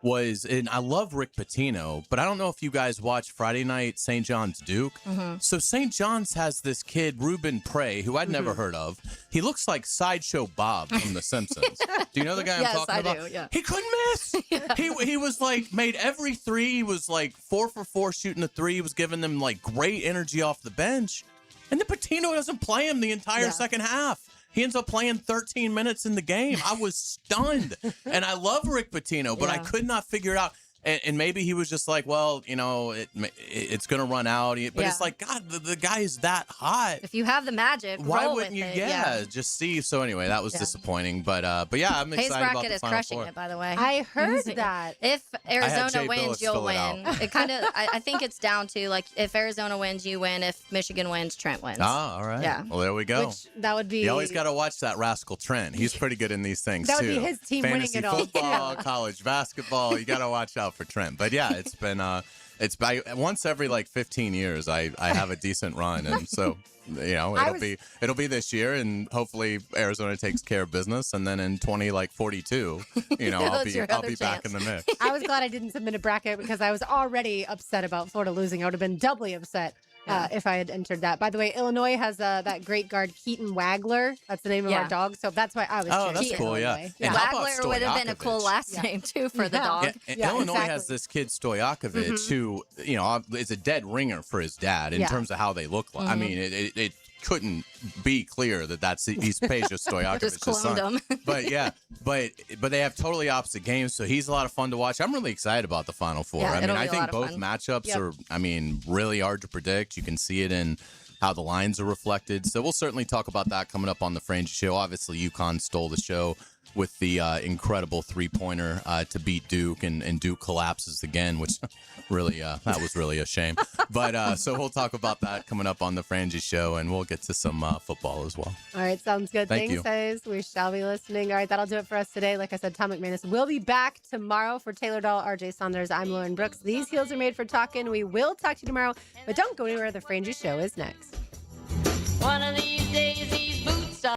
Speaker 10: was, and I love Rick Pitino, but I don't know if you guys watched Friday night St. John's Duke. So St. John's has this kid, Ruben Prey, who I'd never heard of. He looks like Sideshow Bob from The Simpsons. Do you know the guy I'm talking about?
Speaker 3: Yes, I do, yeah.
Speaker 10: He couldn't miss. He was made every three. He was 4 for 4 shooting the three. He was giving them great energy off the bench. And then Pitino doesn't play him the entire second half. He ends up playing 13 minutes in the game. I was stunned. And I love Rick Pitino, but I could not figure it out. And maybe he was just like, well, it's going to run out. But it's like, God, the guy is that hot.
Speaker 3: If you have the magic,
Speaker 10: why
Speaker 3: roll
Speaker 10: wouldn't
Speaker 3: with
Speaker 10: you?
Speaker 3: it.
Speaker 10: Yeah, just see. So anyway, that was disappointing. But yeah, I'm
Speaker 3: Hayes
Speaker 10: excited about
Speaker 3: bracket
Speaker 10: the
Speaker 3: is
Speaker 10: Final
Speaker 3: crushing
Speaker 10: Four.
Speaker 3: it, by the way.
Speaker 4: I heard that.
Speaker 3: If Arizona
Speaker 10: Jay
Speaker 3: wins,
Speaker 10: Billis
Speaker 3: you'll
Speaker 10: fill it
Speaker 3: win.
Speaker 10: out.
Speaker 3: It kind of, I think it's down to like if Arizona wins, you win. If Michigan wins, Trent wins.
Speaker 10: Ah, all right.
Speaker 3: Yeah.
Speaker 10: Well, there we go.
Speaker 4: Which that would be.
Speaker 10: You always got to watch that rascal Trent. He's pretty good in these things,
Speaker 4: That would
Speaker 10: too.
Speaker 4: be his team
Speaker 10: Fantasy
Speaker 4: winning it all.
Speaker 10: football, college basketball. You got to watch out for Trent. But yeah, it's been it's by once every like 15 years I have a decent run, and so it'll be this year, and hopefully Arizona takes care of business, and then in 2042, I'll be back in the mix.
Speaker 4: I was glad I didn't submit a bracket because I was already upset about Florida losing. I would have been doubly upset if I had entered that. By the way, Illinois has that great guard, Keaton Wagler. That's the name of our dog. So that's why I was cheering
Speaker 10: that's
Speaker 4: for
Speaker 10: cool,
Speaker 4: Illinois.
Speaker 10: And how about
Speaker 3: Wagler would have been a cool last name, too, for the dog.
Speaker 10: Illinois has this kid, Stojakovic, who, is a dead ringer for his dad in terms of how they look like. I mean, it couldn't be clear that he's Peja Stojakovic's son. But they have totally opposite games, so he's a lot of fun to watch. I'm really excited about the Final Four. I think both matchups are, really hard to predict. You can see it in how the lines are reflected. So we'll certainly talk about that coming up on the Frangie Show. Obviously, UConn stole the show with the incredible three-pointer to beat Duke, and Duke collapses again, which really that was really a shame. But so we'll talk about that coming up on the Frangie Show, and we'll get to some football as well.
Speaker 4: All right, sounds good.
Speaker 10: Thank you.
Speaker 4: Thanks, Hayes. We shall be listening. All right, that'll do it for us today. Like I said, Tom McManus will be back tomorrow. For Taylor Dahl, RJ Saunders, I'm Lauren Brooks. These heels are made for talking. We will talk to you tomorrow, but don't go anywhere. The Frangie Show is next.